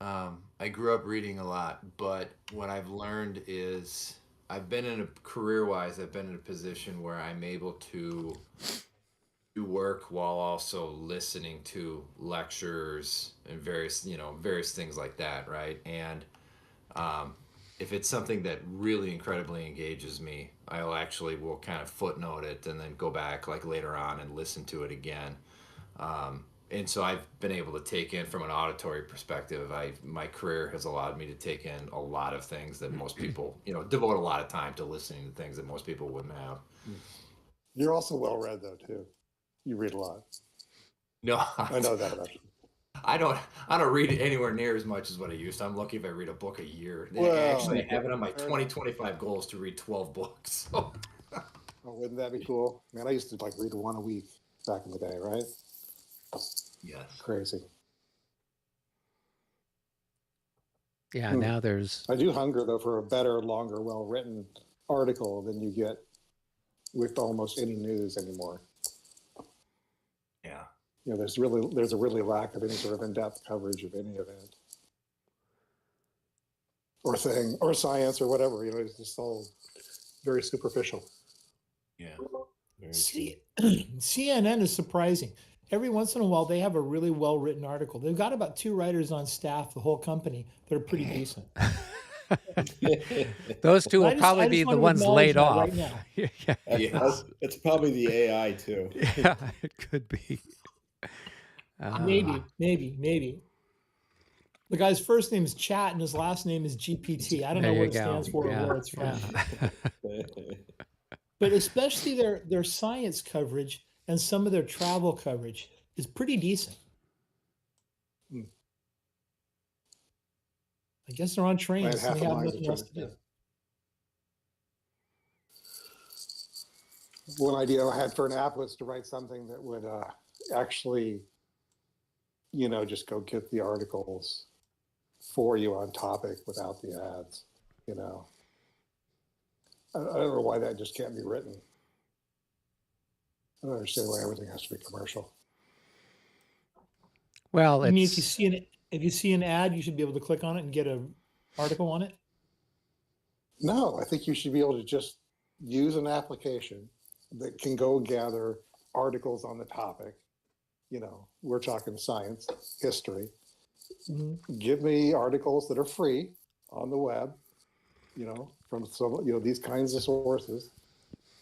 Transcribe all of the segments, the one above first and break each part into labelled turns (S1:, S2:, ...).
S1: I grew up reading a lot, but what I've learned is I've been in a career wise, I've been in a position where I'm able to do work while also listening to lectures and various things like that, right? And um, if it's something that really incredibly engages me, I'll actually will kind of footnote it and then go back like later on and listen to it again. And so I've been able to take in from an auditory perspective. My career has allowed me to take in a lot of things that most people, devote a lot of time to listening to things that most people wouldn't have.
S2: You're also well read though too. You read a lot.
S1: No,
S2: I know that about you.
S1: I don't. I don't read it anywhere near as much as what I used to. I'm lucky if I read a book a year. Actually,
S2: Well,
S1: I have it on my
S2: fair enough.
S1: 2025 goals to read 12 books. So,
S2: Oh, wouldn't that be cool? Man, I used to like read one a week back in the day, right?
S1: yes.
S2: Crazy.
S3: Yeah,
S2: Hmm.
S3: now there's
S2: I do hunger though for a better, longer, well-written article than you get with almost any news anymore.
S1: Yeah.
S2: There's a really lack of any sort of in-depth coverage of any event or thing or science or whatever. It's just all very superficial.
S1: Yeah.
S4: CNN is surprising. Every once in a while, they have a really well-written article. They've got about 2 writers on staff, the whole company, that are pretty decent.
S3: those two
S4: But
S3: will probably
S4: I
S3: be
S4: just
S3: the
S4: want to
S3: ones
S4: acknowledge
S3: laid
S4: that
S3: off.
S4: right now.
S3: Yeah,
S1: Yes.
S5: It's probably the AI too.
S3: yeah, it could be.
S4: Maybe. The guy's first name is Chat and his last name is GPT. I don't
S3: There
S4: know
S3: you
S4: what it
S3: go.
S4: stands for or
S3: Yeah,
S4: where it's from.
S3: yeah.
S4: But especially their science coverage and some of their travel coverage is pretty decent.
S2: Hmm.
S4: I guess they're on
S2: I had
S4: trains and
S2: half
S4: they
S2: a
S4: have
S2: mind to
S4: nothing
S2: try
S4: else to do.
S2: One idea I had for an app was to write something that would actually, just go get the articles for you on topic without the ads. I don't know why that just can't be written. I don't understand why everything has to be commercial.
S3: Well,
S4: I mean, if
S3: it's
S4: you see an ad, you should be able to click on it and get an article on it.
S2: No, I think you should be able to just use an application that can go gather articles on the topic. We're talking science, history.
S4: Mm-hmm.
S2: Give me articles that are free on the web, from some, these kinds of sources,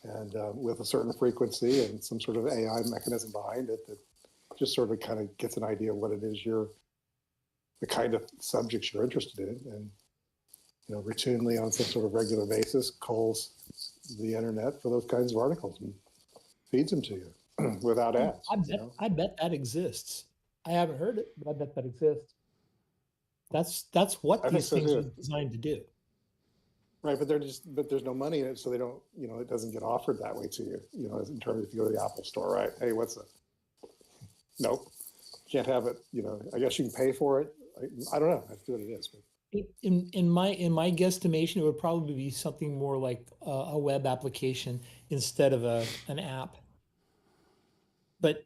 S2: and with a certain frequency and some sort of AI mechanism behind it that just sort of kind of gets an idea of what it is the kind of subjects you're interested in, and routinely on some sort of regular basis calls the internet for those kinds of articles and feeds them to you without ads.
S4: I bet that exists. I haven't heard it, but I bet that exists. That's what
S2: I think
S4: these
S2: so
S4: things are
S2: too.
S4: designed to do.
S2: Right, but there's no money in it, so they don't, it doesn't get offered that way to you. In terms of if you go to the Apple store, right? Hey, what's that? Nope, can't have it. I guess you can pay for it. I don't know. That's what it is. But
S4: In my guesstimation, it would probably be something more like a web application instead of an app. But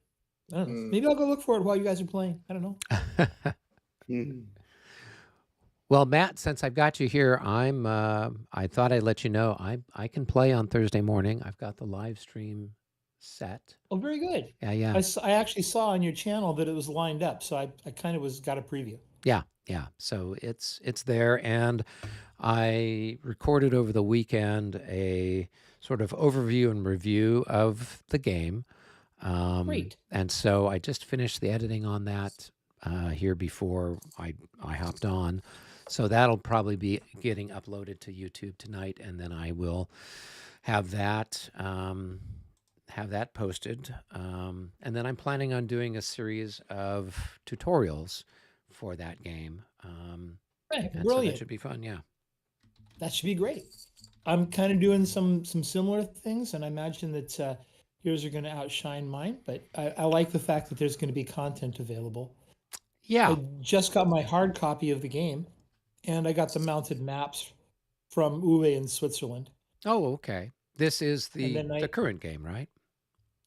S4: I don't know. Maybe I'll go look for it while you guys are playing. I don't know.
S3: Well, Matt, since I've got you here, I thought I'd let you know I can play on Thursday morning. I've got the live stream set.
S4: Oh, very good.
S3: Yeah.
S4: I actually saw on your channel that it was lined up, so I kind of got a preview.
S3: Yeah. So it's there, and I recorded over the weekend a sort of overview and review of the game.
S4: Great.
S3: And so I just finished the editing on that here before I hopped on. So that'll probably be getting uploaded to YouTube tonight, and then I will have that posted. And then I'm planning on doing a series of tutorials for that game.
S4: Right,
S3: and
S4: brilliant.
S3: So that should be fun, yeah.
S4: That should be great. I'm kind of doing some similar things, and I imagine that yours are going to outshine mine. But I like the fact that there's going to be content available.
S3: Yeah.
S4: I just got my hard copy of the game, and I got the mounted maps from Uwe in Switzerland.
S3: Oh, okay. This is the current game, right?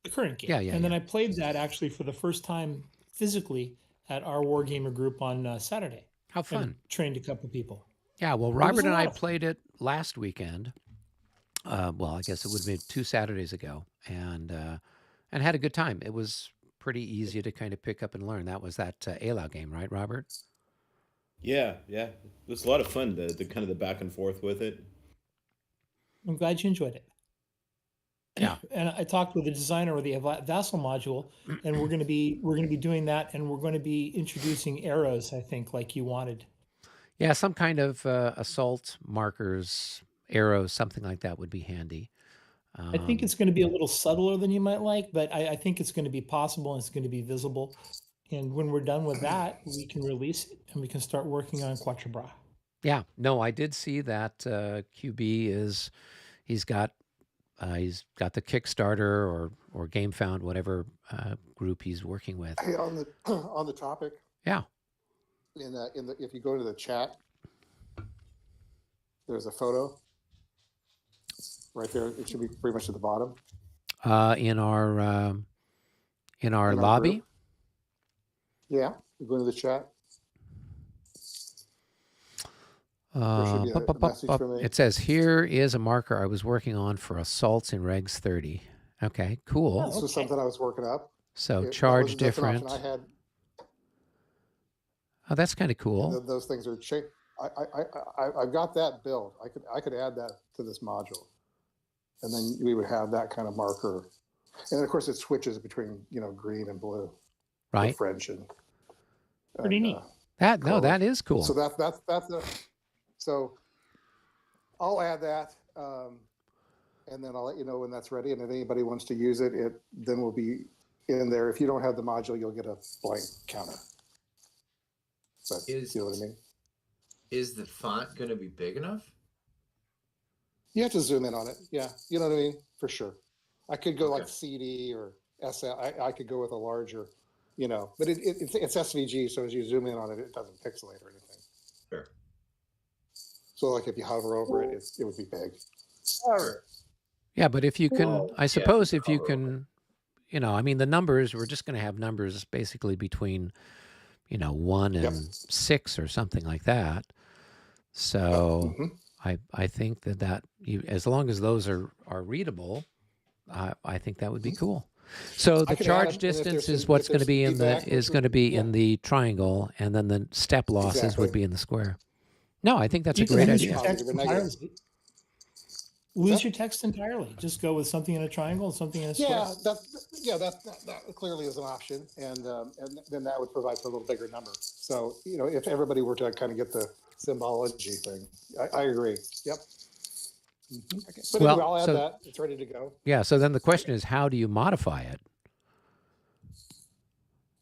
S4: The current game.
S3: Yeah.
S4: And then I played that actually for the first time physically at our Wargamer group on Saturday.
S3: How fun.
S4: and trained a couple people.
S3: Yeah, well,
S4: was
S3: Robert
S4: a
S3: and I
S4: lot of fun.
S3: played it last weekend. Well, I guess it would have been 2 Saturdays ago, and had a good time. It was pretty easy to kind of pick up and learn. That was that ALAU game, right, Robert?
S5: Yeah, yeah. It was a lot of fun, the kind of the back and forth with it.
S4: I'm glad you enjoyed it.
S3: Yeah.
S4: And I talked with the designer of the Vassal module, and we're going to be doing that, and we're going to be introducing arrows, I think, like you wanted.
S3: Yeah, some kind of assault markers, arrows, something like that would be handy.
S4: I think it's going to be a little subtler than you might like, but I think it's going to be possible and it's going to be visible. And when we're done with that, we can release it and we can start working on Quatre Bras.
S3: Yeah, no, I did see that QB is he's got the Kickstarter or GameFound, whatever group he's working with.
S2: Hey, on the topic,
S3: Yeah.
S2: If you go to the chat, there's a photo right there. It should be pretty much at the bottom.
S3: In our
S2: our
S3: lobby.
S2: group. Yeah, you go to the chat. There should be a message from me.
S3: It says, here is a marker I was working on for assaults in Regs 30. Okay, cool.
S2: This was something I was working up.
S3: So charge
S2: that's an option
S3: different.
S2: I had.
S3: Oh, that's kind of cool.
S2: And those things are changed. I've got that built. I could add that to this module, and then we would have that kind of marker. And of course, it switches between green and blue,
S3: right?
S2: French and
S4: pretty neat.
S3: That is cool.
S2: So that's so I'll add that, and then I'll let you know when that's ready. And if anybody wants to use it, then will be in there. If you don't have the module, you'll get a blank counter. But you know what I mean?
S1: Is the font going to be big enough?
S2: You have to zoom in on it. Yeah, you know what I mean? For sure. I could go like CD or SL. I could go with a larger, but it's SVG, so as you zoom in on it, it doesn't pixelate or anything.
S1: Sure.
S2: So like if you hover over it, it would be big.
S1: Sure.
S3: Yeah, but if you can, I suppose if you can, the numbers, we're just going to have numbers basically between 1 and 6 or something like that. So I think that as long as those are readable, I think that would be cool. So the charge distance is what's going to be in the triangle, and then the step losses would be in the square. No, I think that's a great idea.
S4: Lose your text entirely. Just go with something in a triangle and something in a square.
S2: That clearly is an option, and then that would provide for a little bigger number. So if everybody were to kind of get the symbology thing, I agree. Yep. Okay. But anyway, I'll add that. It's ready to go.
S3: Yeah. So then the question is, how do you modify it?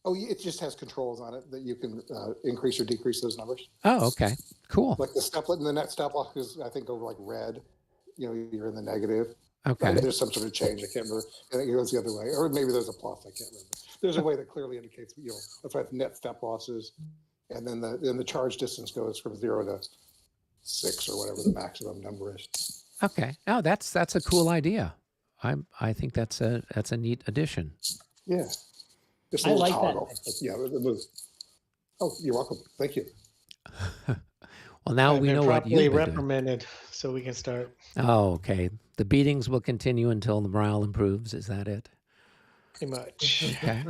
S2: Oh, it just has controls on it that you can increase or decrease those numbers.
S3: Oh, okay, cool.
S2: Like the step, and the net step loss is, I think, over like red. You're in the negative.
S3: Okay.
S2: There's some sort of change. I can't remember. And it goes the other way, or maybe there's a plus. I can't remember. There's a way that clearly indicates. That's right. Net step losses, and then the charge distance goes from 0 to 6 or whatever the maximum number is.
S3: Okay. Oh, that's a cool idea. I think that's a neat addition.
S2: Yeah. Just a
S4: I
S2: little
S4: like
S2: toggle.
S4: that.
S2: Yeah, it moves. Oh, you're welcome. Thank you.
S3: Well, now we know what you've been
S6: reprimanded, so we can start.
S3: Oh, okay. The beatings will continue until the morale improves. Is that it?
S6: Pretty much.
S3: Okay.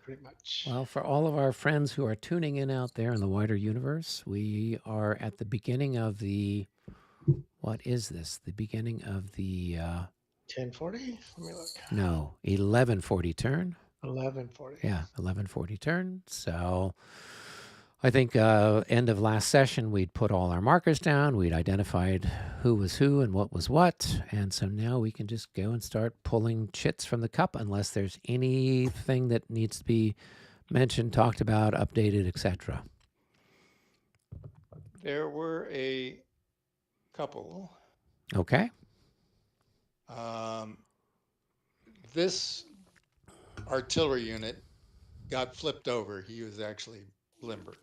S6: Pretty much.
S3: Well, for all of our friends who are tuning in out there in the wider universe, we are at the beginning of the. What is this? The beginning of the.
S6: 10:40. Let me look.
S3: No, 11:40 turn.
S6: 11:40.
S3: Yeah, 11:40 turn. So I think end of last session, we'd put all our markers down. We'd identified who was who and what was what. And so now we can just go and start pulling chits from the cup unless there's anything that needs to be mentioned, talked about, updated, etc.
S7: There were a couple.
S3: Okay.
S7: This artillery unit got flipped over. He was actually limbered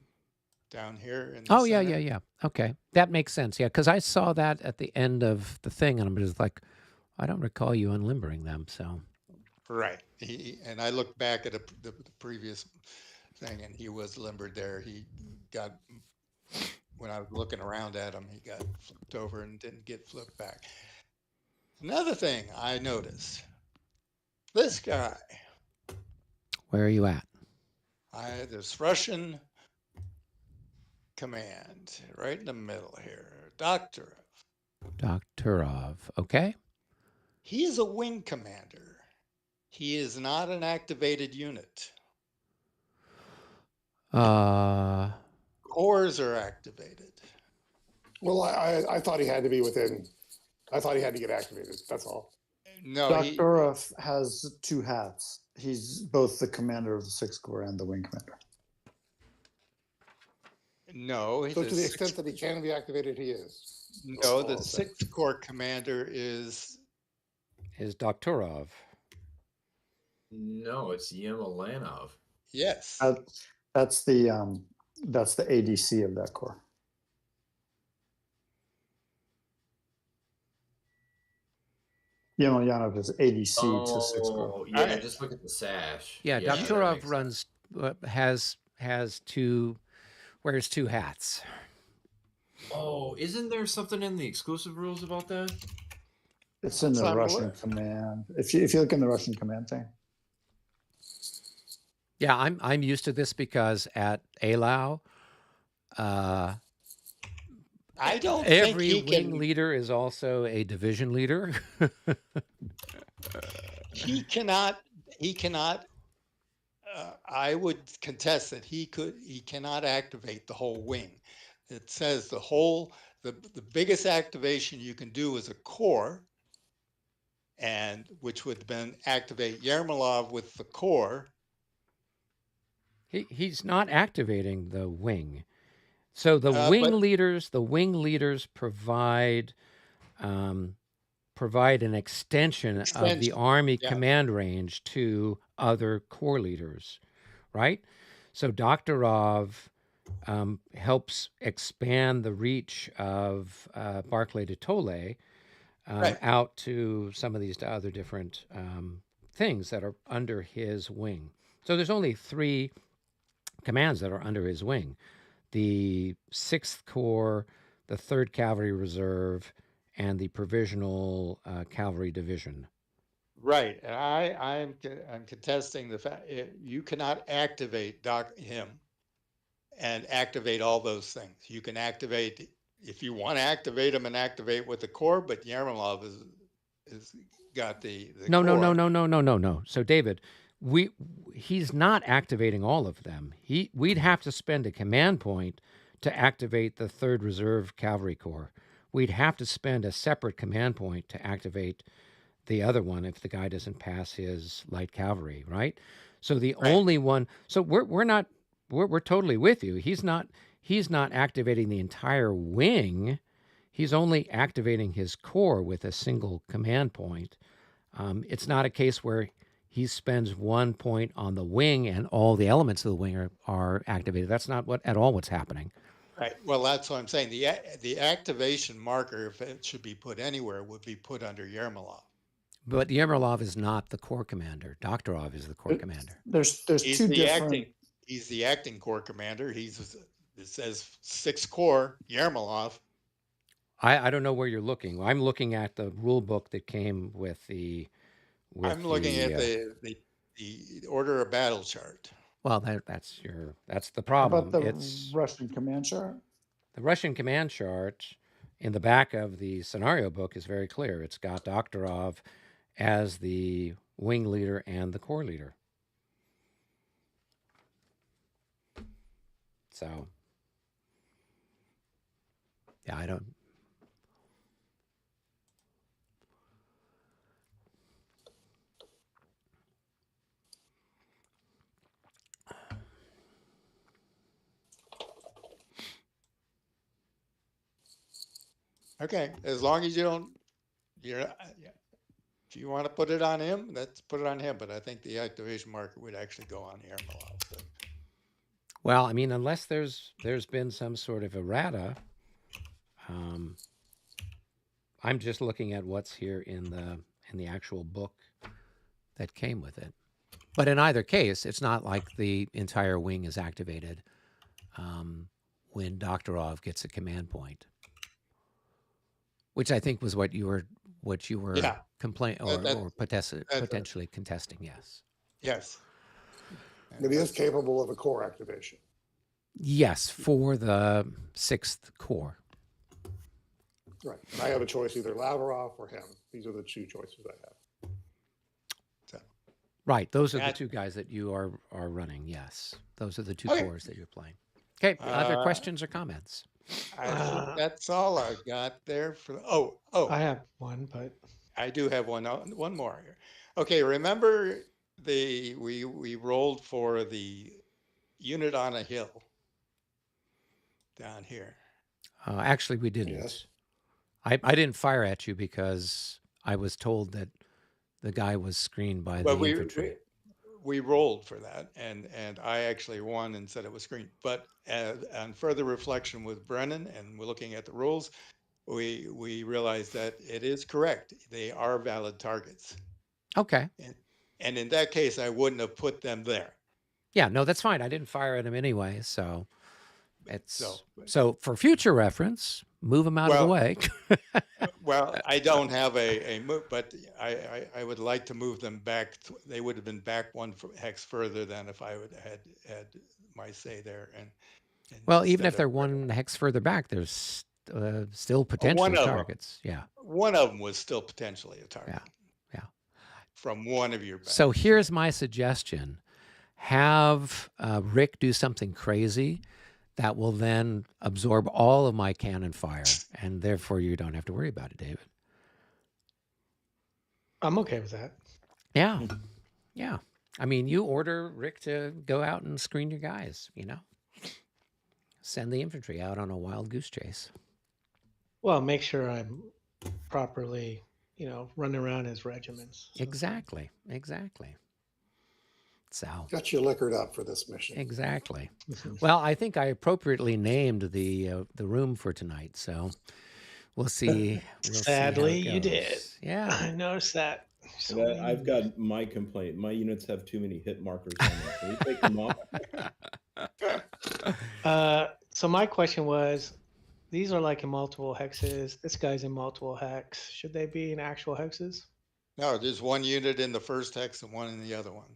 S7: down here. In the center.
S3: Yeah. Okay. That makes sense. Yeah, because I saw that at the end of the thing, and I'm just like, I don't recall you unlimbering them. So.
S7: Right. And I looked back at the previous thing, and he was limbered there. He got when I was looking around at him, he got flipped over and didn't get flipped back. Another thing I noticed, this guy,
S3: Where are you at?
S7: this Russian command right in the middle here, Doctor.
S3: Doktorov. Okay.
S7: He is a wing commander. He is not an activated unit. Cores are activated.
S2: Well, I thought he had to be within. I thought he had to get activated. That's all.
S7: No,
S8: Doktorov has two hats. He's both the commander of the Sixth Corps and the wing commander.
S7: no.
S2: So to the extent that he can be activated, he is.
S7: No, the Sixth Corps commander is
S3: Doktorov.
S1: No, it's Yemelanov.
S7: yes.
S8: That's the ADC of that corps. Yemelyanov is ADC to Sixth Corps.
S1: Oh, yeah, just look at the sash.
S3: Yeah,
S1: that
S3: Doktorov
S1: makes
S3: runs has two wears two hats.
S1: Oh, isn't there something in the exclusive rules about that?
S8: It's in the
S7: It's
S8: Russian
S7: not-
S8: command. If you look in the Russian command thing,
S3: Yeah, I'm used to this because at ALAU,
S7: I don't
S3: every
S7: think
S3: wing leader is also a division leader.
S7: he cannot. I would contest that he cannot activate the whole wing. It says the biggest activation you can do is a core, and which would then activate Yermolov with the core.
S3: He's not activating the wing. So the
S7: but-
S3: wing leaders provide an extension of the
S7: Extension,
S3: Army
S7: yeah.
S3: command range to other corps leaders, right? So Doktorov helps expand the reach of Barclay de Tolly
S7: Right.
S3: out to some of these other different things that are under his wing. So there's only 3 commands that are under his wing: the 6th Corps, the 3rd Cavalry Reserve, and the Provisional Cavalry Division.
S7: Right, and I'm contesting the fact you cannot activate him and activate all those things. You can activate if you want to activate him and activate with the core, but Yermolov is got the
S3: No.
S7: core.
S3: So David, he's not activating all of them. We'd have to spend a command point to activate the 3rd Reserve Cavalry Corps. We'd have to spend a separate command point to activate the other one if the guy doesn't pass his light cavalry, right? So the only one. So we're totally with you. He's not activating the entire wing. He's only activating his core with a single command point. It's not a case where he spends 1 point on the wing and all the elements of the wing are activated. That's not at all what's happening.
S7: Right. Well, that's what I'm saying. The activation marker, if it should be put anywhere, would be put under Yermolov.
S3: But Yermolov is not the corps commander. Doktorov is the corps commander.
S8: there's
S7: He's
S8: two
S7: the
S8: different.
S7: He's the acting corps commander. It says 6th Corps Yermolov.
S3: I don't know where you're looking. I'm looking at the rule book that came with the.
S7: I'm looking at the order of battle chart.
S3: Well, that's the
S8: How
S3: problem.
S8: about the
S3: It's
S8: Russian command chart?
S3: the Russian command chart in the back of the scenario book is very clear. It's got Doktorov as the wing leader and the corps leader. So, yeah, I don't.
S7: Okay, as long as you don't, if you want to put it on him, let's put it on him. But I think the activation marker would actually go on Yermolov. So.
S3: Well, I mean, unless there's been some sort of errata, I'm just looking at what's here in the actual book that came with it. But in either case, it's not like the entire wing is activated. when Doctorov gets a command point, which I think was what you were
S7: Yeah.
S3: or
S7: That's
S3: potentially contesting. Yes.
S7: yes.
S2: It is capable of a core activation.
S3: Yes, for the 6th core.
S2: Right. And I have a choice, either Lavrov or him. These are the two choices I have.
S7: So,
S3: Right. Those are the
S7: That-
S3: 2 guys that you are running. Yes. Those are the 2
S7: Okay.
S3: cores that you're playing. Okay. Other
S7: Uh,
S3: questions or comments?
S7: I think that's all I got there for. Oh,
S6: I have one, but
S7: I do have one more here. Okay, remember we rolled for the unit on a hill down here.
S3: Actually, we didn't.
S2: Yes.
S3: I didn't fire at you because I was told that the guy was screened by
S7: But
S3: the infantry.
S7: we rolled for that, and I actually won and said it was green. But on further reflection with Brennan, and we're looking at the rules, we realized that it is correct. They are valid targets,
S3: Okay.
S7: and in that case, I wouldn't have put them there.
S3: Yeah, no, that's fine. I didn't fire at him anyway, so it's
S7: So-
S3: so for future reference, move him out of the
S7: Well-
S3: way.
S7: Well, I don't have a move, but I would like to move them back. They would have been back one hex further than if I would have had my say there. And
S3: Well, even
S7: instead
S3: if they're
S7: of-
S3: one hex further back, there's still potentially
S7: of 'em.
S3: targets. Yeah.
S7: one of them was still potentially a target.
S3: Yeah.
S7: From one of your.
S3: So
S7: backs.
S3: here's my suggestion: have Rick do something crazy that will then absorb all of my cannon fire, and therefore you don't have to worry about it, David.
S6: I'm okay with that.
S3: Yeah. Yeah. I mean, you order Rick to go out and screen your guys, Send the infantry out on a wild goose chase.
S6: Well, make sure I'm properly, running around as regiments. So-
S3: Exactly. So,
S2: Got you liquored up for this mission.
S3: exactly. Well, I think I appropriately named the room for tonight, so we'll see. We'll see how it
S6: Sadly, you did.
S3: goes. Yeah.
S6: I noticed that. So
S5: And
S6: many-
S5: I've got my complaint. My units have too many hit markers on them. Can you take them off?
S6: So my question was, these are like in multiple hexes. This guy's in multiple hex. Should they be in actual hexes?
S7: No, there's one unit in the first hex and one in the other one.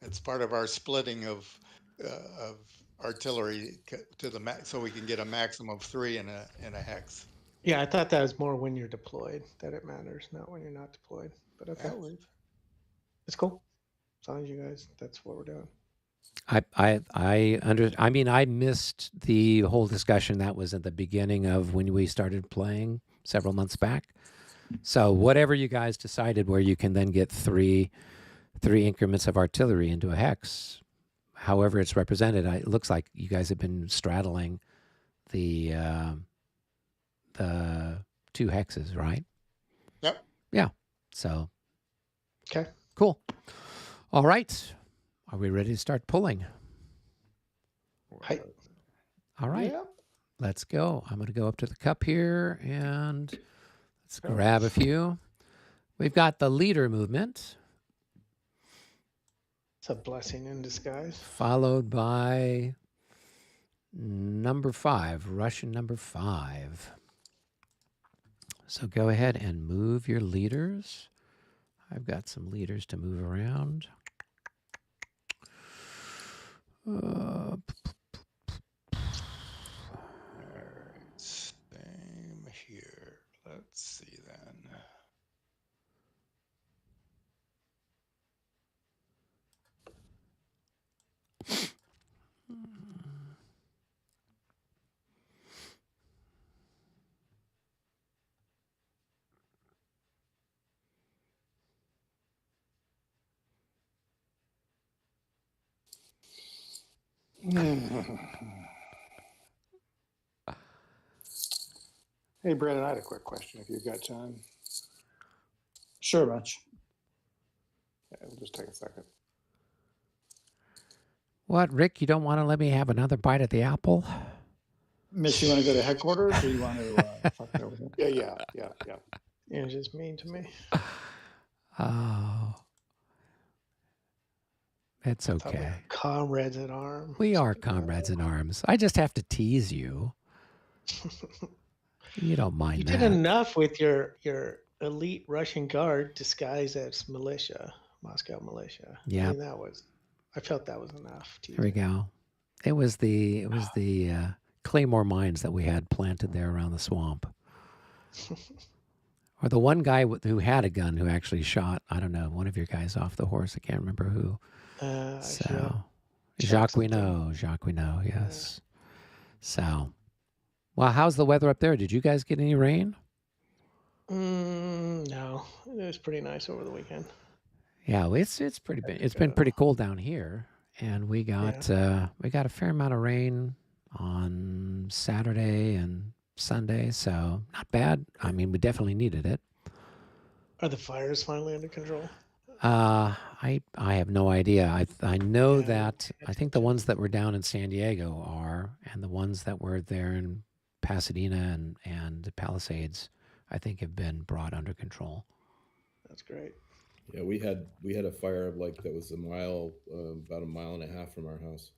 S7: It's part of our splitting of artillery to the max, so we can get a maximum of 3 in a hex.
S6: Yeah, I thought that was more when you're deployed that it matters, not when you're not deployed. But okay, it's cool. As long as you guys, that's what we're doing.
S3: I missed the whole discussion that was at the beginning of when we started playing several months back. So whatever you guys decided, where you can then get three increments of artillery into a hex, however it's represented, it looks like you guys have been straddling the 2 hexes, right?
S7: Yep.
S3: Yeah. So.
S6: Okay.
S3: Cool. All right. Are we ready to start pulling?
S6: Hi.
S3: All right.
S7: Yep.
S3: Let's go. I'm going to go up to the cup here and let's grab a few. We've got the leader movement,
S6: It's a blessing in disguise.
S3: followed by number 5, Russian number 5. So go ahead and move your leaders. I've got some leaders to move around.
S7: Same here. Let's see then.
S2: Hey, Brandon, I had a quick question if you've got time.
S8: Sure, Rich.
S2: Yeah, it'll just take a second.
S3: What, Rick? You don't want to let me have another bite at the apple?
S8: Mitch, you want to go to headquarters or you want to fuck it over here?
S2: Yeah.
S6: You're just mean to me.
S3: Oh. It's
S6: Thought we
S3: okay.
S6: were comrades in arms.
S3: We are comrades in arms. I just have to tease you. You don't mind
S6: You
S3: that.
S6: did enough with your elite Russian guard disguised as militia, Moscow militia.
S3: Yeah.
S6: I mean, I felt that was enough.
S3: There we go. It was the claymore mines that we had planted there around the swamp. Or the one guy who had a gun who actually shot, I don't know, one of your guys off the horse. I can't remember who. So Jacques Winot, yes. So, well, how's the weather up there? Did you guys get any rain?
S6: No, it was pretty nice over the weekend.
S3: Yeah, well, it's been pretty cold down here, and we got a fair amount of rain on Saturday and Sunday, so not bad. I mean, we definitely needed it.
S6: Are the fires finally under control?
S3: I have no idea. I know that I think the ones that were down in San Diego are, and the ones that were there in Pasadena and the Palisades, I think have been brought under control.
S6: That's great.
S5: Yeah, we had a fire like that was about a mile and a half from our house.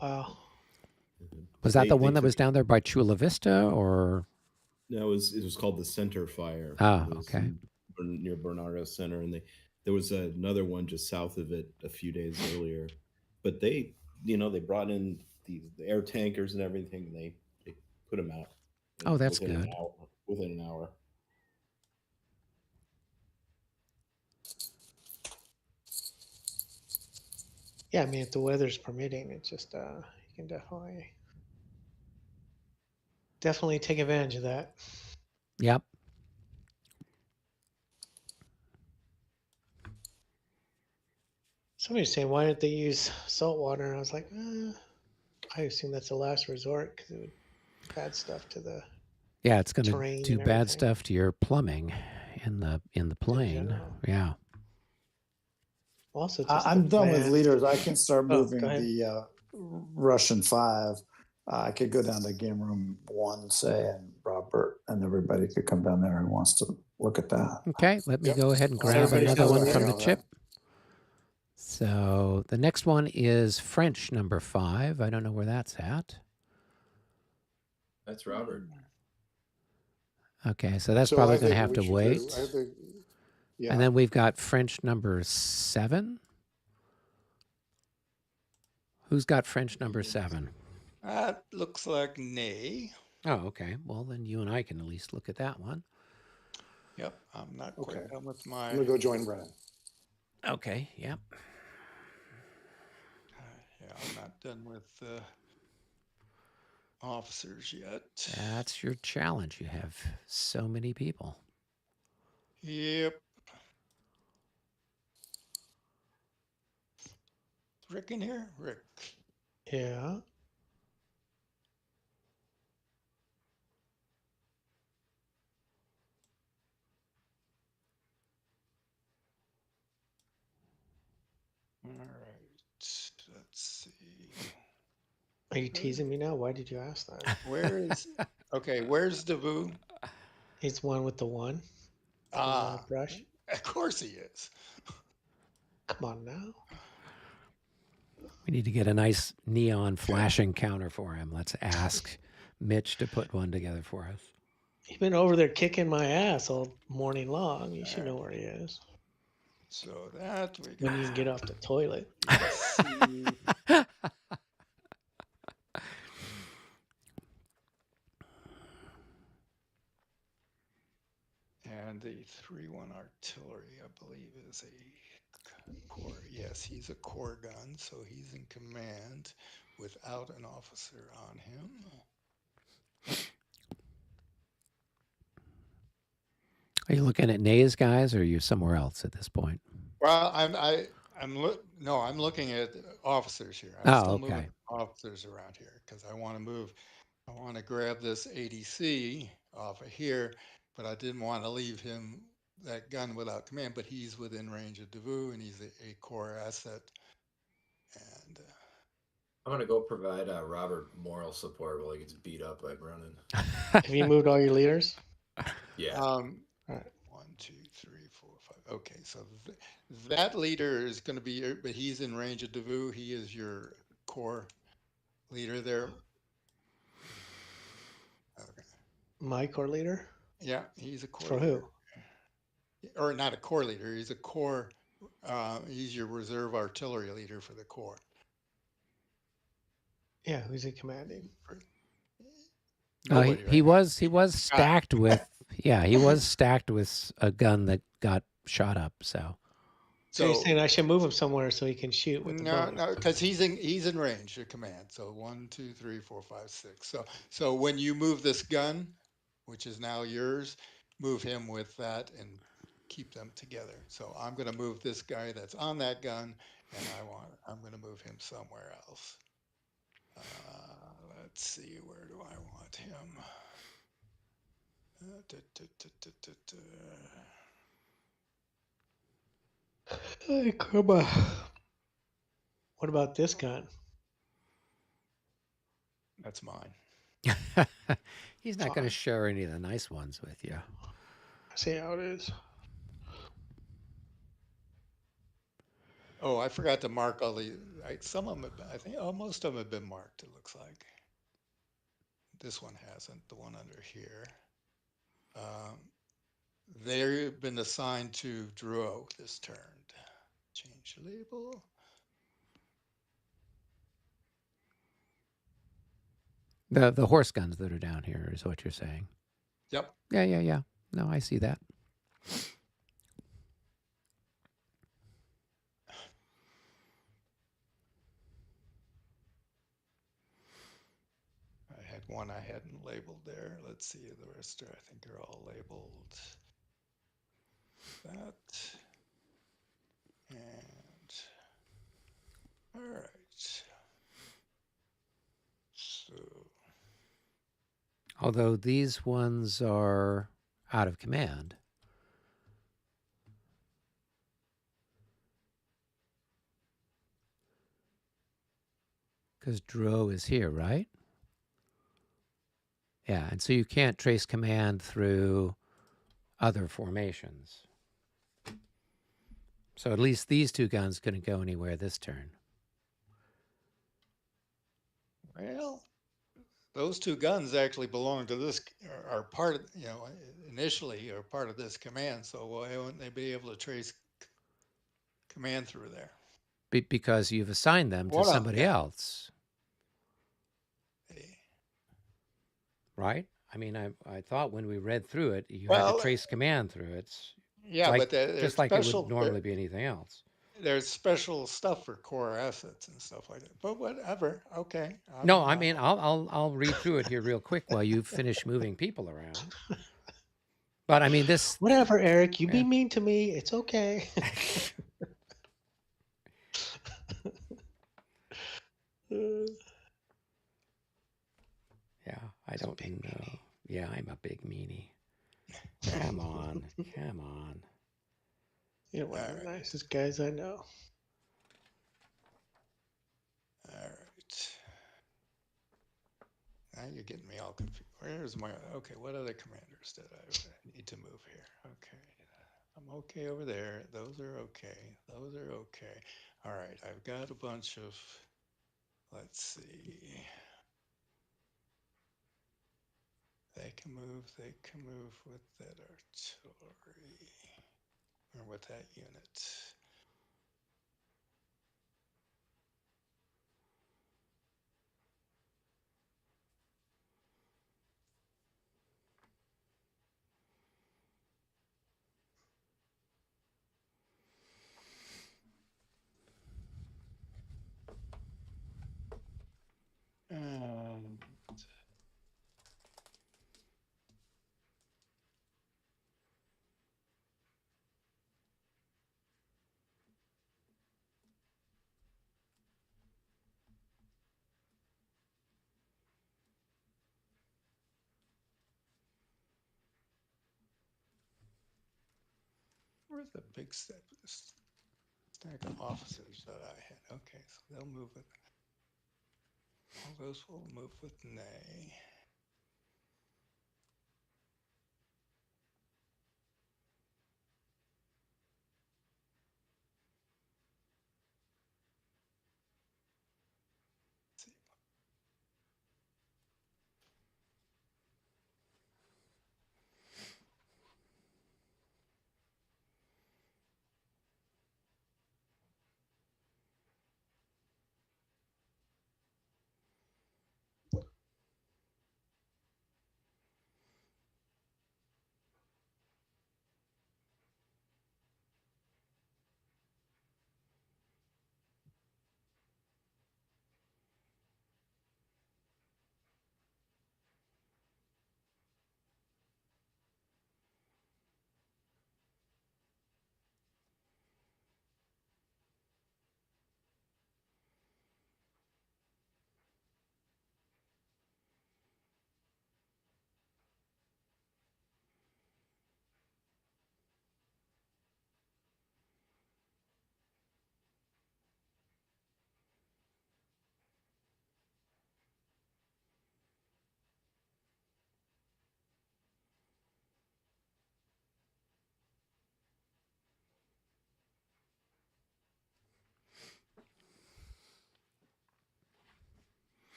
S6: Wow.
S3: Was that the one that was down there by Chula Vista, or?
S5: No, it was called the Center Fire.
S3: Oh, okay.
S5: Near Bernardo Center, and there was another one just south of it a few days earlier. But they brought in the air tankers and everything, and they put them out.
S3: Oh, that's good.
S5: Within an hour.
S6: Yeah, I mean, if the weather's permitting, it's just you can definitely take advantage of that.
S3: Yep.
S6: Somebody's saying, why didn't they use salt water? And I was like, I assume that's the last resort because it would bad stuff to the
S3: it's going to
S6: terrain
S3: do
S6: and
S3: bad
S6: everything.
S3: stuff to your plumbing in the plane. Yeah.
S6: Also,
S8: I'm done with leaders. I can start moving
S6: go ahead.
S8: the Russian 5. I could go down to game room 1, say, and Robert and everybody could come down there who wants to look at that.
S3: Okay, let me go ahead and grab
S6: everybody
S3: another
S6: knows
S3: one
S6: where
S3: from
S6: to
S3: the
S6: go,
S3: chip. So the next one is French number 5. I don't know where that's at.
S1: That's Robert.
S3: Okay, so that's probably going to have to wait.
S2: Yeah.
S3: And then we've got French number 7. Who's got French number 7?
S7: That looks like nay.
S3: Oh, okay. Well, then you and I can at least look at that one.
S7: Yep, I'm not quite done with my.
S2: I'm gonna go join Brennan.
S3: Okay. Yep.
S7: Yeah, I'm not done with officers yet.
S3: That's your challenge. You have so many people.
S7: Yep. Rick in here? Rick.
S6: Yeah.
S7: All right. Let's see.
S6: Are you teasing me now? Why did you ask that?
S7: Where's Davu?
S6: He's one with the 1. Brush.
S7: Of course he is.
S6: Come on now.
S3: We need to get a nice neon flashing counter for him. Let's ask Mitch to put one together for us.
S6: He's been over there kicking my ass all morning long. You should know where he is.
S7: So that we
S6: When you can get off the toilet.
S7: And the 3-1 artillery, I believe, is a core. Yes, he's a core gun, so he's in command without an officer on him.
S3: Are you looking at Nays, guys, or are you somewhere else at this point?
S7: Well, I'm looking at officers here. I'm still moving officers around here because I want to grab this ADC off of here, but I didn't want to leave him that gun without command, but he's within range of Davu and he's a core asset. And
S1: I'm gonna go provide Robert moral support while he gets beat up by Brennan.
S6: Have you moved all your leaders?
S1: Yeah.
S7: All right. 1, 2, 3, 4, 5. Okay, so that leader is going to be your, but he's in range of Davu. He is your core leader there. Okay.
S6: My core leader?
S7: Yeah, he's a core
S6: For
S7: leader.
S6: who?
S7: Or not a core leader. He's a core. He's your reserve artillery leader for the core.
S6: Yeah, who's he commanding?
S7: Nobody
S3: he
S7: right
S3: was stacked with he was stacked with a gun that got shot up. So
S6: So you're saying I should move him somewhere so he can shoot with the bow?
S7: No, because he's in range of command. So 1, 2, 3, 4, 5, 6. So when you move this gun, which is now yours, move him with that and keep them together. So I'm going to move this guy that's on that gun, and I'm going to move him somewhere else. Let's see, where do I want him?
S6: Hey, come on. What about this gun?
S7: That's mine.
S3: he's not going to share any of the nice ones with you.
S6: See how it is.
S7: Oh, I forgot to mark all the. Some of them, I think, most of them have been marked. It looks like. This one hasn't. The one under here. They've been assigned to Drouot this turn. Change label.
S3: The horse guns that are down here is what you're saying.
S7: Yep.
S3: Yeah. No, I see that.
S7: I had one I hadn't labeled there. Let's see, the rest I think are all labeled. That. And all right. So.
S3: Although these ones are out of command. Because Drouot is here, right? Yeah, and so you can't trace command through other formations. So at least these two guns couldn't go anywhere this turn.
S7: Well, those two guns actually belong to this, are part of, initially are part of this command. So why wouldn't they be able to trace command through there?
S3: Because you've assigned them to somebody else. Right? I mean, I thought when we read through it, you had to trace command through it.
S7: Yeah,
S3: like,
S7: but
S3: just like it would normally be anything else.
S7: There's special stuff for core assets and stuff like that. But whatever. Okay.
S3: No, I mean, I'll read through it here real quick while you finish moving people around. But I mean, this.
S6: Whatever, Eric. You be mean to me. It's okay.
S3: Yeah, I don't know. Yeah, I'm a big meanie. Come on.
S6: You're one of the nicest guys I know.
S7: All right. Now you're getting me all confused. Where's my, okay, what other commanders did I need to move here? Okay. I'm okay over there. Those are okay. Those are okay. All right. I've got a bunch of, let's see. They can move with that artillery or with that unit. And where's the big stack of officers that I had? Okay, so they'll move it. All those will move with Nay.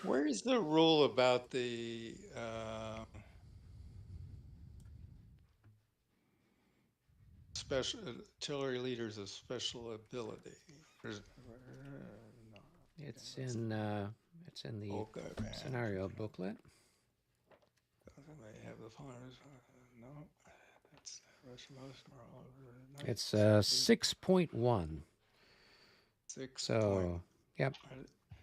S7: Where is the rule about the special artillery leaders of special ability? There's, no.
S3: It's in the
S7: Okay, man.
S3: scenario booklet.
S7: They have the followers. No, that's Russian most.
S3: It's 6.1.
S7: 6
S3: So, yep.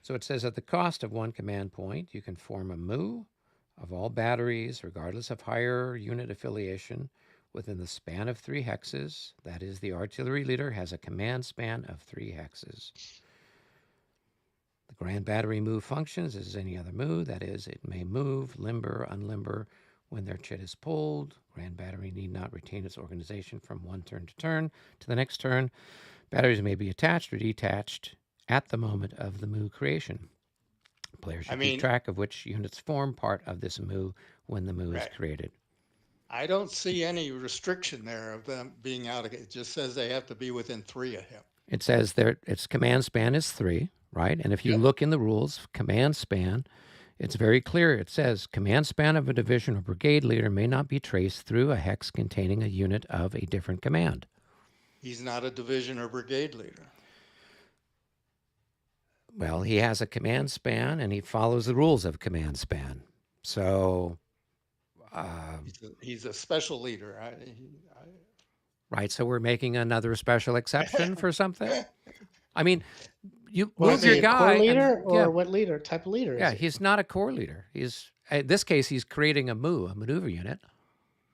S3: So it says at the cost of 1 command point, you can form a MOO of all batteries, regardless of higher unit affiliation, within the span of 3 hexes. That is, the artillery leader has a command span of 3 hexes. The Grand Battery move functions as any other move. That is, it may move, limber, unlimber when their chit is pulled. Grand Battery need not retain its organization from one turn to the next turn. Batteries may be attached or detached at the moment of the move creation. Players should keep track of which units form part of this move when the move is created.
S7: I don't see any restriction there of them being out of it. It just says they have to be within 3 of him.
S3: It says there its command span is 3, right? And if you look in the rules, command span, it's very clear. It says command span of a division or brigade leader may not be traced through a hex containing a unit of a different command.
S7: He's not a division or brigade leader.
S3: Well, he has a command span and he follows the rules of command span. So
S7: he's a special leader.
S3: Right, so we're making another special exception for something? I mean, you
S6: Well,
S3: move
S6: is
S3: your
S6: he a
S3: guy.
S6: core leader
S3: and-
S6: or
S3: yeah,
S6: what leader? Type of leader?
S3: yeah,
S6: is he?
S3: he's not a core leader. He's in this case, he's creating a maneuver unit.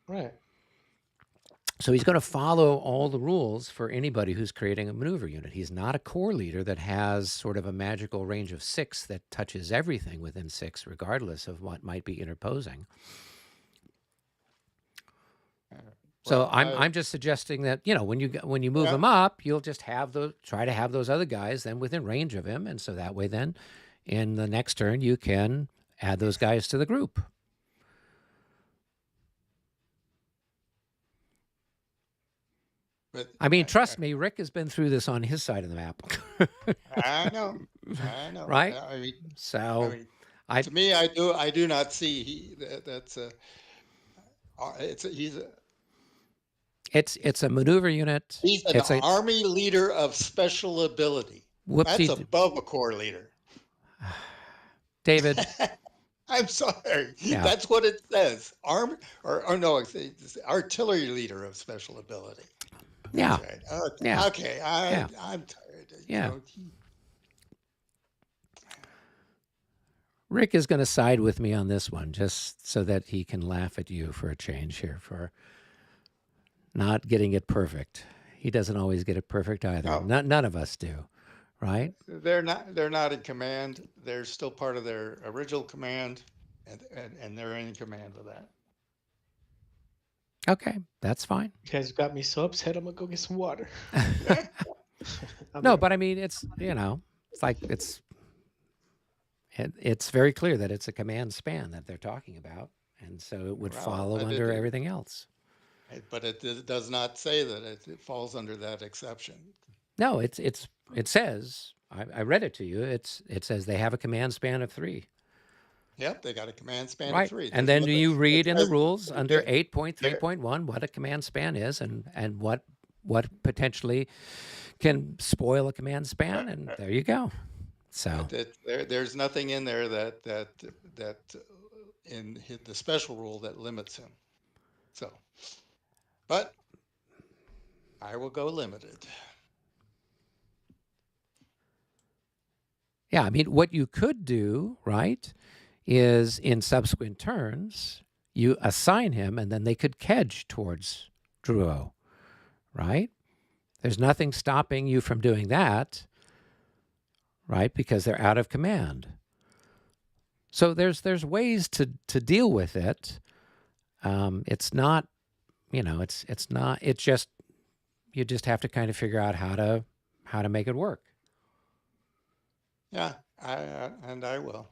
S6: Right.
S3: So he's going to follow all the rules for anybody who's creating a maneuver unit. He's not a core leader that has sort of a magical range of 6 that touches everything within 6, regardless of what might be interposing. So
S7: Well,
S3: I'm just suggesting that, you know, when you move him up, you'll just try to have those other guys then within range of him, and so that way then in the next turn you can add those guys to the group.
S7: But
S3: I mean, trust me, Rick has been through this on his side of the map.
S7: I know.
S3: Right?
S7: I mean,
S3: So
S7: to me, I do not see
S3: it's a maneuver unit.
S7: He's an army leader of special ability.
S3: Whoopsie.
S7: That's above a core leader.
S3: David.
S7: I'm sorry.
S3: Yeah.
S7: That's what it says. It's artillery leader of special ability.
S3: Yeah.
S7: That's right. Okay.
S3: Yeah.
S7: Okay. I'm tired.
S3: Yeah. Rick is going to side with me on this one just so that he can laugh at you for a change here for not getting it perfect. He doesn't always get it perfect either.
S7: No.
S3: None of us do, right?
S7: They're not in command. They're still part of their original command, and they're in command of that.
S3: Okay, that's fine.
S6: You guys got me so upset. I'm gonna go get some water.
S3: No, but I mean, it's, you know, it's like it's very clear that it's a command span that they're talking about, and so it would follow under everything else.
S7: But it does not say that it falls under that exception.
S3: No, it says, I read it to you. It says they have a command span of 3.
S7: Yep, they got a command span
S3: Right.
S7: of 3.
S3: And then you read in the rules under 8.3.1 what a command span is and what potentially can spoil a command span, and there you go. So
S7: there's nothing in there that in the special rule that limits him. So, but I will go limited.
S3: yeah, I mean, what you could do, right, is in subsequent turns, you assign him and then they could kedge towards Drouot, right? There's nothing stopping you from doing that, right? Because they're out of command. So there's ways to deal with it. It's not, you know, it's not, it's just, you just have to kind of figure out how to make it work.
S7: Yeah, I will.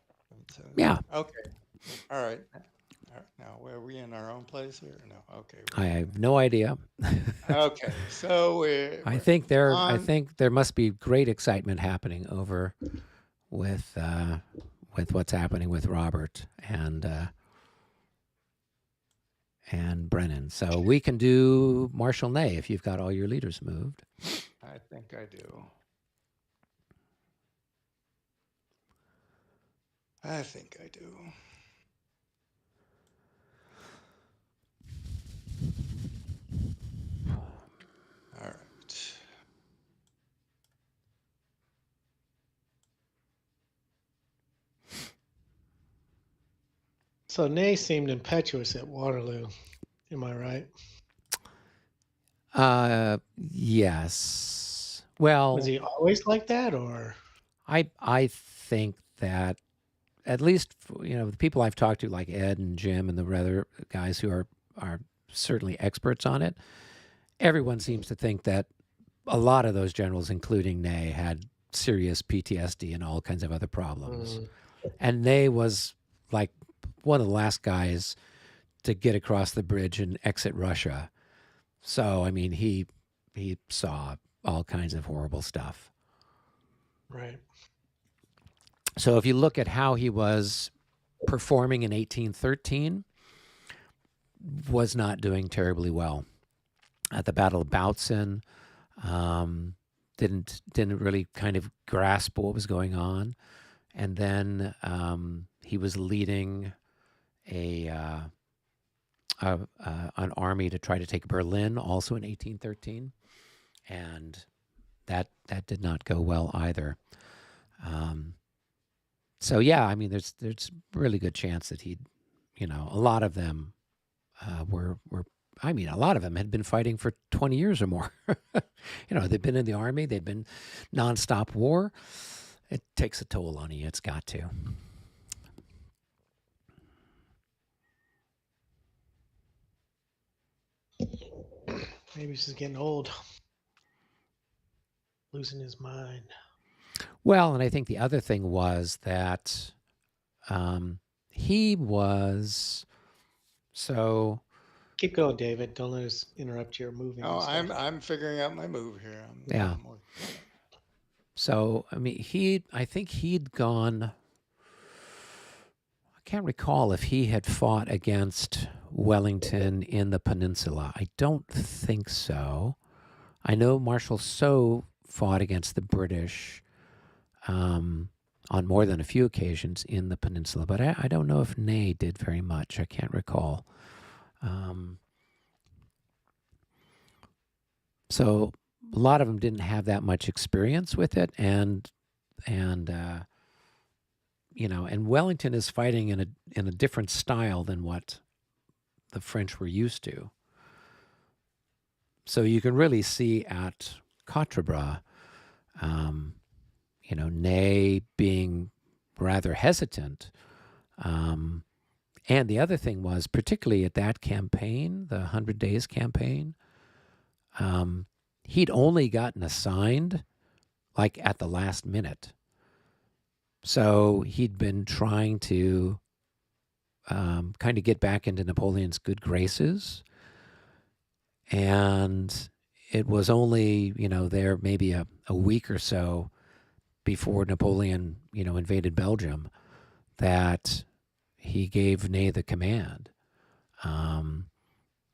S3: Yeah.
S7: Okay. All right. Now, are we in our own place here? No. Okay.
S3: I have no idea.
S7: Okay. So
S3: I think there must be great excitement happening over with with what's happening with Robert and Brennan. So we can do Marshal Ney if you've got all your leaders moved.
S7: I think I do. I think I do. All right.
S6: So Ney seemed impetuous at Waterloo. Am I right?
S3: Yes. Well,
S6: Was he always like that, or?
S3: I think that at least the people I've talked to, like Ed and Jim and the other guys who are certainly experts on it, everyone seems to think that a lot of those generals, including Ney, had serious PTSD and all kinds of other problems. And Ney was like one of the last guys to get across the bridge and exit Russia. So, I mean, he saw all kinds of horrible stuff.
S6: Right.
S3: So if you look at how he was performing in 1813, was not doing terribly well. At the Battle of Bautzen, didn't really kind of grasp what was going on. And then he was leading an army to try to take Berlin, also in 1813, and that did not go well either. So yeah, I mean, there's really good chance that he'd, a lot of them were. I mean, a lot of them had been fighting for 20 years or more. They've been in the army. They've been nonstop war. It takes a toll on you. It's got to.
S6: Maybe he's just getting old, losing his mind.
S3: Well, and I think the other thing was that he was so.
S6: Keep going, David. Don't let us interrupt your moving.
S7: Oh, I'm figuring out my move here.
S3: Yeah. So I mean, I think he'd gone. I can't recall if he had fought against Wellington in the peninsula. I don't think so. I know Marshal Soult fought against the British on more than a few occasions in the peninsula, but I don't know if Ney did very much. I can't recall. So a lot of them didn't have that much experience with it, and Wellington is fighting in a different style than what the French were used to. So you can really see at Quatre Bras, Ney being rather hesitant. And the other thing was, particularly at that campaign, the 100 Days campaign, he'd only gotten assigned like at the last minute. So he'd been trying to kind of get back into Napoleon's good graces. And it was only, there maybe a week or so before Napoleon, invaded Belgium, that he gave Ney the command.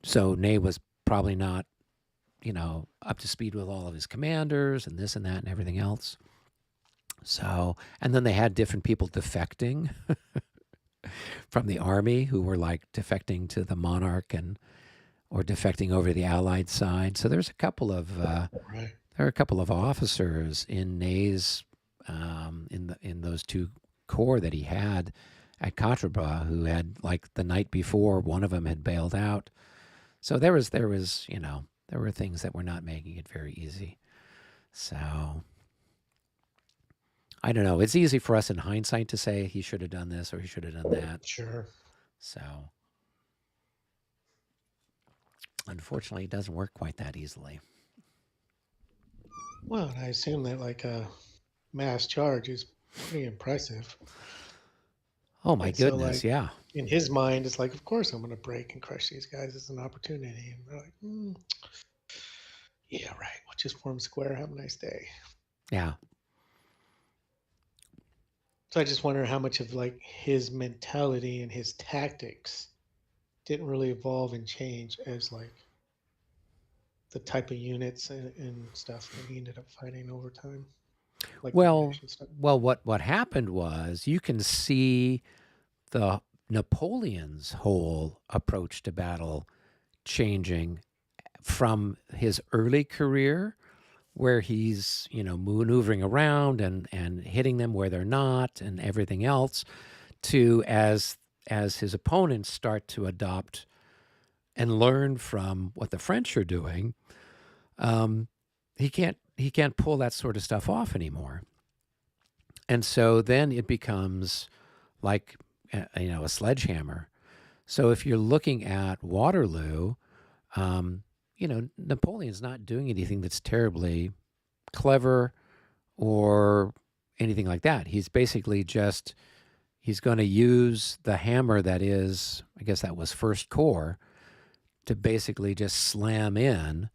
S3: So Ney was probably not, up to speed with all of his commanders and this and that and everything else. So, and then they had different people defecting from the army who were like defecting to the monarch or defecting over the Allied side. So there's a couple of there are a couple of officers in Ney's in those two corps that he had at Quatre Bras who had, like, the night before, one of them had bailed out. So there was there were things that were not making it very easy. So I don't know. It's easy for us in hindsight to say he should have done this or he should have done that.
S6: Sure.
S3: So unfortunately, it doesn't work quite that easily.
S6: Well, I assume that like a mass charge is pretty impressive.
S3: Oh my goodness,
S6: so, like,
S3: yeah.
S6: in his mind, it's like, of course I'm going to break and crush these guys. It's an opportunity. And they're like, yeah, right. We'll just form square. Have a nice day.
S3: Yeah.
S6: So I just wonder how much of like his mentality and his tactics didn't really evolve and change as like the type of units and stuff that he ended up fighting over time, like the
S3: Well,
S6: British and stuff.
S3: well, what happened was you can see the Napoleon's whole approach to battle changing from his early career, where he's maneuvering around and hitting them where they're not and everything else, to as his opponents start to adopt and learn from what the French are doing. He can't pull that sort of stuff off anymore. And so then it becomes like a sledgehammer. So if you're looking at Waterloo, Napoleon's not doing anything that's terribly clever or anything like that. He's basically he's going to use the hammer that is, I guess that was First Corps, to basically just slam in.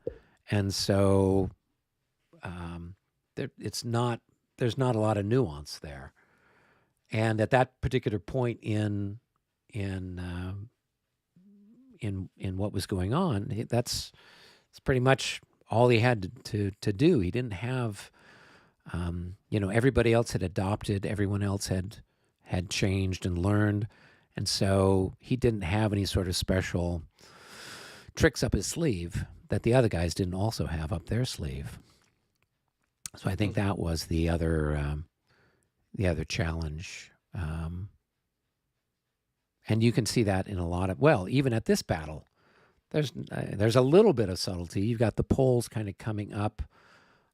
S3: And so there's not a lot of nuance there. And at that particular point in what was going on, that's pretty much all he had to do. He didn't have, everybody else had adopted, everyone else had changed and learned, and so he didn't have any sort of special tricks up his sleeve that the other guys didn't also have up their sleeve. So I think that was the other challenge. And you can see that in a lot of, even at this battle, there's a little bit of subtlety. You've got the Poles kind of coming up,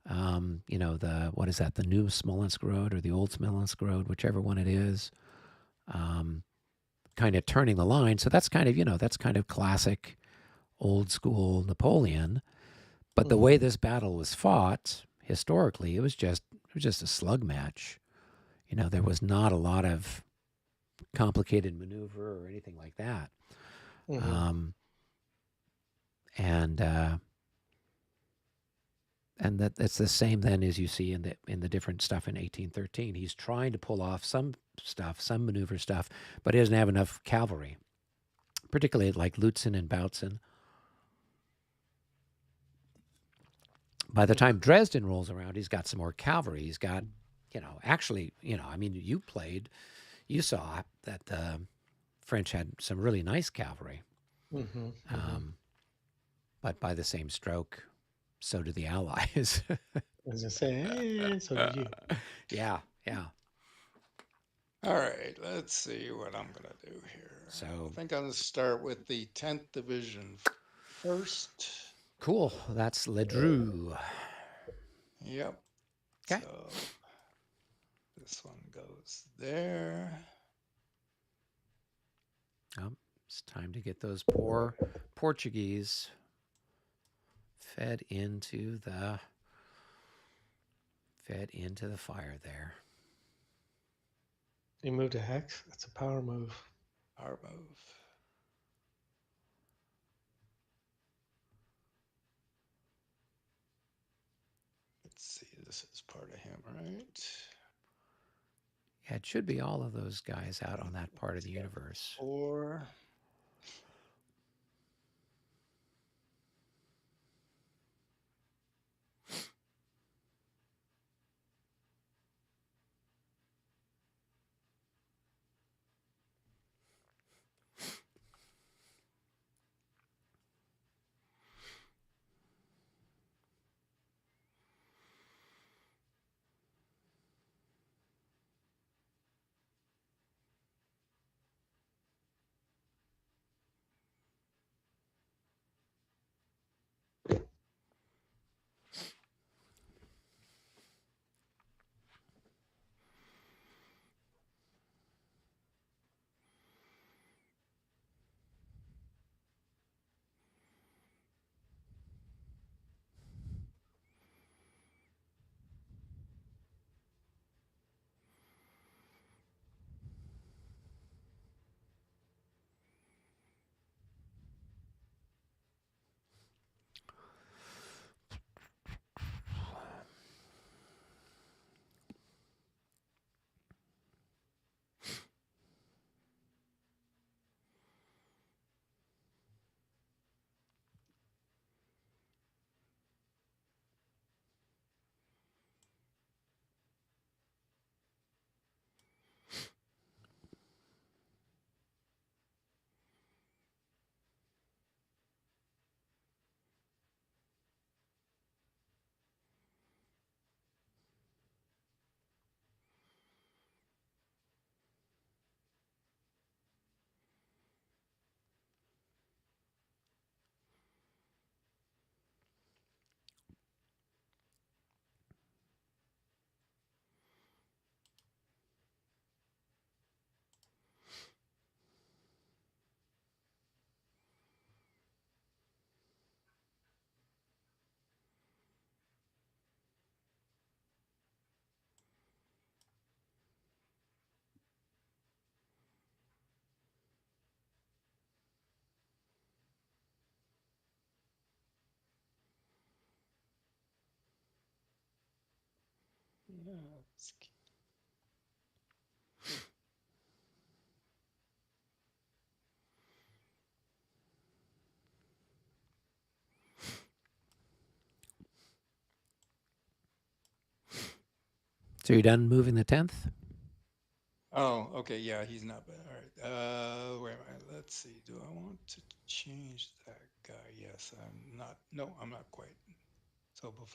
S3: what is that, the new Smolensk Road or the old Smolensk Road, whichever one it is, kind of turning the line. So that's kind of classic old school Napoleon. But the way this battle was fought historically, it was just a slug match. There was not a lot of complicated maneuver or anything like that. And that's the same then as you see in the different stuff in 1813. He's trying to pull off some stuff, some maneuver stuff, but he doesn't have enough cavalry, particularly like Lutzen and Bautzen. By the time Dresden rolls around, he's got some more cavalry. He's got, you saw that the French had some really nice cavalry. But by the same stroke, so did the Allies.
S6: I was gonna say, so did you.
S3: Yeah.
S7: All right, let's see what I'm going to do here.
S3: So
S7: I think I'm going to start with the 10th Division first.
S3: Cool. That's Ledru.
S7: Yep.
S3: Okay.
S7: So this one goes there.
S3: It's time to get those poor Portuguese fed into the fire there.
S6: You moved a hex? That's a power move.
S7: Our move. Let's see, this is part of him, right?
S3: Yeah, it should be all of those guys out on that part of the universe.
S7: 4. let's keep-
S3: So you're done moving the 10th?
S7: Oh, okay. Yeah, he's not bad. All right. Where am I? Let's see. Do I want to change that guy? Yes, I'm not. No, I'm not quite. So, all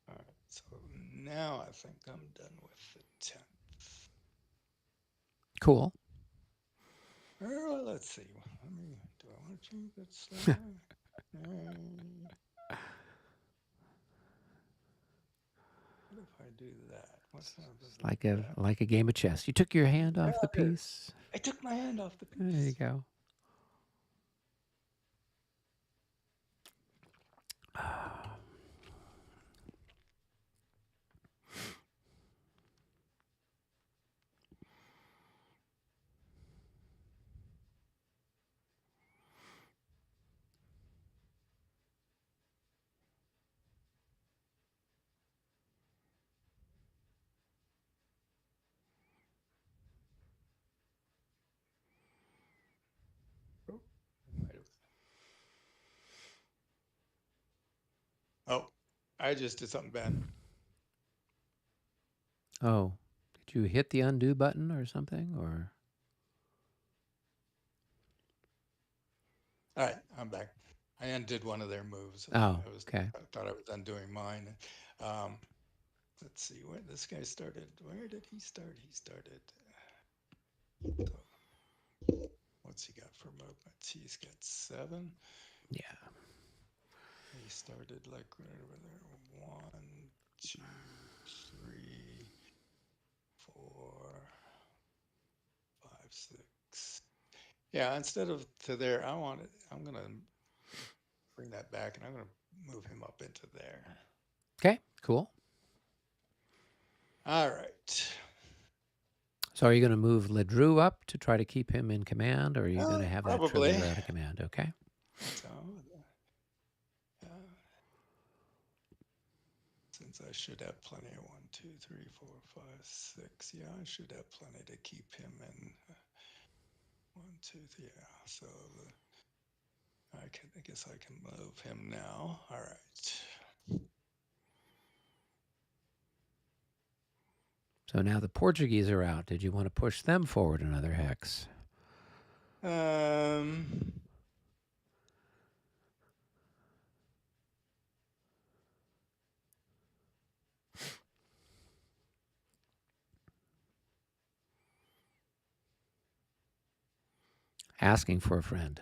S7: right. So now I think I'm done with the 10th.
S3: Cool.
S7: Let's see. Do I want to change that slide? What if I do that? What happens?
S3: It's like a game of chess. You took your hand off the piece.
S7: I took my hand off the piece.
S3: There you go.
S7: Oh, I just did something bad.
S3: Oh, did you hit the undo button or something? Or
S7: All right, I'm back. I undid one of their moves.
S3: Oh, okay.
S7: I thought I was undoing mine. Let's see where this guy started. Where did he start? He started. What's he got for movements? He's got 7.
S3: Yeah.
S7: He started like over there. 1, 2, 3, 4, 5, 6. Yeah, instead of to there, I'm gonna bring that back and I'm gonna move him up into there.
S3: Okay, cool.
S7: All right.
S3: So are you going to move Ledru up to try to keep him in command, or are you going to have that
S7: Probably.
S3: trigger out of command? Okay.
S7: So, since I should have plenty of 1, 2, 3, 4, 5, 6. Yeah, I should have plenty to keep him in. 1, 2, 3. Yeah. So I guess I can move him now. All right.
S3: So now the Portuguese are out. Did you want to push them forward another hex? Asking for a friend.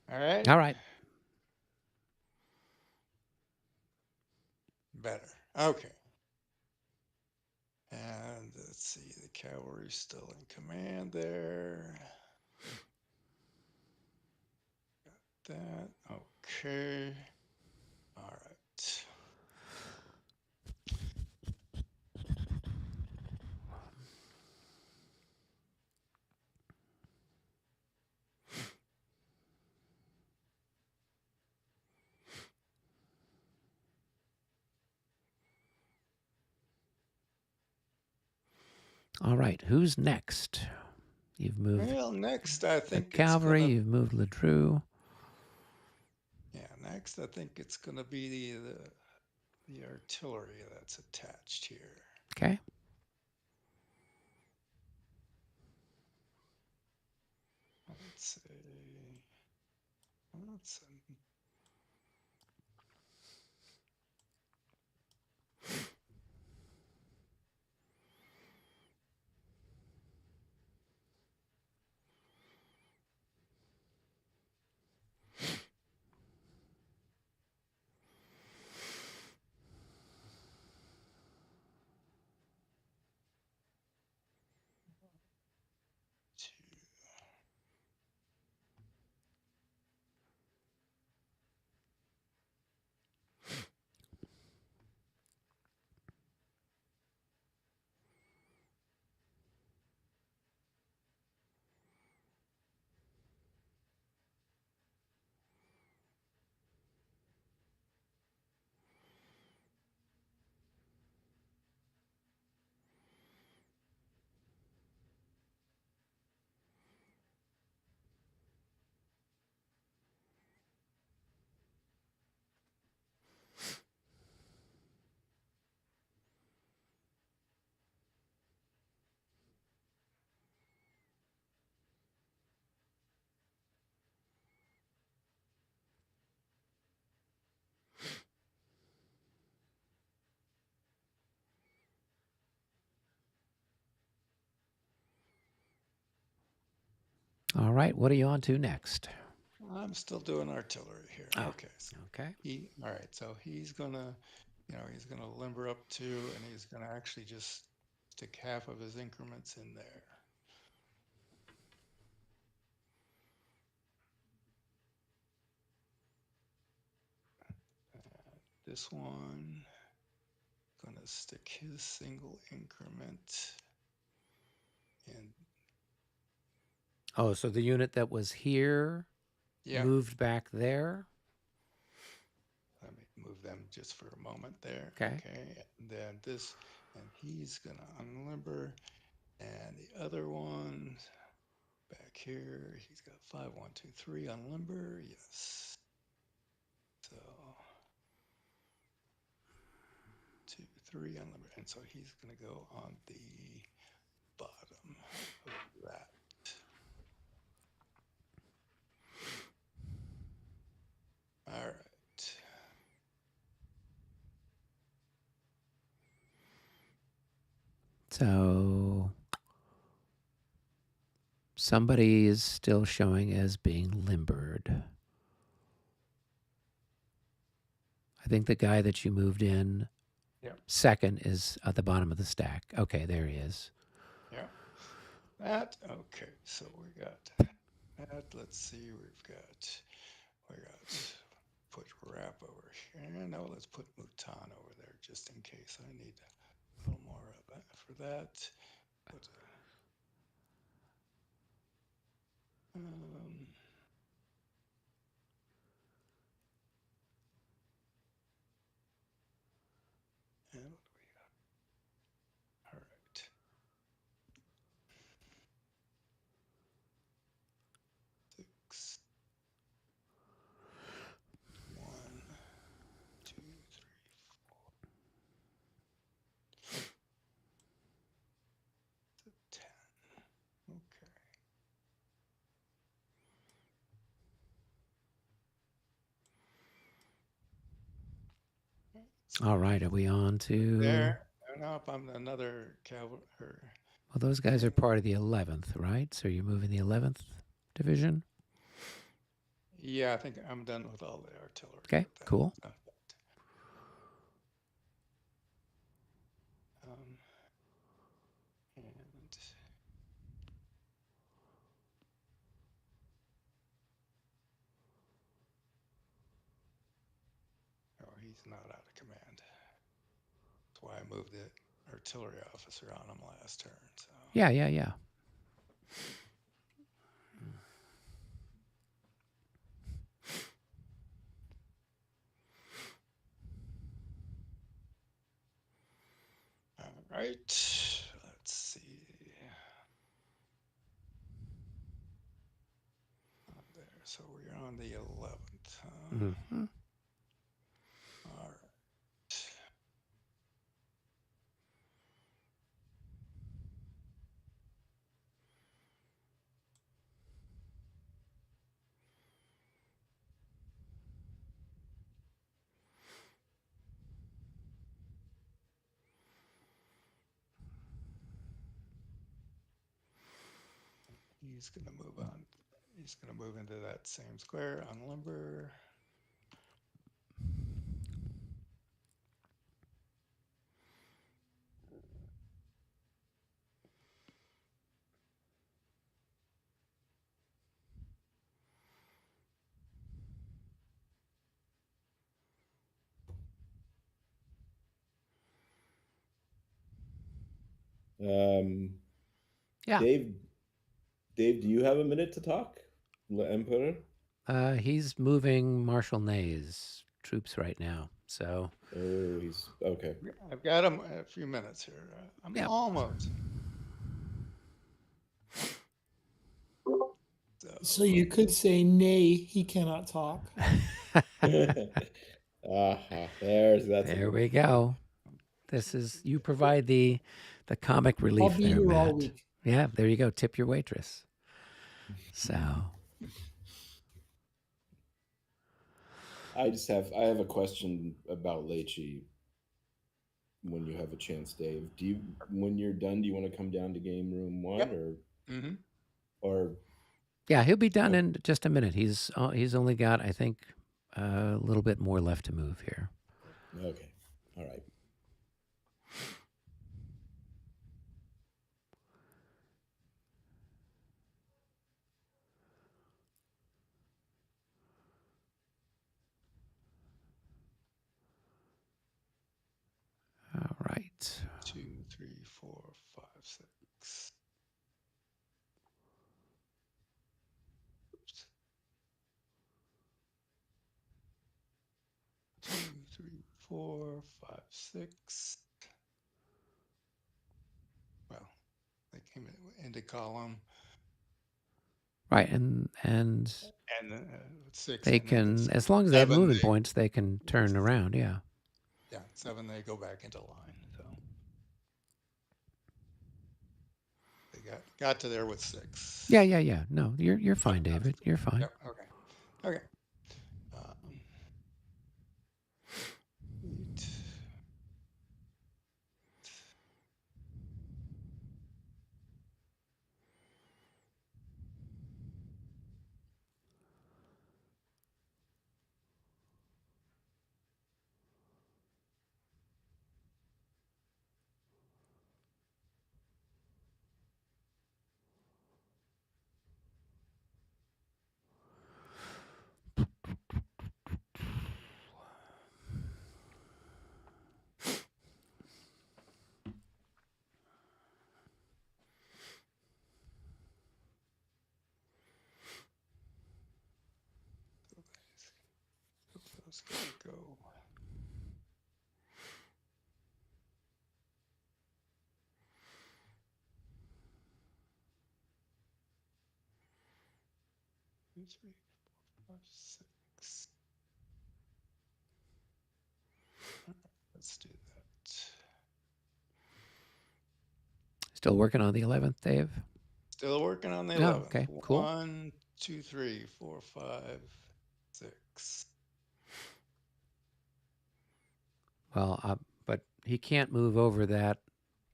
S7: All right.
S3: All right.
S7: Better. Okay. And let's see, the cavalry's still in command there. Got that. Okay. All right.
S3: All right. Who's next? You've moved
S7: Well, next I
S3: the
S7: think
S3: cavalry.
S7: it's gonna.
S3: You've moved Ledru.
S7: Yeah, next I think it's gonna be the artillery that's attached here.
S3: Okay.
S7: Let's see. Let's
S3: All right, what are you on to next?
S7: I'm still doing artillery here.
S3: Ah.
S7: Okay. So
S3: Okay.
S7: all right. So he's gonna, he's gonna limber up 2, and he's gonna actually just stick half of his increments in there. This one, gonna stick his single increment in.
S3: Oh, so the unit that was here
S7: Yeah.
S3: moved back there.
S7: Let me move them just for a moment there.
S3: Okay.
S7: And then this, and he's gonna unlimber, and the other one back here, he's got 5, 1, 2, 3 unlimber. Yes. So 2, 3 unlimber, and so he's gonna go on the bottom of that. All right.
S3: So somebody is still showing as being limbered. I think the guy that you moved in second is at the bottom of the stack. Okay, there he is.
S7: Yeah. That, okay, so we got that. Let's see, we got put wrap over here. No, let's put Mouton over there just in case I need a little more of that for that. Put, and what do we got? All right. 6, 1, 2, 3, 4, 10. Okay.
S3: All right, are we on to
S7: There. Nope, I'm another cavalry.
S3: Well, those guys are part of the 11th, right? So you're moving the 11th division?
S7: Yeah, I think I'm done with all the artillery.
S3: Okay, cool.
S7: And oh, he's not out of command. That's why I moved the artillery officer on him last turn. So.
S3: Yeah.
S7: All right, let's see. There, so we're on the 11th.
S3: Mm-hmm.
S7: All right. he's going to move on. He's going to move into that same square on lumber.
S3: Yeah.
S5: Dave, do you have a minute to talk? Emperor?
S3: He's moving Marshal Ney's troops right now. So
S5: Oh, he's okay.
S7: I've got him a few minutes here. I'm
S3: Yeah.
S7: almost.
S4: So you could say, nay, he cannot talk.
S3: there we go. This is, you provide the comic relief
S4: I'll be
S3: there,
S4: here all
S3: Matt.
S4: week.
S3: Yeah, there you go. Tip your waitress. So
S5: I have a question about Lechi. When you have a chance, Dave, when you're done, do you want to come down to game room 1
S7: Yep.
S5: or
S3: yeah, he'll be done in just a minute. He's only got, I think, a little bit more left to move here.
S5: Okay, all right.
S3: All right.
S7: 2, 3, 4, 5, 6. Oops. 2, 3, 4, 5, 6. Well, they came into column.
S3: Right, and
S7: 6.
S3: they
S7: and then
S3: can, as long as they have
S7: 7,
S3: moving points, they can turn around. Yeah.
S7: Yeah, 7. They go back into line. So they got to there with 6.
S3: Yeah. No, you're fine, David. You're fine.
S7: Yep. Okay. 8. Those gotta go. Two, 3, 4, 5, 6. Let's do that.
S3: Still working on the 11th, Dave?
S7: Still working on the
S3: Oh,
S7: 11th.
S3: okay, cool.
S7: 1, 2, 3, 4, 5, 6.
S3: Well, but he can't move over that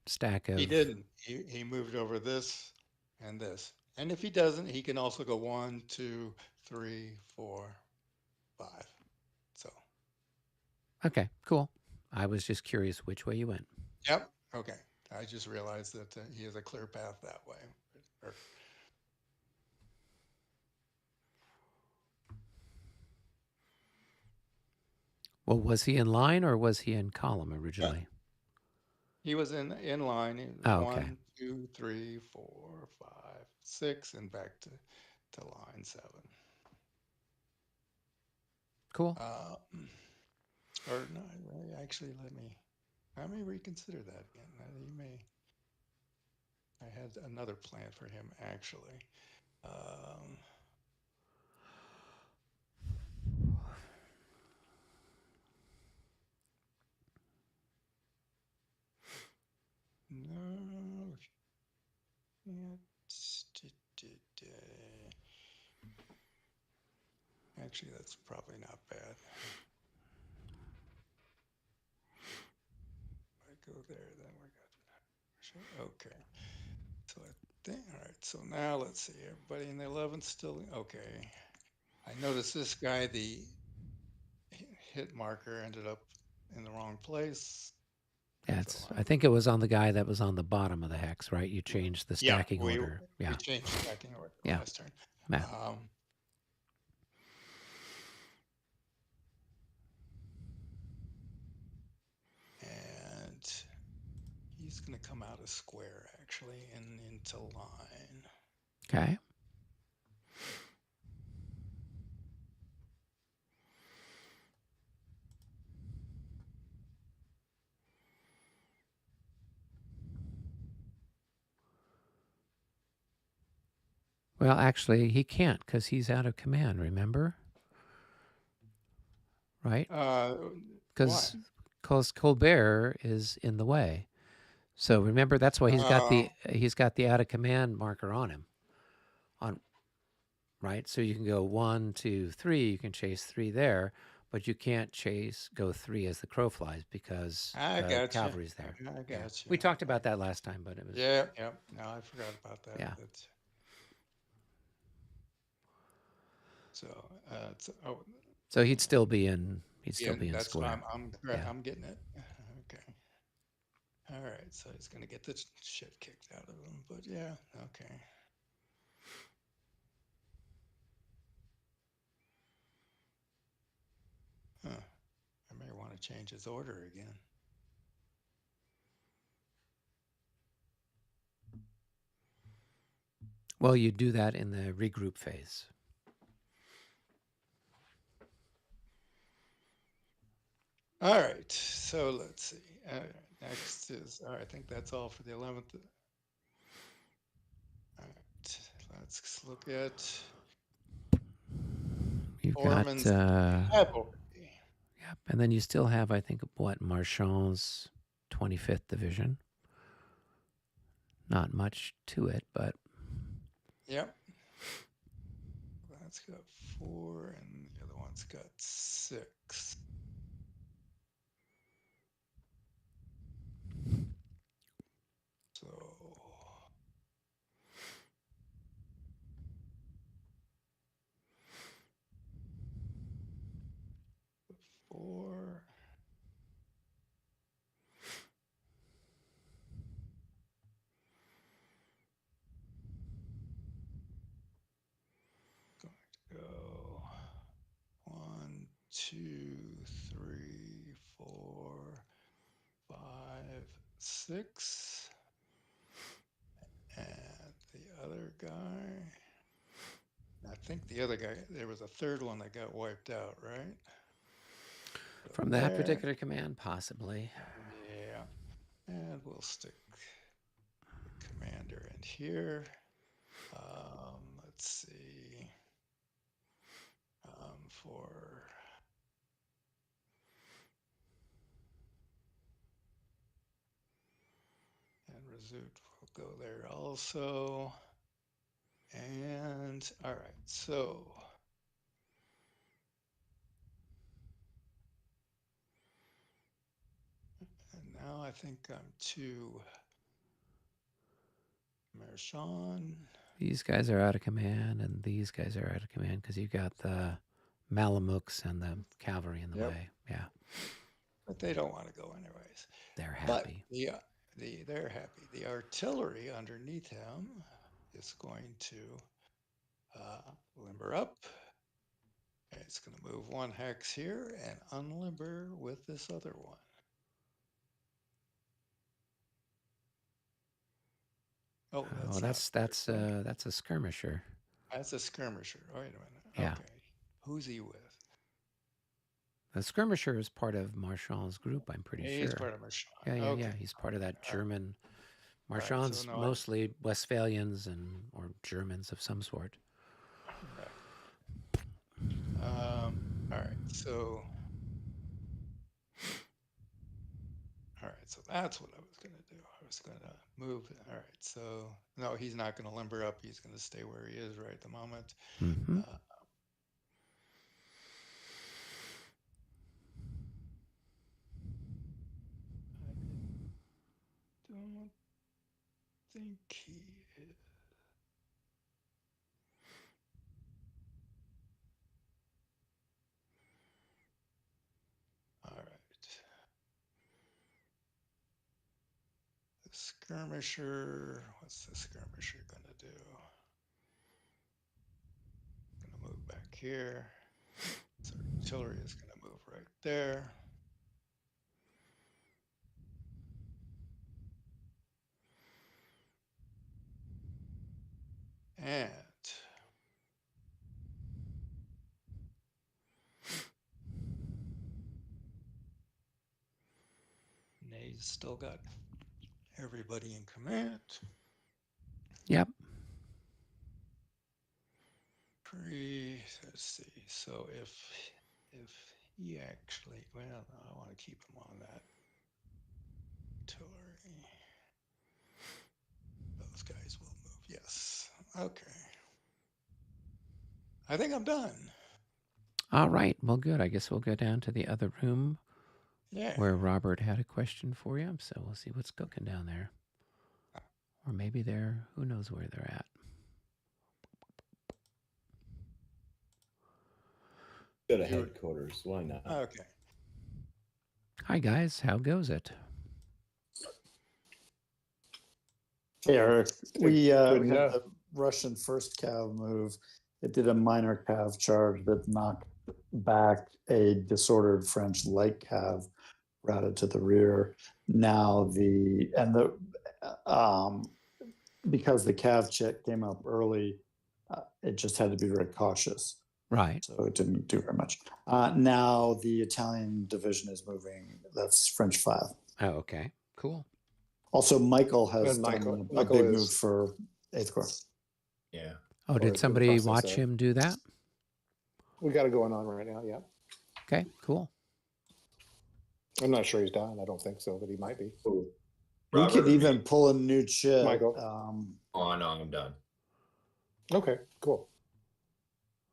S3: stack of.
S7: He didn't. He moved over this and this. And if he doesn't, he can also go 1, 2, 3, 4, 5. So.
S3: Okay, cool. I was just curious which way you went.
S7: Yep. Okay. I just realized that he has a clear path that way.
S3: Well, was he in line or was he in column originally?
S7: He was in line.
S3: Oh, okay.
S7: 1, 2, 3, 4, 5, 6, and back to line 7.
S3: Cool.
S7: Or no, actually, let me reconsider that again. I had another plan for him actually. No. Actually, that's probably not bad. If I go there, then we're good. Okay. So think. All right, so now let's see. Everybody in the 11th still okay. I noticed this guy, the hit marker ended up in the wrong place.
S3: Yeah,
S7: So
S3: I think it was on the guy that was on the bottom of the hex, right? You changed the stacking order.
S7: We
S3: Yeah.
S7: changed stacking order
S3: Yeah.
S7: last turn.
S3: Yeah.
S7: And he's going to come out a square actually and into line.
S3: Okay. Well, actually, he can't because he's out of command, remember? Right? Because Colbert is in the way. So remember, that's why he's got the out of command marker on him. Right? So you can go 1, 2, 3. You can chase 3 there, but you can't go 3 as the crow flies because cavalry's there.
S7: I got you.
S3: We talked about that last time, but it was
S7: Yeah. No, I forgot about that.
S3: Yeah. So he'd still be in. He'd still be in
S7: that's
S3: square.
S7: I'm getting it. Okay. All right. So he's gonna get the shit kicked out of him, but yeah. Okay. Huh. I may want to change his order again.
S3: Well, you do that in the regroup phase.
S7: All right. So let's see. Next is, I think that's all for the 11th. All right. Let's look at
S3: You've
S7: Ormond's
S3: got
S7: cavalry.
S3: Yep, and then you still have, I think, Marchand's 25th Division. Not much to it, but
S7: Yep. That's got 4, and the other one's got 6. So 4. Going to go 1, 2, 3, 4, 5, 6. And the other guy, I think the other guy, there was a third one that got wiped out, right?
S3: from that particular command, possibly.
S7: Yeah. And we'll stick the commander in here. Let's see. And Rezoot will go there also. And all right, so and now I think I'm to Marchand.
S3: These guys are out of command, and these guys are out of command because you got the Malamuks and the cavalry in the way. Yeah.
S7: But they don't want to go anyways.
S3: They're happy.
S7: But they're happy. The artillery underneath him is going to limber up. And it's going to move 1 hex here and unlimber with this other one. Oh,
S3: that's a skirmisher.
S7: That's a skirmisher. Wait a minute.
S3: Yeah.
S7: Okay. Who's he with?
S3: The skirmisher is part of Marchand's group, I'm pretty sure.
S7: He's part of Marchand.
S3: Yeah. He's part of that German. Marchand's mostly Westphalians or Germans of some sort.
S7: Right. All right. So that's what I was going to do. I was going to move. All right. So no, he's not going to limber up. He's going to stay where he is right at the moment.
S3: Mm-hmm.
S7: I don't think he is. skirmisher. What's the skirmisher gonna do? Gonna move back here. So artillery is gonna move right there. And Nay's still got everybody in command.
S3: Yep.
S7: Let's see. So if he actually, well, no, I want to keep him on that artillery. Those guys will move. Yes. Okay. I think I'm done.
S3: All right. Well, good. I guess we'll go down to the other room
S7: Yeah.
S3: where Robert had a question for you. So we'll see what's cooking down there. Or maybe they're, who knows where they're at.
S5: Go to headquarters. Why not?
S7: Okay.
S3: Hi, guys. How goes it?
S8: Hey, Eric, we had
S2: enough.
S8: the Russian first cav move. It did a minor cav charge that knocked back a disordered French light cav routed to the rear. Now because the cav check came up early, it just had to be very cautious.
S3: Right.
S8: So it didn't do very much. Now the Italian division is moving. That's French 5.
S3: Oh, okay. Cool.
S8: Also, Michael has
S2: And
S8: done
S2: Michael
S8: a big
S2: is-
S8: move for 8th Corps.
S5: Yeah.
S3: Oh,
S2: Or
S3: did
S2: the
S3: somebody
S2: process
S3: watch
S2: of-
S3: him do that?
S2: We got it going on right now. Yeah.
S3: Okay, cool.
S2: I'm not sure he's done. I don't think so, but he might be.
S8: We
S1: Robert,
S8: could even pull a new chit.
S2: Michael.
S1: Oh, no, I'm done.
S2: Okay, cool.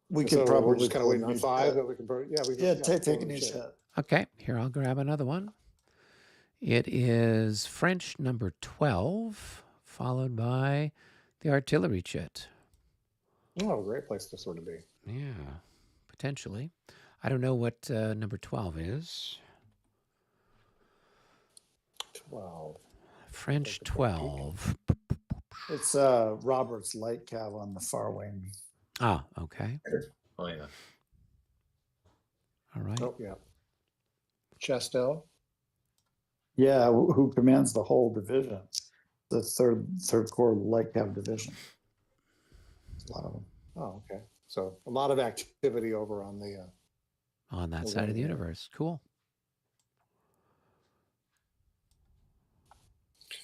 S8: We
S2: So
S8: could probably
S2: we're just kind of
S8: pull a
S2: waiting on
S8: new
S2: 5
S8: chit.
S2: that we can.
S8: Take
S2: pull
S8: a new
S2: shit.
S8: chit.
S3: Okay, here I'll grab another one. It is French number 12, followed by the artillery chit.
S2: Oh, great place to sort of be.
S3: Yeah, potentially. I don't know what number 12 is.
S2: 12.
S3: French
S2: Take a quick peek.
S3: 12.
S8: It's Robert's light cav on the far wing.
S3: Ah, okay.
S1: Oh, yeah.
S3: All right.
S2: Oh, yeah. Chastel.
S8: Yeah, who commands the whole division? The third Corps light cav division. A lot of them.
S2: Oh, okay. So a lot of activity over on the.
S3: On that
S2: Well,
S3: side of the
S2: yeah.
S3: universe. Cool.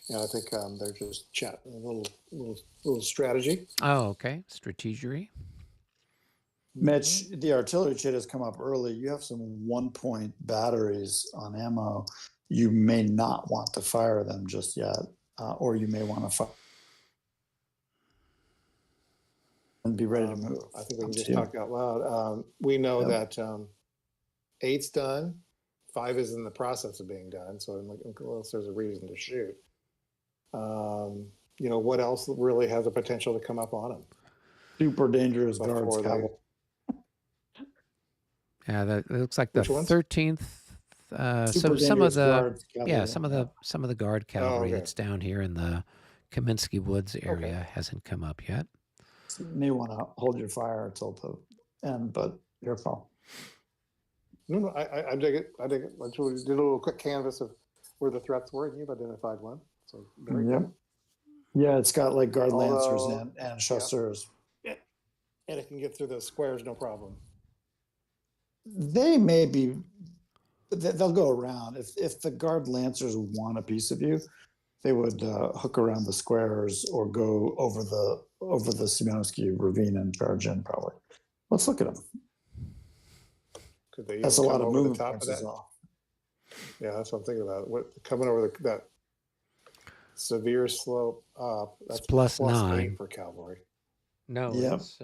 S2: Yeah, I think they're just chatting a little strategy.
S3: Oh, okay. Strategery.
S8: Mitch, the artillery chit has come up early. You have some 1-point batteries on ammo. You may not want to fire them just yet, or you may want to fire and be ready to move.
S2: I think we can
S8: Up to
S2: just
S8: you.
S2: talk out loud. We know
S8: Yep.
S2: that 8's done, 5 is in the process of being done. So unless there's a reason to shoot, what else really has a potential to come up on them?
S8: Super dangerous guards
S2: Before they-
S8: cavalry.
S3: Yeah, that it looks like the
S2: Which ones?
S3: 13th.
S8: Super
S3: Some of
S8: dangerous
S3: the
S8: guards
S3: yeah,
S8: cavalry.
S3: some of the guard cavalry
S2: okay.
S3: that's down here in the Kaminsky Woods area hasn't come up yet.
S8: You may want to hold your fire until the end, but your call.
S2: No, I dig it. I dig it. I did a little quick canvas of where the threats were, and you've identified one. So very
S8: Yep.
S2: good.
S8: Yeah, it's got like guard lancers
S2: Although-
S8: and chasseurs.
S2: And it can get through those squares, no problem.
S8: They may be, they'll go around. If the guard lancers want a piece of you, they would hook around the squares or go over the Siemianowski ravine and charge in probably. Let's look at them.
S2: Could they
S8: That's a
S2: even
S8: lot
S2: come
S8: of
S2: over the
S8: movement
S2: top of
S8: points as
S2: that?
S8: well.
S2: Yeah, that's what I'm thinking about. What coming over that severe slope up? That's
S3: plus
S2: plus
S3: 9.
S2: 8 for cavalry.
S3: No,
S8: Yep.
S3: it's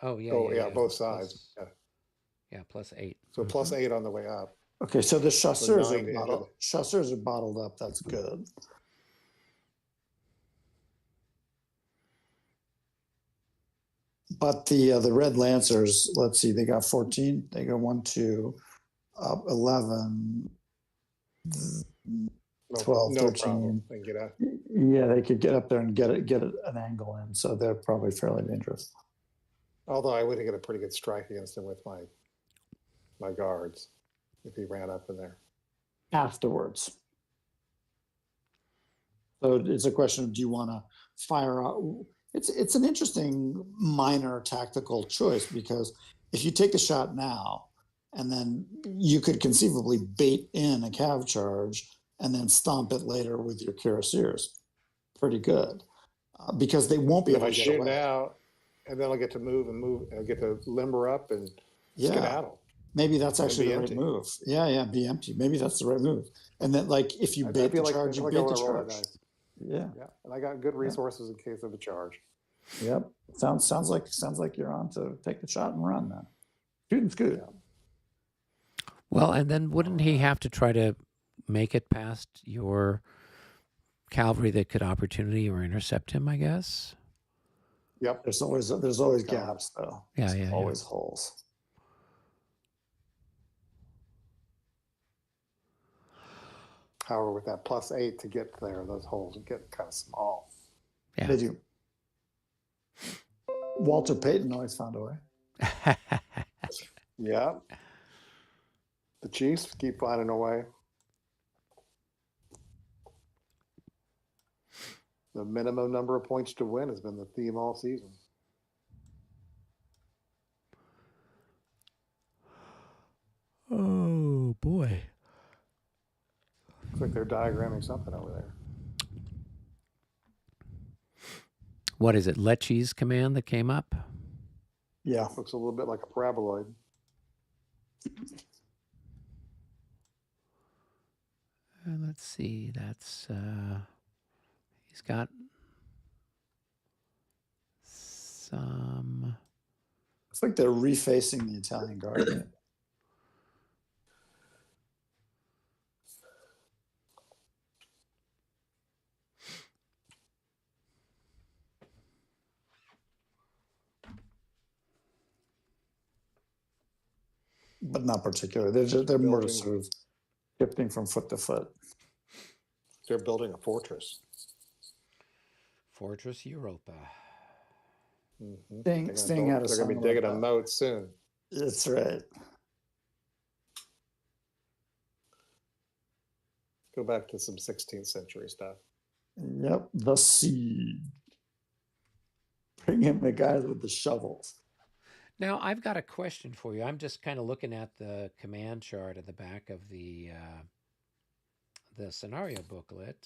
S2: Oh yeah, both sides. Yeah.
S3: Yeah, plus 8.
S2: So plus 8 on the way up.
S8: Okay, so the chasseurs
S2: 9 to enter
S8: are bottled up. That's good. But the red lancers, let's see, they got 14. They go 1, 2, 11.
S2: No,
S8: 12,
S2: no
S8: 13.
S2: problem. They can get out.
S8: Yeah, they could get up there and get an angle in, so they're probably fairly dangerous.
S2: Although I would get a pretty good strike against him with my guards if he ran up in there.
S8: Afterwards. So it's a question of, do you want to fire out? It's an interesting minor tactical choice, because if you take the shot now, and then you could conceivably bait in a cav charge and then stomp it later with your cuirassiers. Pretty good, because they won't be
S2: If
S8: able
S2: I
S8: to get
S2: shoot
S8: away.
S2: now, and then I'll get to move, I'll get to limber up and skedaddle.
S8: Maybe that's
S2: And
S8: actually
S2: be
S8: the
S2: empty.
S8: right move. Yeah, be empty. Maybe that's the right move. And then, like, if you bait the charge, you
S2: I
S8: bait the
S2: wanna roll that
S8: charge.
S2: dice.
S8: Yeah.
S2: Yeah, and I got good resources in case of a charge.
S8: Yep. Sounds like you're on to take the shot and run then. Shooting's good.
S2: Yeah.
S3: Well, and then wouldn't he have to try to make it past your cavalry that could opportunity or intercept him, I guess?
S2: Yep.
S8: There's always gaps though.
S3: Yeah,
S8: There's
S3: yeah,
S8: always holes.
S2: However, with that +8 to get there, those holes get kind of small.
S3: Yeah.
S8: They do. Walter Payton always found a way.
S2: Yeah. The Chiefs keep finding a way. The minimum number of points to win has been the theme all season.
S3: Oh, boy.
S2: Looks like they're diagramming something over there.
S3: What is it, Lecce's command that came up?
S8: Yeah.
S2: Looks a little bit like a paraboloid.
S3: Let's see, that's, he's got some...
S8: It's like they're refacing the Italian Guard. But not particularly. They're more just sort of shifting from foot to foot.
S2: They're building a fortress.
S3: Fortress Europa.
S2: Mm-hmm.
S8: Staying out of
S2: They're going to be digging a moat soon.
S8: That's right.
S2: Go back to some 16th century stuff.
S8: Yep, the siege. Bring in the guys with the shovels.
S3: Now, I've got a question for you. I'm just kind of looking at the command chart at the back of the scenario booklet,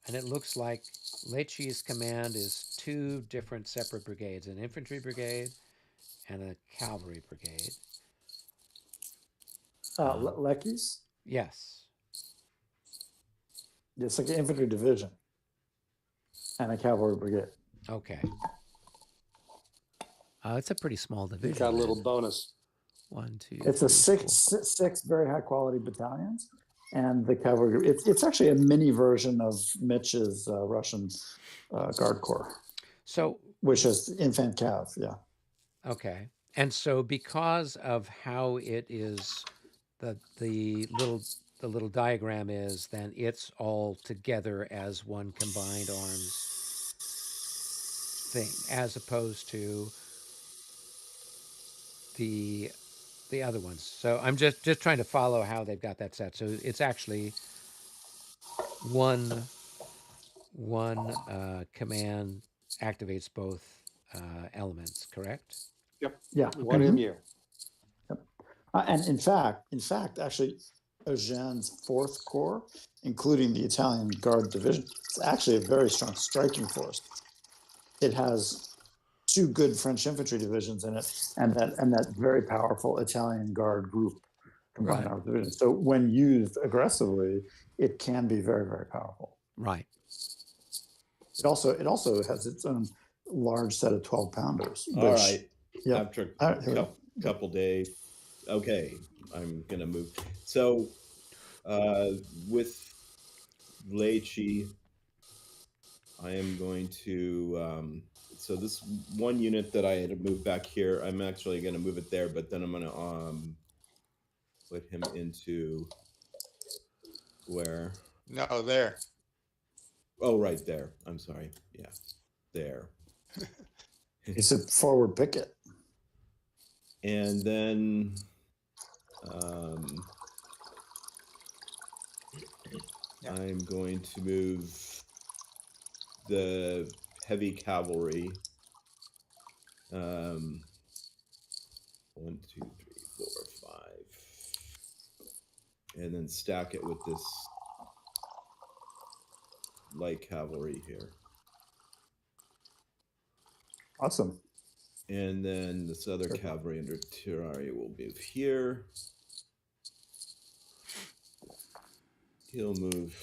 S3: and it looks like Lecce's command is two different separate brigades, an infantry brigade and a cavalry brigade.
S8: Lecce's?
S3: Yes.
S8: It's like an infantry division and a cavalry brigade.
S3: Okay. It's a pretty small division.
S2: Got a little bonus.
S3: 1, 2.
S8: It's
S3: 3,
S8: a six very high quality battalions, and the cavalry. It's actually a mini version of Mitch's Russian Guard Corps. So, which is infant cav, yeah.
S3: Okay, and so because of how it is, the little diagram is, then it's all together as one combined arms thing, as opposed to the other ones. So I'm just trying to follow how they've got that set. So it's actually one command activates both elements, correct?
S2: Yep.
S8: Yeah.
S2: One MU.
S8: Yep. And in fact, actually, Eugene's 4th Corps, including the Italian Guard Division, is actually a very strong striking force. It has 2 good French infantry divisions in it, and that very powerful Italian Guard group combined
S3: Right.
S8: our division. So when used aggressively, it can be very, very powerful.
S3: Right.
S8: It also has its own large set of 12-pounders.
S5: All right.
S8: Yeah.
S5: After a couple days, okay, I'm gonna move. So with Lecce, I am going to. So this one unit that I had to move back here, I'm actually going to move it there, but then I'm going to put him into where?
S7: No, there.
S5: Oh, right there. I'm sorry. Yeah, there.
S8: He said forward picket.
S5: And then
S7: Yeah.
S5: I'm going to move the heavy cavalry. 1, 2, 3, 4, 5. And then stack it with this light cavalry here.
S8: Awesome.
S5: And then this other cavalry under Tirari will move here. He'll move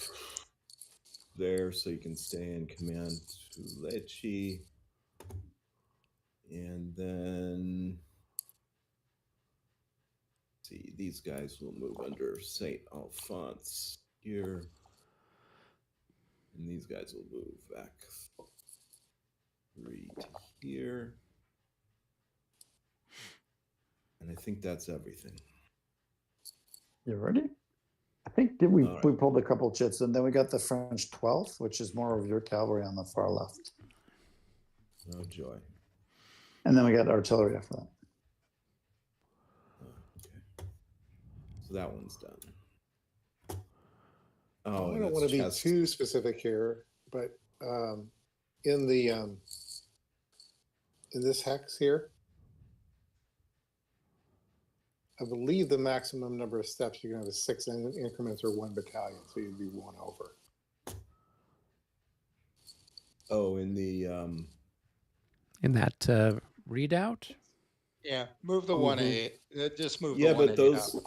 S5: there so you can stay in command to Lecce. And then, see, these guys will move under St. Alphonse here. And these guys will move back 3 to here. And I think that's everything.
S8: You ready? I think we
S5: All right.
S8: we pulled a couple chits, and then we got the French 12th, which is more of your cavalry on the far left.
S5: Oh, joy.
S8: And then we got artillery after that.
S5: Okay. So that one's done.
S2: I
S5: Oh,
S2: don't want to be too specific here, but in the in this hex here, I believe the maximum number of steps you can have is 6 increments or 1 battalion, so you'd be 1 over.
S5: Oh, in the
S3: In that readout?
S7: Yeah, move the 1A. Just move
S5: yeah,
S7: the 1A
S5: but those
S7: up.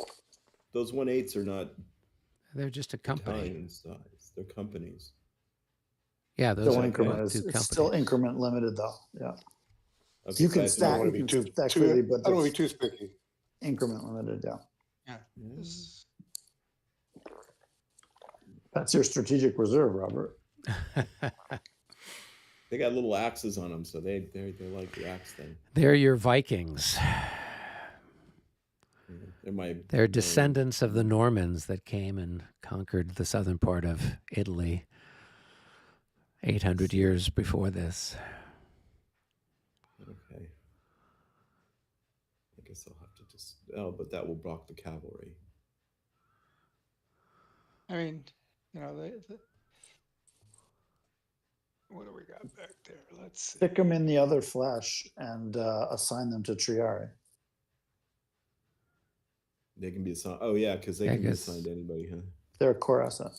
S5: those 1/8s are not
S3: They're just a company.
S5: battalion size. They're companies.
S3: Yeah, those
S8: Still
S3: are
S8: increment
S3: both
S8: is
S3: two
S8: it's still
S3: companies.
S8: increment limited though. Yeah.
S5: Okay,
S8: You can
S5: so I
S8: stack,
S2: I don't want
S8: you
S2: to be
S8: can
S2: too,
S8: stack
S2: too
S8: freely, but
S2: I don't want to
S8: it's
S2: be too spiky.
S8: increment limited, yeah.
S7: Yeah.
S5: think-
S7: This-
S8: That's your strategic reserve, Robert.
S5: They got little axes on them, so they like the axe thing.
S3: They're your Vikings.
S5: Yeah, they're my
S3: They're descendants of the Normans that came and conquered the southern part of Italy 800 years before this.
S5: Okay. I guess I'll have to just. Oh, but that will block the cavalry.
S7: I mean, you know, what do we got back there? Let's see.
S8: Stick them in the other flesh and assign them to Triari.
S5: They can be assigned. Oh yeah, because they
S3: Yeah,
S5: can be
S3: 'cause-
S5: assigned to anybody, huh?
S8: They're a core asset.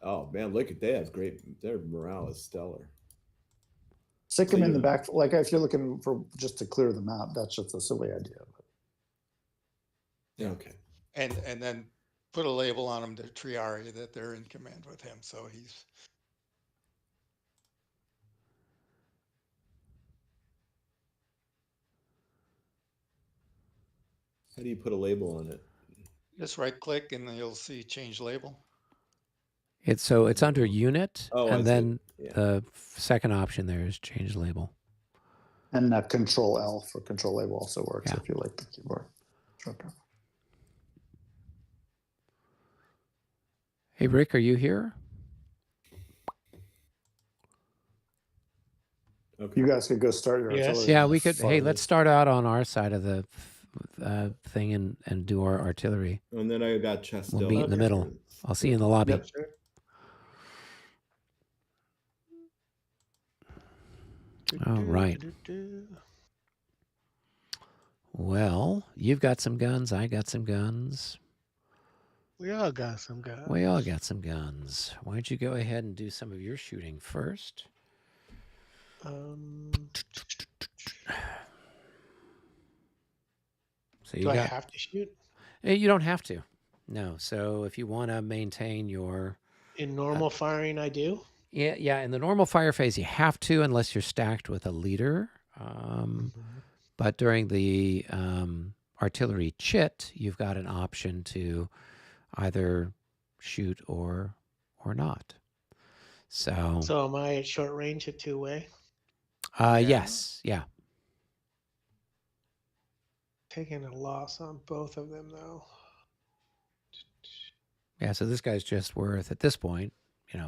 S5: Oh man, look at they have great. Their morale is stellar.
S8: Stick
S5: So
S8: them in the
S5: you-
S8: back. Like if you're looking for just to clear them out, that's just a silly idea.
S5: Yeah. Okay.
S7: And then put a label on them to Triari that they're in command with him. So he's.
S5: How do you put a label on it?
S7: Just right click and then you'll see change label.
S3: It's under unit,
S5: Oh, I
S3: and
S5: see.
S3: then
S5: Yeah.
S3: the second option there is change label.
S8: And Control L for control label also works
S3: Yeah.
S8: if you like the keyboard shortcut.
S3: Hey, Rick, are you here?
S5: Okay.
S8: You guys could go start your
S6: Yes.
S8: artillery.
S3: Yeah,
S8: on
S3: we
S8: the
S3: could.
S8: far
S3: Hey, let's
S8: left.
S3: start out on our side of the thing and do our artillery.
S5: And then I got Chastel.
S3: We'll meet in the middle. I'll see you in the lobby.
S8: Yep, sure.
S3: All right. Well, you've got some guns. I got some guns.
S6: We all got some guys.
S3: We all got some guns. Why don't you go ahead and do some of your shooting first? So you
S6: Do I
S3: got.
S6: have to shoot?
S3: You don't have to. No. So if you want to maintain your.
S6: In normal firing, I do.
S3: Yeah. In the normal fire phase, you have to, unless you're stacked with a leader. But during the artillery chit, you've got an option to either shoot or not. So,
S6: So am I at short range at 2-way?
S3: yes, yeah.
S6: Taking a loss on both of them though.
S3: Yeah, so this guy's just worth, at this point,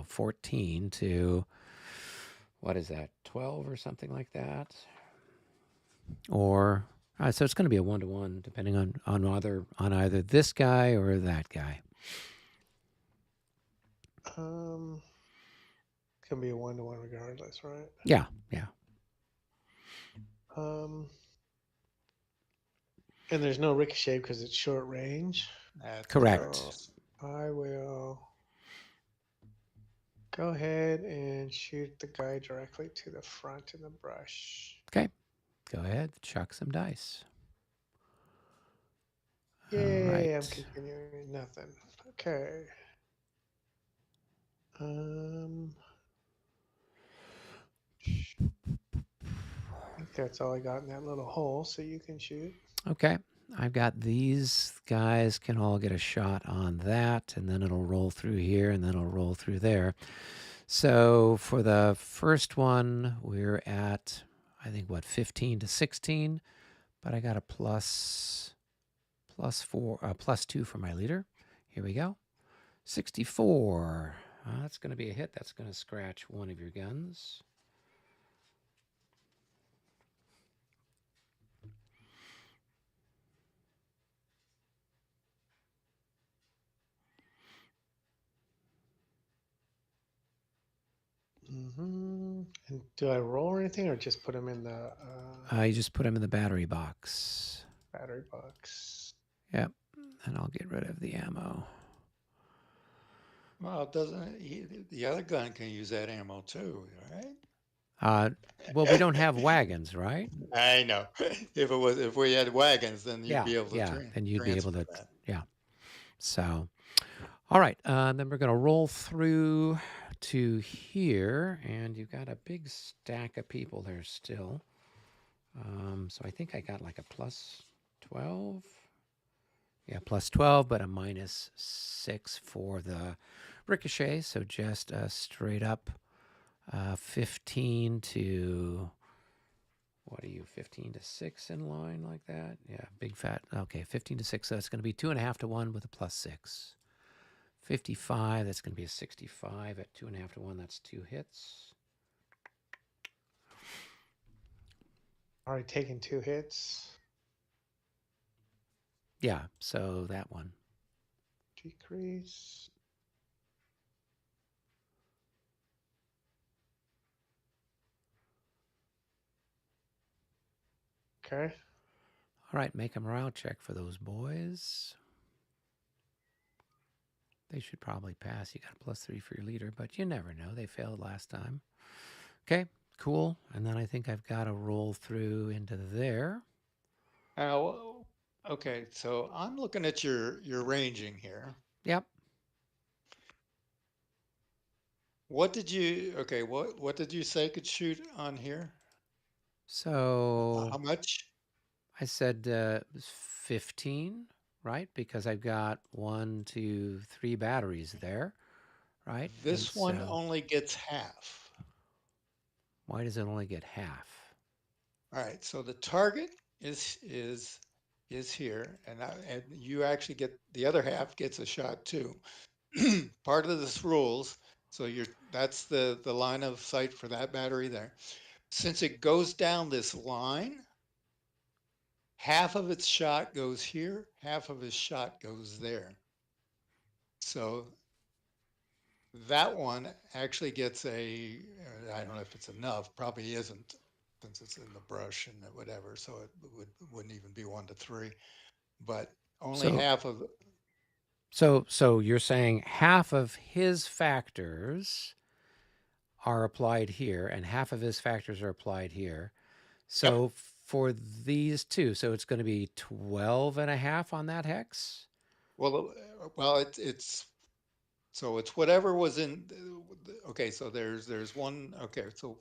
S3: 14 to, what is that, 12 or something like that? Or, so it's going to be a 1-to-1 depending on either this guy or that guy.
S6: Can be a 1-to-1 regardless, right?
S3: Yeah.
S6: And there's no ricochet because it's short range.
S7: That's
S3: Correct.
S6: So I will go ahead and shoot the guy directly to the front in the brush.
S3: Okay. Go ahead, chuck some dice.
S6: Yay,
S3: All right.
S6: I'm continuing nothing. Okay. I think that's all I got in that little hole, so you can shoot.
S3: Okay. I've got these guys can all get a shot on that, and then it'll roll through here, and then it'll roll through there. So for the first one, we're at, I think, 15 to 16, but I got a plus 2 for my leader. Here we go. 64. That's going to be a hit. That's going to scratch one of your guns.
S6: And do I roll or anything, or just put them in the
S3: You just put them in the battery box.
S6: battery box?
S3: Yep. And I'll get rid of the ammo.
S7: well, the other gun can use that ammo too, right?
S3: Well, we don't have wagons, right?
S7: I know. If we had wagons, then you'd be able to
S3: then you'd be able to,
S7: that.
S3: yeah. So, all right. Then we're going to roll through to here, and you've got a big stack of people there still. So I think I got like a plus 12. Yeah, plus 12, but a minus 6 for the ricochet. So just straight up 15 to, what are you, 15 to 6 in line like that? Yeah, big fat. Okay, 15 to 6. So that's going to be 2.5 to 1 with a plus 6. 55, that's going to be a 65 at 2.5 to 1. That's 2 hits.
S6: Already taken 2 hits.
S3: Yeah, so that one.
S6: Decrease. Okay.
S3: All right, make a morale check for those boys. They should probably pass. You got a plus 3 for your leader, but you never know. They failed last time. Okay, cool. And then I think I've got to roll through into there.
S7: Okay, so I'm looking at your ranging here.
S3: Yep.
S7: What did you say could shoot on here?
S3: So
S7: How much?
S3: I said 15, right? Because I've got 1, 2, 3 batteries there, right?
S7: This
S3: And
S7: one
S3: so
S7: only gets half.
S3: why does it only get half?
S7: All right, so the target is here, and you actually get the other half gets a shot too. Part of this rules, so that's the line of sight for that battery there. Since it goes down this line, half of its shot goes here, half of his shot goes there. So that one actually gets I don't know if it's enough, probably isn't, since it's in the brush and whatever, so it wouldn't even be 1 to 3, but only
S3: So-
S7: half of.
S3: So you're saying half of his factors are applied here, and half of his factors are applied here. So for these two, so it's going to be 12 and a half on that hex?
S7: Well, it's so it's whatever was in. Okay, so there's one. Okay, so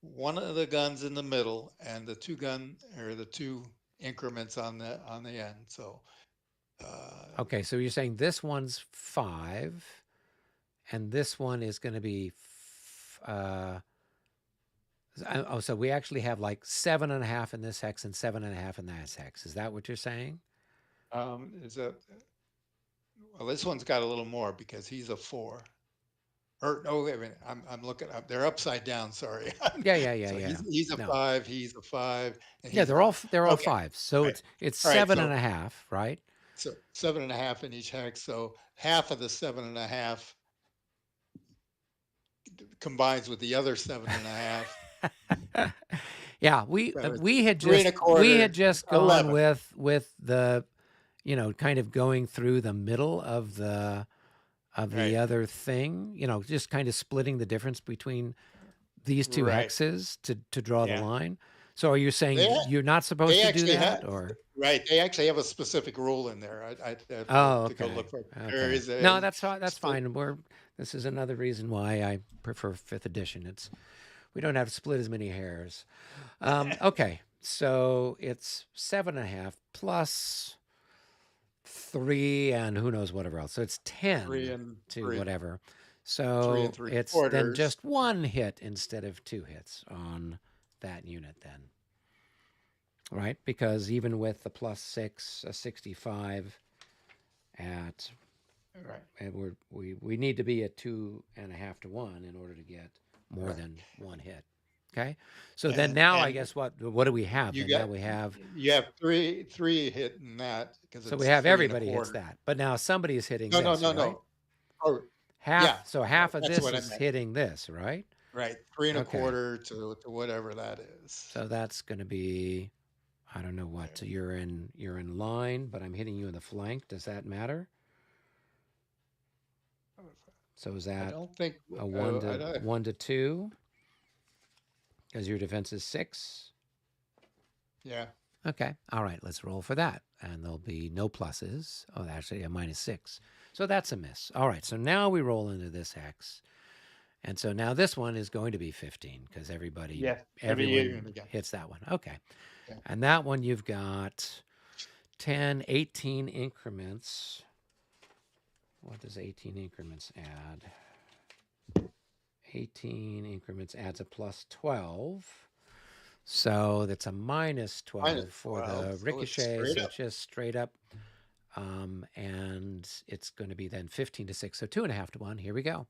S7: one of the guns in the middle, and the two increments on the end. So.
S3: Okay, so you're saying this one's 5, and this one is going to be. So we actually have like 7.5 in this hex and 7.5 in that hex. Is that what you're saying?
S7: Is that Well, this one's got a little more because he's a 4. Or no, wait a minute. I'm looking up. They're upside down. Sorry.
S3: Yeah.
S7: So
S3: Yeah.
S7: he's a
S3: No.
S7: 5. He's a 5, and
S3: Yeah,
S7: he's a 5.
S3: they're all
S7: Okay.
S3: fives. So
S7: Right.
S3: it's
S7: All right.
S3: seven
S7: So
S3: and a half, right?
S7: 7.5 in each hex. So half of the 7.5 combines with the other 7.5.
S3: Yeah,
S7: So it's
S3: we had
S7: 3.25,
S3: just gone
S7: 11.
S3: with the, kind of going through the middle of the
S7: Right.
S3: other thing, just kind of splitting the difference between these two
S7: Right.
S3: hexes to draw the
S7: Yeah.
S3: line. So are you saying
S7: They
S3: you're not supposed
S7: they
S3: to do
S7: actually
S3: that,
S7: have
S3: or?
S7: right. They actually have a specific rule in there. I have
S3: Oh,
S7: to go
S3: okay.
S7: look for it. There
S3: Okay.
S7: is
S3: No,
S7: a
S3: that's
S7: split.
S3: fine. This is another reason why I prefer 5th edition. We don't have to split as many hairs. Okay, so it's 7.5 plus 3 and who knows whatever else. So it's 10
S7: 3 and
S3: to
S7: 3
S3: whatever.
S7: 3
S3: So
S7: and 3
S3: it's then
S7: quarters.
S3: just 1 hit instead of 2 hits on that unit then. Right? Because even with the plus 6, a 65 at
S7: Right.
S3: and we need to be at 2.5 to 1 in order to get more
S7: Right.
S3: than 1 hit. Okay, so then
S7: And
S3: now I guess what do we have?
S7: you
S3: Then now
S7: got
S3: we have
S7: you have three hitting that because
S3: so we
S7: it's
S3: have
S7: 3
S3: everybody hits
S7: 1/4.
S3: that, but now somebody's hitting
S7: No,
S3: this, right?
S7: no. Oh, yeah.
S3: Half. So half of
S7: That's
S3: this
S7: what I
S3: is
S7: meant.
S3: hitting this, right?
S7: Right. 3
S3: Okay.
S7: 1/4 to whatever that is.
S3: So that's going to be, I don't know what. So you're in line, but I'm hitting you in the flank. Does that matter? So is
S7: I
S3: that
S7: don't think
S3: a 1
S7: I
S3: to
S7: don't,
S3: 1 to 2? Because your defense is 6.
S7: yeah.
S3: Okay. All right. Let's roll for that. And there'll be no pluses. Oh, actually, a -6. So that's a miss. All right. So now we roll into this hex. And so now this one is going to be 15 because
S7: Yeah.
S3: everyone
S7: Again.
S3: hits that one. Okay.
S7: Yeah.
S3: And that one you've got 10, 18 increments. What does 18 increments add? 18 increments adds a plus 12. So that's a -12 for the
S7: 12, so
S3: ricochet.
S7: it's
S3: So
S7: straight
S3: it's just straight up. And it's going to be then 15 to 6. So 2.5 to 1. Here we go.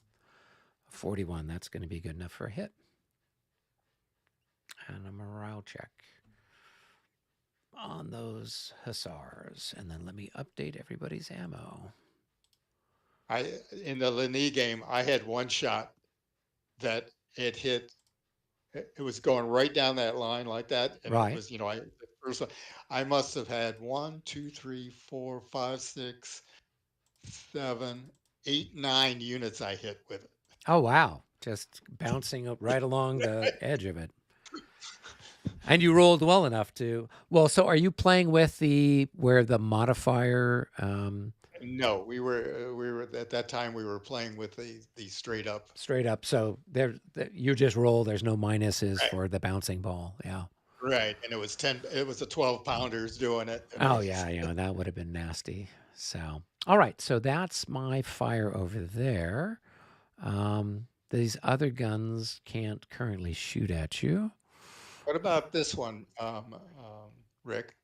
S3: 41. That's going to be good enough for a hit. And a morale check on those hussars. And then let me update everybody's ammo.
S7: in the Lenny game, I had one shot that it hit. It was going right down that line like that, and
S3: Right.
S7: it was the first one, I must have had 1, 2, 3, 4, 5, 6, 7, 8, 9 units I hit with it.
S3: Oh, wow. Just bouncing up right along the edge of it. And you rolled well enough to. Well, so are you playing with where the modifier?
S7: No, we were at that time we were playing with the straight up.
S3: Straight up. So you just roll. There's no minuses
S7: Right.
S3: for the bouncing ball. Yeah.
S7: Right, and it was a 12-pounders doing it.
S3: Oh yeah, that would have been nasty. So all right, so that's my fire over there. These other guns can't currently shoot at you.
S7: What about this one, Rick?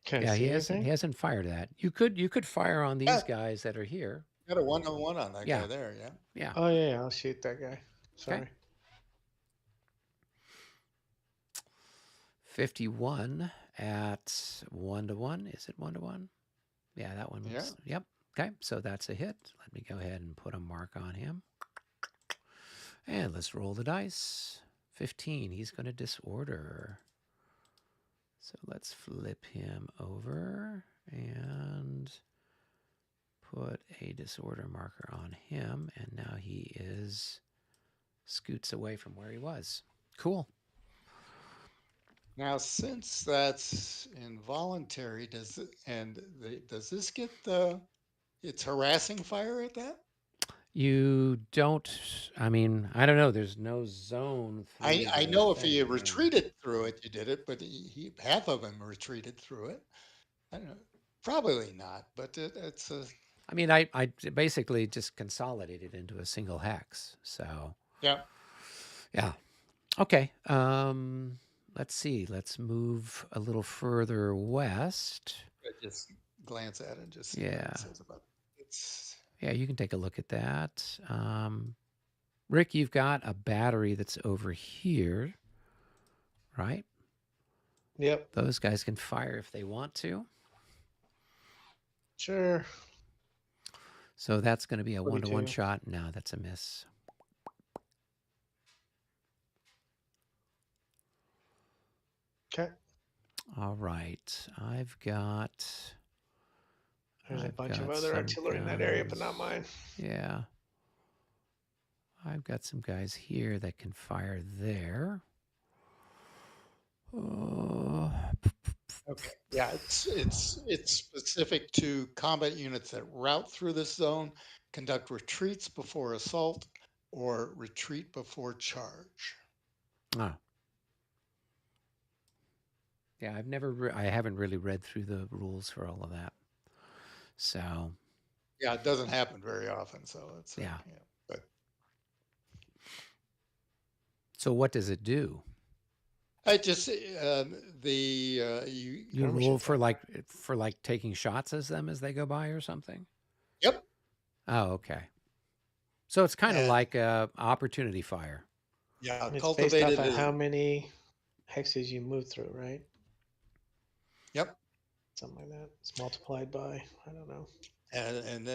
S6: Can
S3: Yeah,
S6: I see
S3: he
S6: anything?
S3: hasn't fired that. You could fire on these guys that are here.
S7: Got a 1-on-1 on that
S3: Yeah.
S7: guy there, yeah.
S3: Yeah.
S6: Oh yeah, I'll shoot that guy. Sorry.
S3: 51 at 1 to 1. Is it 1 to 1? Yeah, that one was.
S7: Yeah.
S3: Yep. Okay, so that's a hit. Let me go ahead and put a mark on him. And let's roll the dice. 15. He's going to disorder. So let's flip him over and put a disorder marker on him. And now he scoots away from where he was. Cool.
S7: Now, since that's involuntary, does this get it's harassing fire at that?
S3: You don't. I mean, I don't know. There's no zone.
S7: I know if he retreated through it, you did it, but he half of him retreated through it. I don't know. Probably not, but it's a.
S3: I mean, I basically just consolidated into a single hex. So
S7: Yeah.
S3: yeah. Okay. Let's see. Let's move a little further west.
S7: glance at it and just see
S3: Yeah.
S7: what it says about it. It's
S3: Yeah, you can take a look at that. Rick, you've got a battery that's over here, right?
S6: Yep.
S3: Those guys can fire if they want to.
S6: Sure.
S3: So that's going to be a 1-to-1
S6: 42.
S3: shot. No, that's a miss.
S6: Okay.
S3: All right. I've got
S6: There's a
S3: I've
S6: bunch of
S3: got
S6: other
S3: some
S6: artillery in that area, but
S3: guys.
S6: not mine.
S3: Yeah. I've got some guys here that can fire there.
S7: okay. Yeah, it's specific to combat units that route through this zone, conduct retreats before assault, or retreat before charge.
S3: Oh. Yeah, I haven't really read through the rules for all of that. So,
S7: Yeah, it doesn't happen very often, so it's
S3: Yeah.
S7: But
S3: so what does it do?
S7: I just you
S3: You
S6: Skirmish
S3: roll
S6: attack.
S3: for like taking shots as they go by or something?
S7: yep.
S3: Oh, okay. So it's kind of
S7: And-
S3: like opportunity fire.
S7: Yeah,
S6: And it's based
S7: cultivated
S6: off of
S7: is
S6: how many hexes you move through, right?
S7: yep.
S6: Something like that. It's multiplied by, I don't know.
S7: And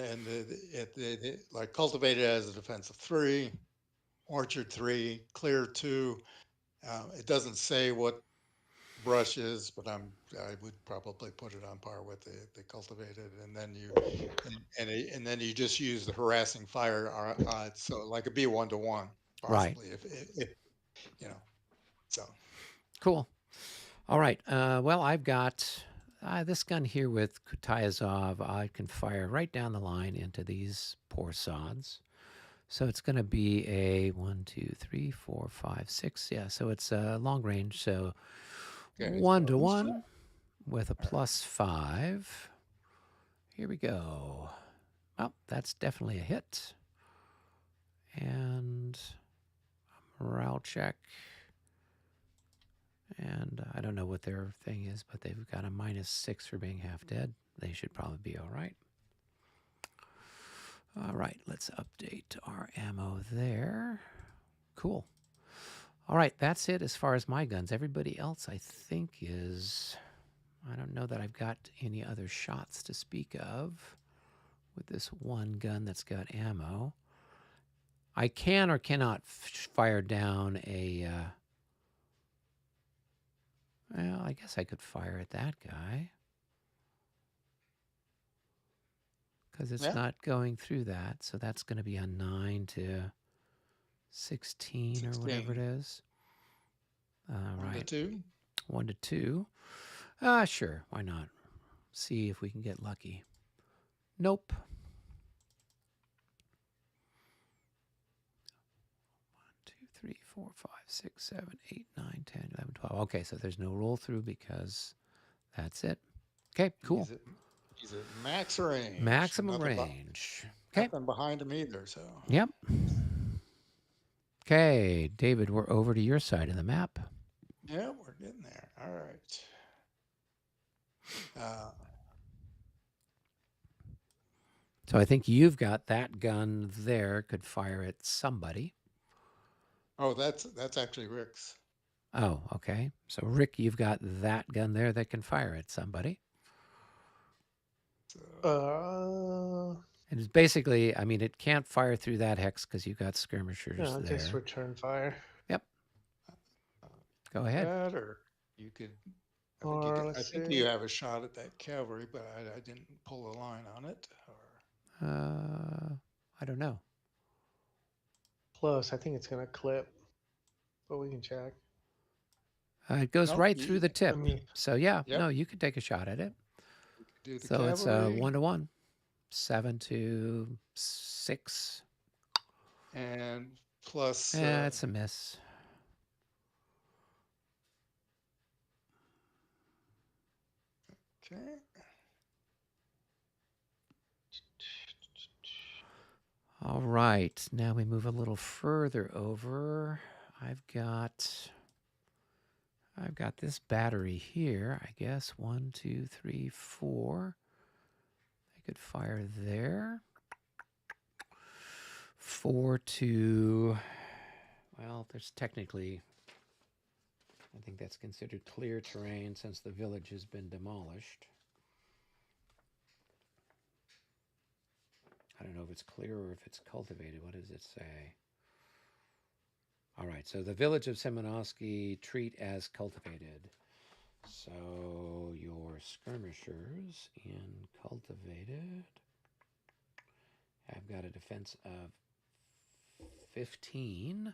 S7: like cultivated as a defensive 3, orchard 3, clear 2. It doesn't say what brush is, but I would probably put it on par with the cultivated, and then you and then you just use the harassing fire. So like a B1-to-1
S3: Right.
S7: possibly if you know. So
S3: Cool. All right. Well, I've got this gun here with Kutayazov. I can fire right down the line into these poor sods. So it's going to be a 1, 2, 3, 4, 5, 6. Yeah. So it's long range. So
S7: okay,
S3: 1-to-1 with a +5. Here we go. Well, that's definitely a hit. And morale check. And I don't know what their thing is, but they've got a -6 for being half dead. They should probably be all right. All right, let's update our ammo there. Cool. All right, that's it as far as my guns. Everybody else, I think, is... I don't know that I've got any other shots to speak of with this one gun that's got ammo. I can or cannot fire down a... well, I guess I could fire at that guy. Because it's
S7: Yeah.
S3: not going through that. So that's going to be a 9 to 16 or whatever it
S7: 16.
S3: is.
S7: 1 to
S3: Right.
S7: 2.
S3: 1 to 2. Sure. Why not? See if we can get lucky. Nope. 1, 2, 3, 4, 5, 6, 7, 8, 9, 10, 11, 12. Okay, so there's no roll through because that's it. Okay, cool.
S7: He's at max range.
S3: Maximum
S7: Nothing
S3: range. Okay.
S7: Nothing behind him either. So
S3: Yep. Okay, David, we're over to your side of the map.
S7: yeah, we're getting there. All right.
S3: So I think you've got that gun there, could fire at somebody.
S7: Oh, that's actually Rick's.
S3: Oh, okay. So Rick, you've got that gun there that can fire at somebody.
S7: So,
S3: And it's basically, I mean, it can't fire through that hex because you've got skirmishers
S6: No,
S3: there.
S6: just return fire.
S3: Go ahead.
S7: that, or you could.
S6: Or
S7: I
S6: let's
S7: think
S6: see.
S7: you have a shot at that cavalry, but I didn't pull a line on it. Or
S3: I don't know.
S6: Close. I think it's going to clip, but we can check.
S3: It goes
S7: Nope,
S3: right
S7: you-
S3: through the tip.
S6: I mean,
S3: So yeah,
S7: Yep.
S3: no, you could take a shot at it.
S7: do the
S3: So it's
S7: cavalry
S3: 1-to-1, 7 to 6.
S7: and plus.
S3: Yeah, it's a miss.
S7: Okay.
S3: All right, now we move a little further over. I've got this battery here, I guess. 1, 2, 3, 4. could fire there. 4 to, well, there's technically, I think that's considered clear terrain since the village has been demolished. I don't know if it's clear or if it's cultivated. What does it say? All right, so the village of Semenovsky treat as cultivated. So your skirmishers in cultivated have got a defense of 15.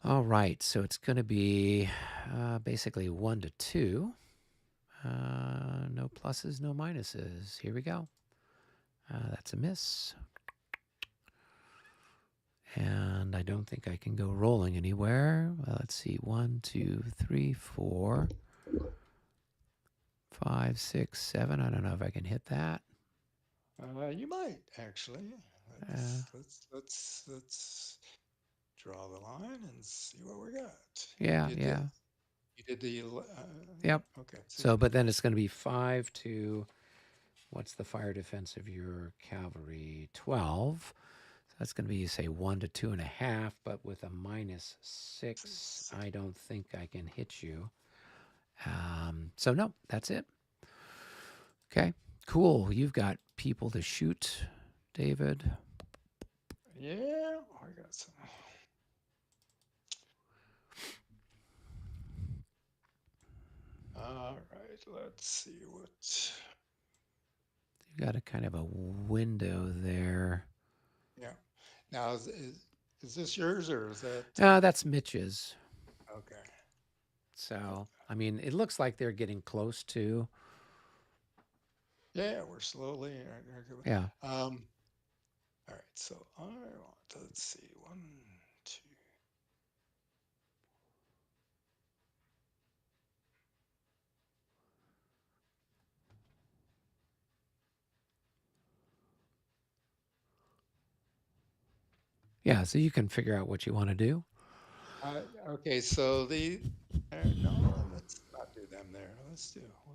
S3: All right, so it's going to be basically 1 to 2. No pluses, no minuses. Here we go. That's a miss. And I don't think I can go rolling anywhere. Let's see. 1, 2, 3, 4, 5, 6, 7. I don't know if I can hit that.
S7: You might actually. Let's draw the line and see what we got.
S3: Yeah,
S7: You
S3: yeah.
S7: You did the.
S3: Yep.
S7: Okay.
S3: So, but then it's going to be 5 to, what's the fire defense of your cavalry? 12. So that's going to be, say, 1 to 2.5, but with a -6, I don't think I can hit you. So no, that's it. Okay, cool. You've got people to shoot, David.
S7: Yeah, I got some. All right, let's see what.
S3: You've got a kind of a window there.
S7: Yeah. Now, is this yours or is that?
S3: That's Mitch's.
S7: Okay.
S3: So, I mean, it looks like they're getting close to.
S7: Yeah, we're slowly.
S3: Yeah.
S7: All right, so I want, let's see, 1, 2.
S3: Yeah, so you can figure out what you want to do.
S7: Okay, so no, let's not do them there. We'll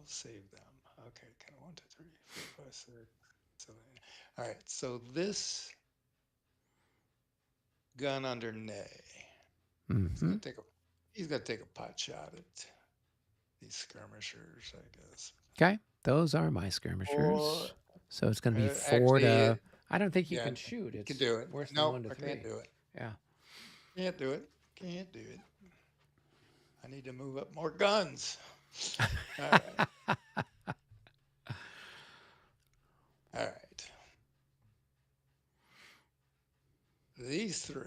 S7: save them. Okay, kind of 1, 2, 3, 4, 5, 6, 7, 8. All right, so this gun under Nay.
S3: Mm-hmm.
S7: He's gonna take a pot shot at these skirmishers, I guess.
S3: Okay, those are my skirmishers. So it's going to be 4
S7: actually,
S3: to. I don't think you
S7: yeah,
S3: can shoot.
S7: You
S3: It's
S7: can do it.
S3: worse than
S7: No,
S3: 1 to
S7: I
S3: 3.
S7: can't do it.
S3: Yeah.
S7: Can't do it. Can't do it. I need to move up more guns. All right. All right. These 3.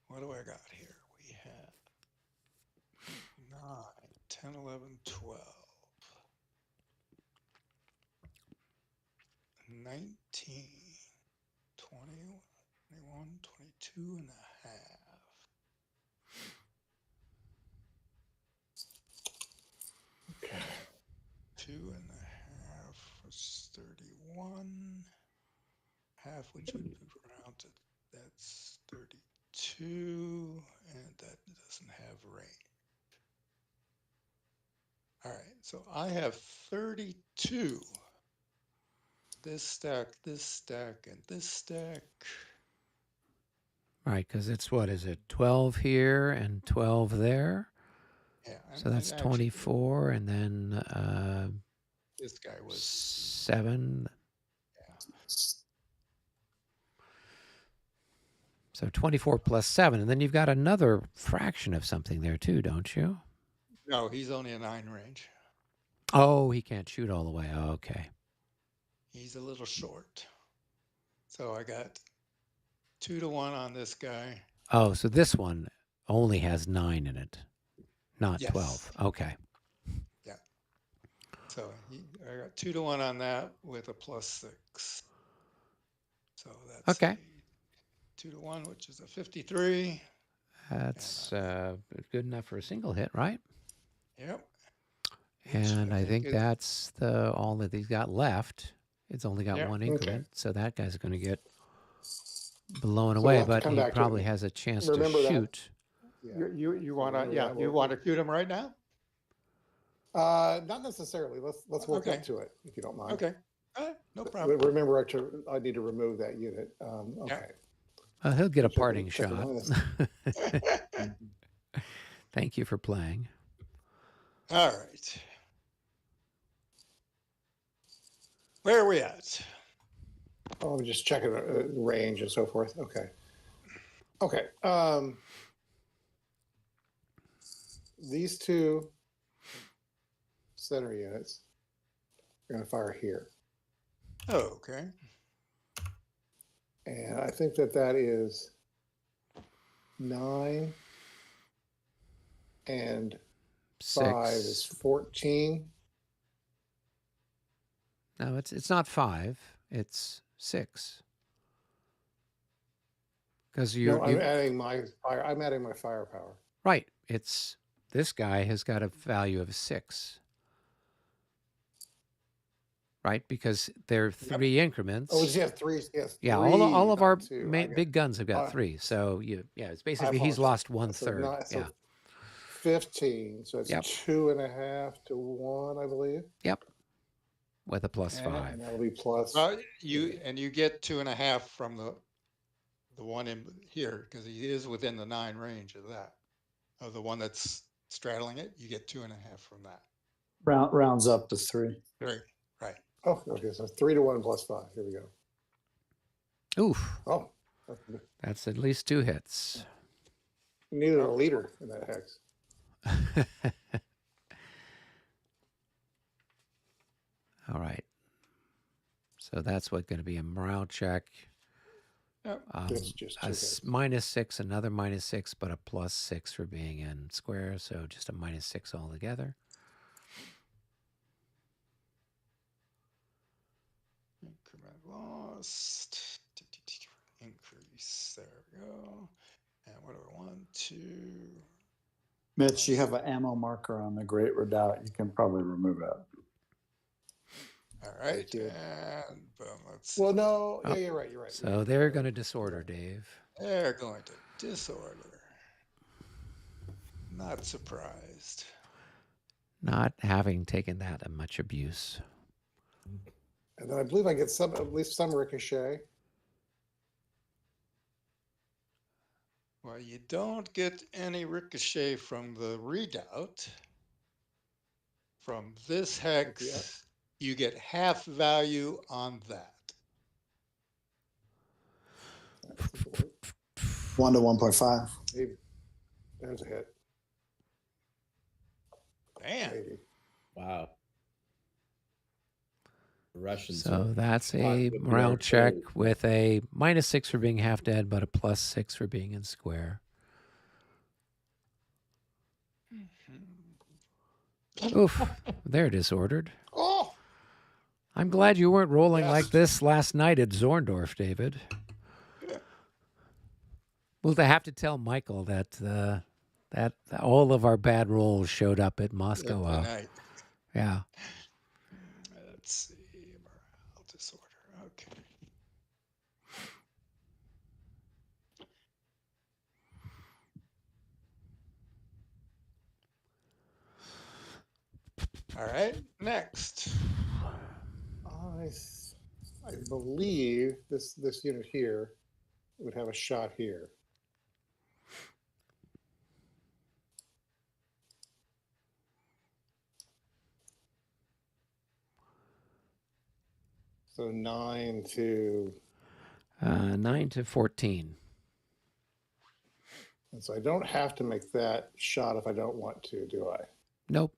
S7: What do I got here? We have 9, 10, 11, 12, 19, 20, 21, 22 and a half.
S2: Okay.
S7: 2 and a half was 31. Half, which would be rounded. That's 32, and that doesn't have range. All right, so I have 32. This stack, and this stack.
S3: Right, because it's what is it? 12 here and 12 there.
S7: Yeah.
S3: So that's 24, and then
S7: this guy was
S3: 7.
S7: Yeah.
S3: So 24 plus 7, and then you've got another fraction of something there too, don't you?
S7: No, he's only a 9 range.
S3: Oh, he can't shoot all the way. Oh, okay.
S7: He's a little short. So I got 2 to 1 on this guy.
S3: Oh, so this one only has 9 in it, not
S7: Yes.
S3: 12. Okay.
S7: Yeah. So I got 2 to 1 on that with a +6. So that's
S3: Okay.
S7: 2 to 1, which is a 53.
S3: That's good enough for a single hit, right?
S7: Yep.
S3: And I think that's all that he's got left. It's only got 1 increment, so that guy's going to get blown
S2: So
S3: away,
S2: we'll have to
S3: but
S2: come
S3: he
S2: back to it.
S3: probably has a chance to
S2: Remember that.
S3: shoot.
S2: Yeah.
S7: You want to
S2: Remember that.
S7: you want to shoot him right now?
S2: Not necessarily. Let's work
S7: Okay.
S2: up to it, if you don't mind.
S7: Okay. No problem.
S2: Remember, I need to remove that unit. Okay.
S3: He'll get a
S2: Check-
S3: parting
S2: check
S3: shot.
S2: the
S3: Thank you for playing.
S7: All right. Where are we at?
S2: Oh, I'm just checking range and so forth. Okay. Okay. These two center units are going to fire here.
S7: Oh, okay.
S2: And I think that is 9 and 5 is
S3: 6.
S2: 14.
S3: No, it's not 5. It's 6. Because
S2: I'm adding my fire. I'm adding my firepower.
S3: right. This guy has got a value of 6. Right, because they're 3 increments.
S2: Oh, does he have 3? Yes.
S3: Yeah, all of our
S2: two.
S3: big guns have got 3. So it's basically he's lost 1/3.
S2: So
S3: Yeah.
S2: 15. So it's
S3: Yep.
S2: 2.5 to 1, I believe.
S3: Yep. With a plus
S7: And-
S3: 5.
S2: And that'll be plus.
S7: Well, you get 2.5 from the one in here because he is within the 9 range of that. Of the one that's straddling it, you get 2.5 from that.
S8: Rounds up to 3.
S7: Right.
S2: Oh, okay. So 3 to 1 plus 5. Here we go.
S3: Oof.
S2: Oh,
S3: That's at least 2 hits.
S2: you needed a leader in that hex.
S3: All right. So that's going to be a morale check.
S7: Yep.
S2: It's just
S3: A
S2: two hits.
S3: -6, another -6, but a +6 for being in square. So just a -6 altogether.
S7: Increment lost. Increase. There we go. And what do we want? 2.
S8: Mitch, you have an ammo marker on the Great Redoubt. You can probably remove it.
S7: All right.
S2: Thank you.
S7: And boom. Let's see.
S2: Well, no.
S3: Oh,
S2: Yeah, you're right. You're right.
S3: So they're going to disorder, Dave.
S7: They're going to disorder. Not surprised.
S3: Not having taken that much abuse.
S2: And then I believe I get at least some ricochet.
S7: Well, you don't get any ricochet from the redoubt. From this hex, you get half value on that.
S8: 1 to 1.5.
S2: Maybe. There's a hit.
S7: Damn.
S2: Maybe.
S5: Wow. The Russians.
S3: So
S5: are
S3: that's
S5: hot
S3: a
S5: with the
S3: morale check
S5: artillery.
S3: with a -6 for being half dead, but a +6 for being in square. Oof, they're disordered.
S2: Oh!
S3: I'm glad you weren't rolling
S2: Yes.
S3: like this last night at Zorndorf, David. We'll have to tell Michael that that all of our bad rolls showed up at Moscow.
S7: Tonight.
S3: Yeah.
S7: Let's see. Morale disorder. Okay. All right. Next.
S2: I believe this unit here would have a shot here. So 9 to
S3: 9 to 14.
S2: and so I don't have to make that shot if I don't want to, do I?
S3: Nope.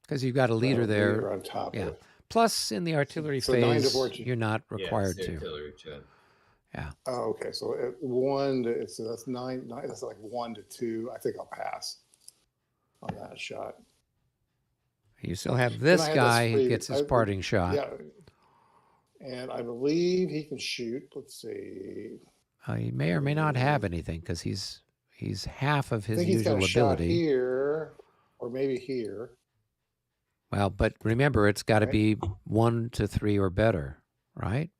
S3: Because you've got a leader there.
S2: on top
S3: Yeah.
S2: of it.
S3: Plus, in the artillery
S2: So 9 to
S3: phase,
S2: 14.
S3: you're not
S1: Yeah, it's
S3: required
S1: the
S3: to.
S1: artillery check.
S3: Yeah.
S2: Oh, okay. So at 1 to so that's 9. That's like 1 to 2. I think I'll pass on that shot.
S3: You still have this
S2: I have this
S3: guy who
S2: free-
S3: gets his
S2: I-
S3: parting shot.
S2: Yeah. And I believe he can shoot. Let's see.
S3: He may or may not have anything because he's half of
S2: I
S3: his
S2: think he's got
S3: usual
S2: a shot
S3: ability.
S2: here, or maybe here.
S3: Well, but remember, it's got to
S2: Right.
S3: be 1 to 3 or better, right?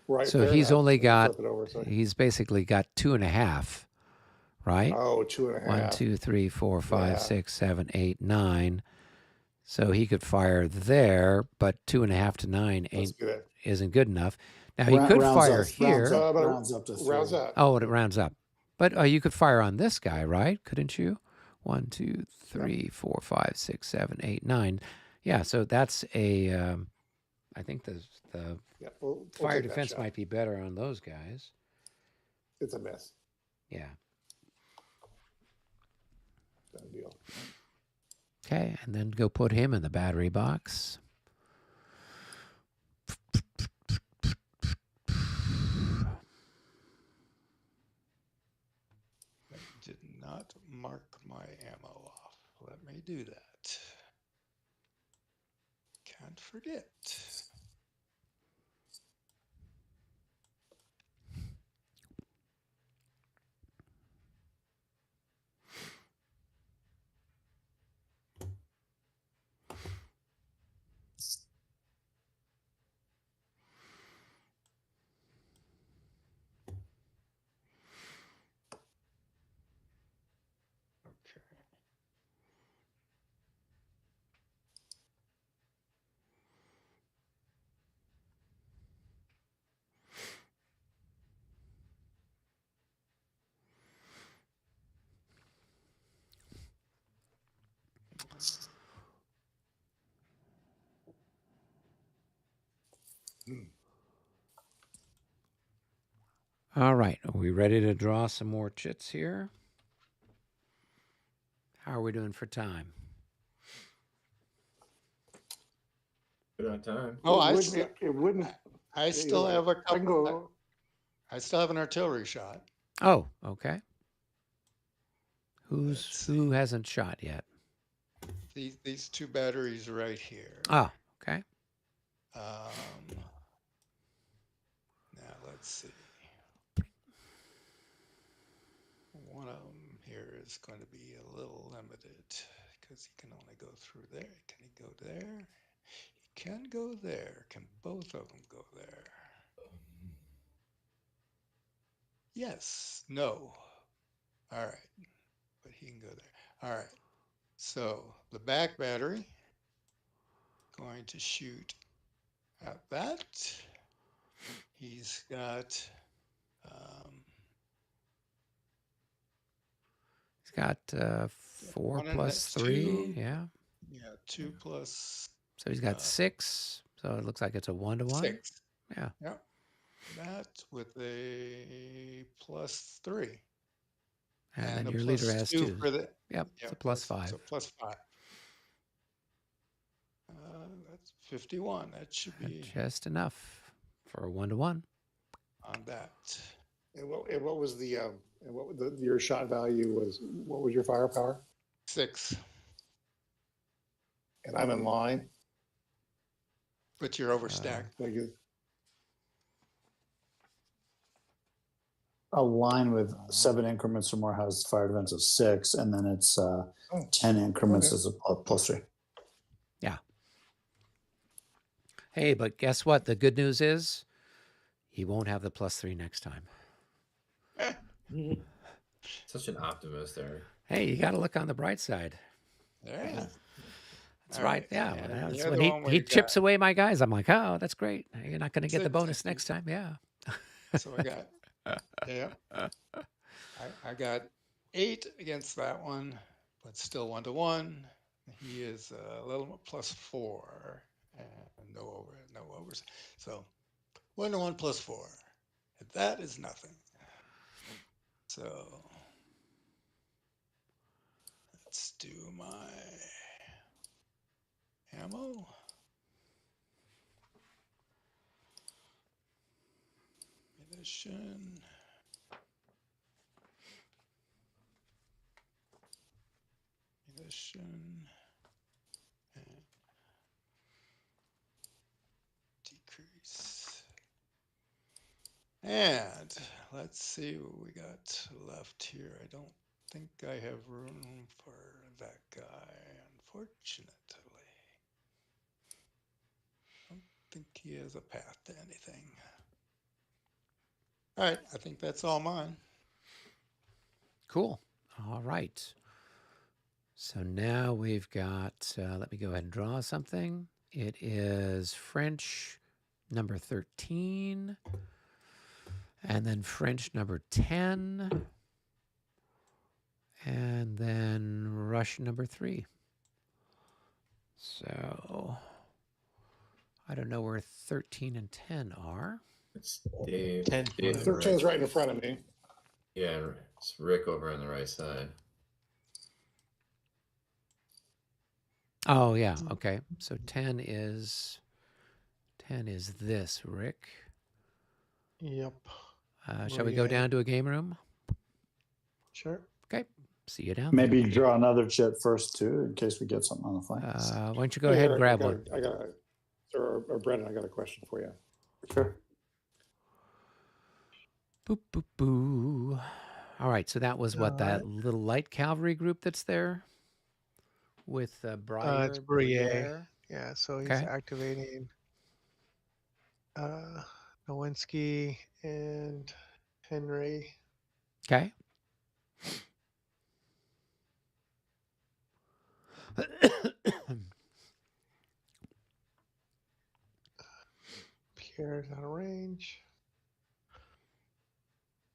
S2: Right.
S3: So
S2: fair
S3: he's
S2: enough.
S3: only
S2: Let me
S3: got,
S2: flip it over, so-
S3: he's basically got 2.5, right?
S2: Oh, 2.5.
S3: 1, 2, 3, 4, 5,
S2: Yeah.
S3: 6, 7, 8, 9. So he could fire there, but 2.5 to 9
S2: Let's do that.
S3: isn't good enough. Now he could fire here.
S2: Rounds
S8: up to 3.
S2: Rounds up.
S3: Oh, it rounds up. But you could fire on this guy, right? Couldn't you? 1, 2, 3, 4, 5, 6, 7, 8, 9. Yeah, so that's a. I think the
S2: Yeah, we'll
S3: fire
S2: take that
S3: defense
S2: shot.
S3: might be better on those guys.
S2: It's a miss.
S3: Yeah.
S2: Done deal.
S3: Okay, and then go put him in the battery box.
S7: I did not mark my ammo off. Let me do that. Can't forget. Okay.
S3: All right, are we ready to draw some more chits here? How are we doing for time?
S1: Good on time.
S7: Oh,
S2: It wouldn't.
S7: I still have a
S2: I can
S7: couple.
S2: go.
S7: I still have an artillery shot.
S3: Oh, okay. Who hasn't shot yet?
S7: These 2 batteries right here.
S3: Oh, okay.
S7: Now let's see. One of them here is going to be a little limited because he can only go through there. Can he go there? He can go there. Can both of them go there? Yes. No. All right. But he can go there. All right. So the back battery going to shoot at that. He's got
S3: He's got 4
S7: one and
S3: plus
S7: that's
S3: 3.
S7: 2.
S3: Yeah.
S7: Yeah, 2 plus
S3: So he's got 6. So it looks like it's a 1-to-1.
S7: 6.
S3: Yeah.
S7: Yep. That with a plus 3.
S3: And then
S7: a
S3: your
S7: plus
S3: leader has
S7: 2
S3: 2.
S7: for the.
S3: Yep. It's a plus 5.
S7: So plus 5. That's 51. That should be
S3: Just enough for a 1-to-1.
S7: on that.
S2: And what was the your shot value was? What was your firepower?
S7: 6.
S2: And I'm in line.
S7: But you're overstacked.
S2: Like,
S8: A line with 7 increments or more has fire defense of 6, and then it's 10 increments as a plus 3.
S3: Yeah. Hey, but guess what? The good news is he won't have the plus 3 next time.
S1: Such an optimist there.
S3: Hey, you got to look on the bright side.
S7: Yeah.
S3: That's
S7: All
S3: right.
S7: right.
S3: Yeah.
S7: And
S3: That's
S7: the other
S3: when
S7: one
S3: he
S7: we
S3: chips
S7: got-
S3: away my guys. I'm like, oh, that's great. You're not going to get the
S7: Six.
S3: bonus next time. Yeah.
S7: So I got, yeah. I got 8 against that one, but still 1-to-1. He is a little plus 4 and no overs. So 1-to-1 plus 4. That is nothing. So let's do my ammo. Munition. And decrease. And let's see what we got left here. I don't think I have room for that guy, unfortunately. I don't think he has a path to anything. All right, I think that's all mine.
S3: Cool. All right. So now we've got, let me go ahead and draw something. It is French number 13, and then French number 10, and then Russian number 3. So I don't know where 13 and 10 are.
S1: It's Dave.
S6: 10.
S1: Dave on the
S2: 13 is
S1: right.
S2: right in front of me.
S1: Yeah, it's Rick over on the right side.
S3: Oh yeah, okay. So 10 is this, Rick.
S6: Yep.
S3: Shall we go
S6: yeah.
S3: down to a game room?
S6: Sure.
S3: Okay. See you down
S8: Maybe
S3: there.
S8: draw another chit first too, in case we get something on the flank.
S3: Why don't you go ahead and grab one?
S2: I got or Brendan, I got a question for you.
S8: Sure.
S3: Boop, boop, boo. All right, so that was what,
S6: All
S3: that
S6: right.
S3: little light cavalry group that's there with Breyer,
S6: It's Bruyere.
S3: Bruyere.
S6: Yeah, so he's
S3: Okay.
S6: activating Nowinski and Henry.
S3: Okay.
S6: Pierre's out of range.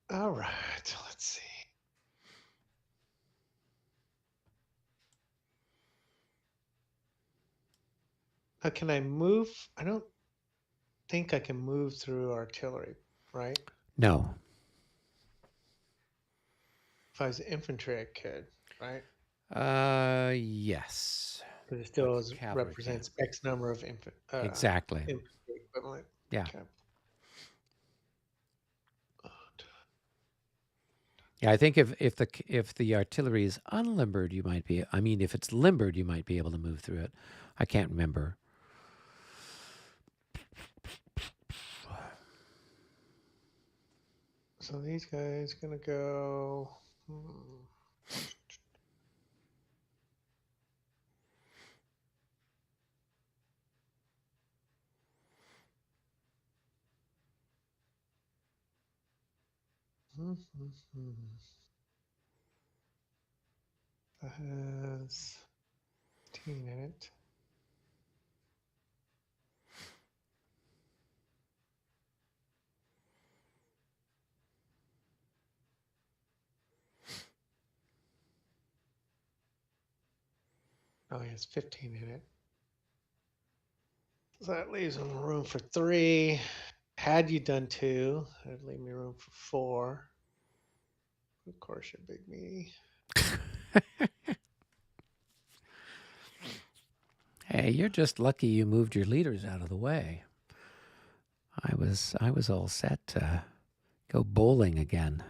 S6: All right, let's see. Can I move? I don't think I can move through artillery, right?
S3: No.
S6: If I was infantry, I could, right?
S3: Yes.
S6: But it still
S3: cavalry
S6: represents X number of
S3: Exactly.
S6: infantry equivalent.
S3: Yeah.
S6: Okay.
S3: Yeah, I think if the artillery is unlimbered, you might be. I mean, if it's limbered, you might be able to move through it. I can't remember.
S6: So these guys gonna go. That has 15 in it. Oh, he has 15 in it. So that leaves him room for 3. Had you done 2, that'd leave me room for 4. Of course, you're big meaty.
S3: Hey, you're just lucky you moved your leaders out of the way. I was all set to go bowling again.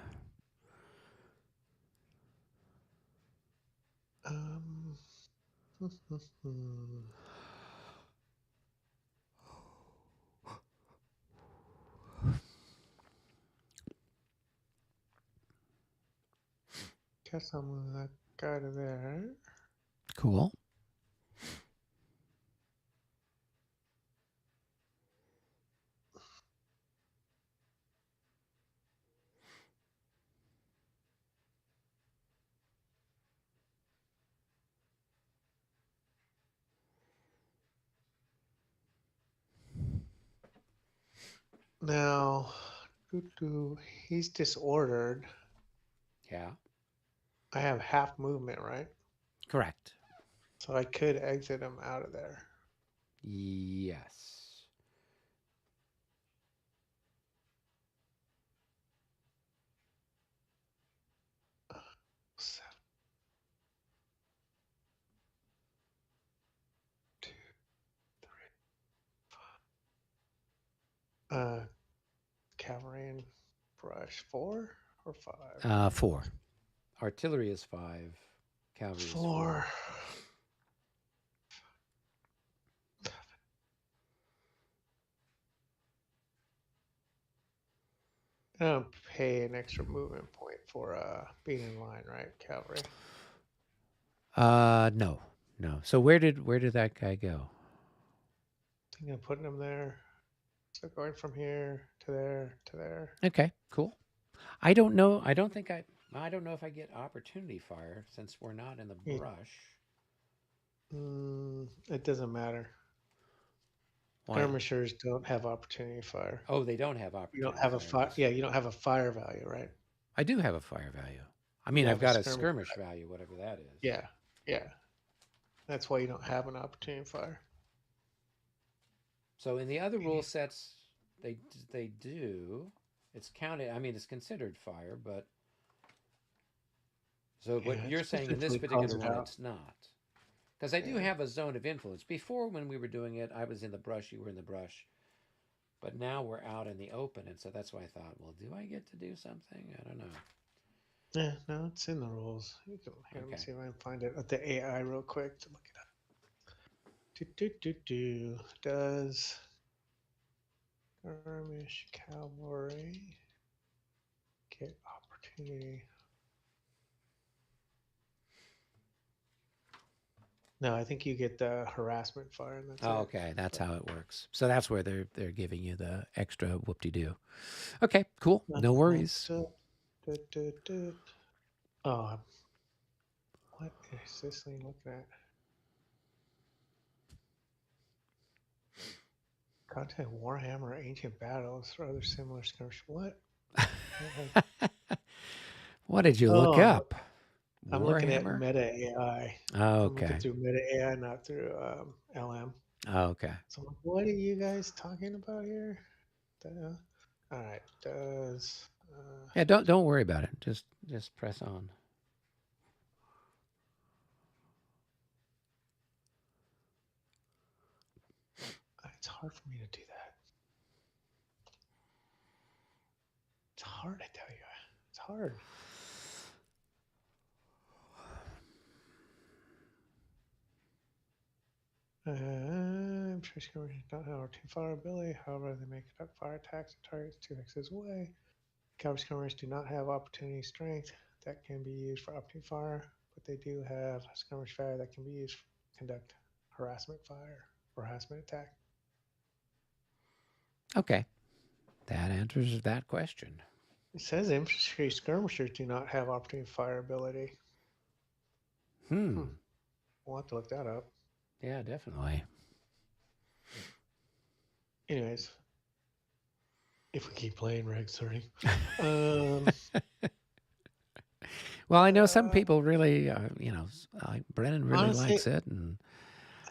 S6: Guess I'll move that guy to there.
S3: Cool.
S6: Now, he's disordered.
S3: Yeah.
S6: I have half movement, right?
S3: Correct.
S6: So I could exit him out of there.
S3: Yes.
S6: Cavalry and brush 4 or 5?
S3: 4. Artillery is 5. Cavalry is 4.
S6: 4. I don't pay an extra movement point for being in line, right? Cavalry.
S3: No. So where did that guy go?
S6: I think I'm putting him there. So going from here to there to there.
S3: Okay, cool. I don't know. I don't think I I don't know if I get opportunity fire since we're not in the
S6: Yeah.
S3: brush.
S6: It doesn't matter.
S3: Why?
S6: Skirmishers don't have opportunity fire.
S3: Oh, they don't have
S6: You
S3: opportunity
S6: don't have a
S3: fire.
S6: fire. Yeah, you don't have a fire value, right?
S3: I do have a fire value. I mean,
S6: You
S3: I've
S6: have a
S3: got a
S6: skirmish
S3: skirmish value, whatever that is.
S6: Yeah, yeah. That's why you don't have an opportunity fire.
S3: So in the other rule sets, they do. It's counted. I mean, it's considered fire, but so what
S6: Yeah,
S3: you're
S6: it
S3: saying in this
S6: specifically calls
S3: particular
S6: it
S3: one,
S6: out.
S3: it's not. Because I do
S6: Yeah.
S3: have a zone of influence. Before, when we were doing it, I was in the brush, you were in the brush. But now we're out in the open, and so that's why I thought, well, do I get to do something? I don't know.
S6: Yeah, no, it's in the rules. You can, here, let me
S3: Okay.
S6: see if I can find it at the AI real quick to look it up. Does skirmish cavalry get opportunity? No, I think you get the harassment fire, and that's
S3: Oh,
S6: it.
S3: okay, that's how it works. So that's where they're giving you the extra whoop-de-doo. Okay, cool. No worries.
S6: Oh, what is this thing looking at? Content Warhammer Ancient Battles or other similar skirmish. What?
S3: What did you look up?
S6: I'm looking at
S3: Warhammer?
S6: Meta AI.
S3: Oh,
S6: I'm looking
S3: okay.
S6: through Meta AI, not through LM.
S3: Oh, okay.
S6: So I'm like, what are you guys talking about here? All right, does
S3: Yeah, don't worry about it. Just press on.
S6: it's hard for me to do that. It's hard, I tell you. It's hard. I'm sure skirmishers don't have our two fire ability. However, they make conduct fire attacks and targets 2x's away. Cavalry skirmishers do not have opportunity strength that can be used for opportunity fire, but they do have skirmish fire that can be used to conduct harassment fire or harassment attack.
S3: Okay. That answers that question.
S6: It says infantry skirmishers do not have opportunity fire ability. We'll have to look that up.
S3: Yeah, definitely.
S6: Anyways, if we keep playing Regs XXX.
S3: Well, I know some people really, Brennan really
S6: honestly,
S3: likes it, and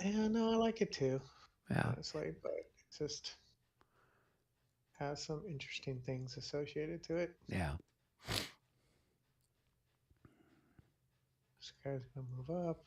S6: yeah, no, I like it too.
S3: yeah,
S6: Honestly, but it just has some interesting things associated to it.
S3: yeah.
S6: This guy's gonna move up.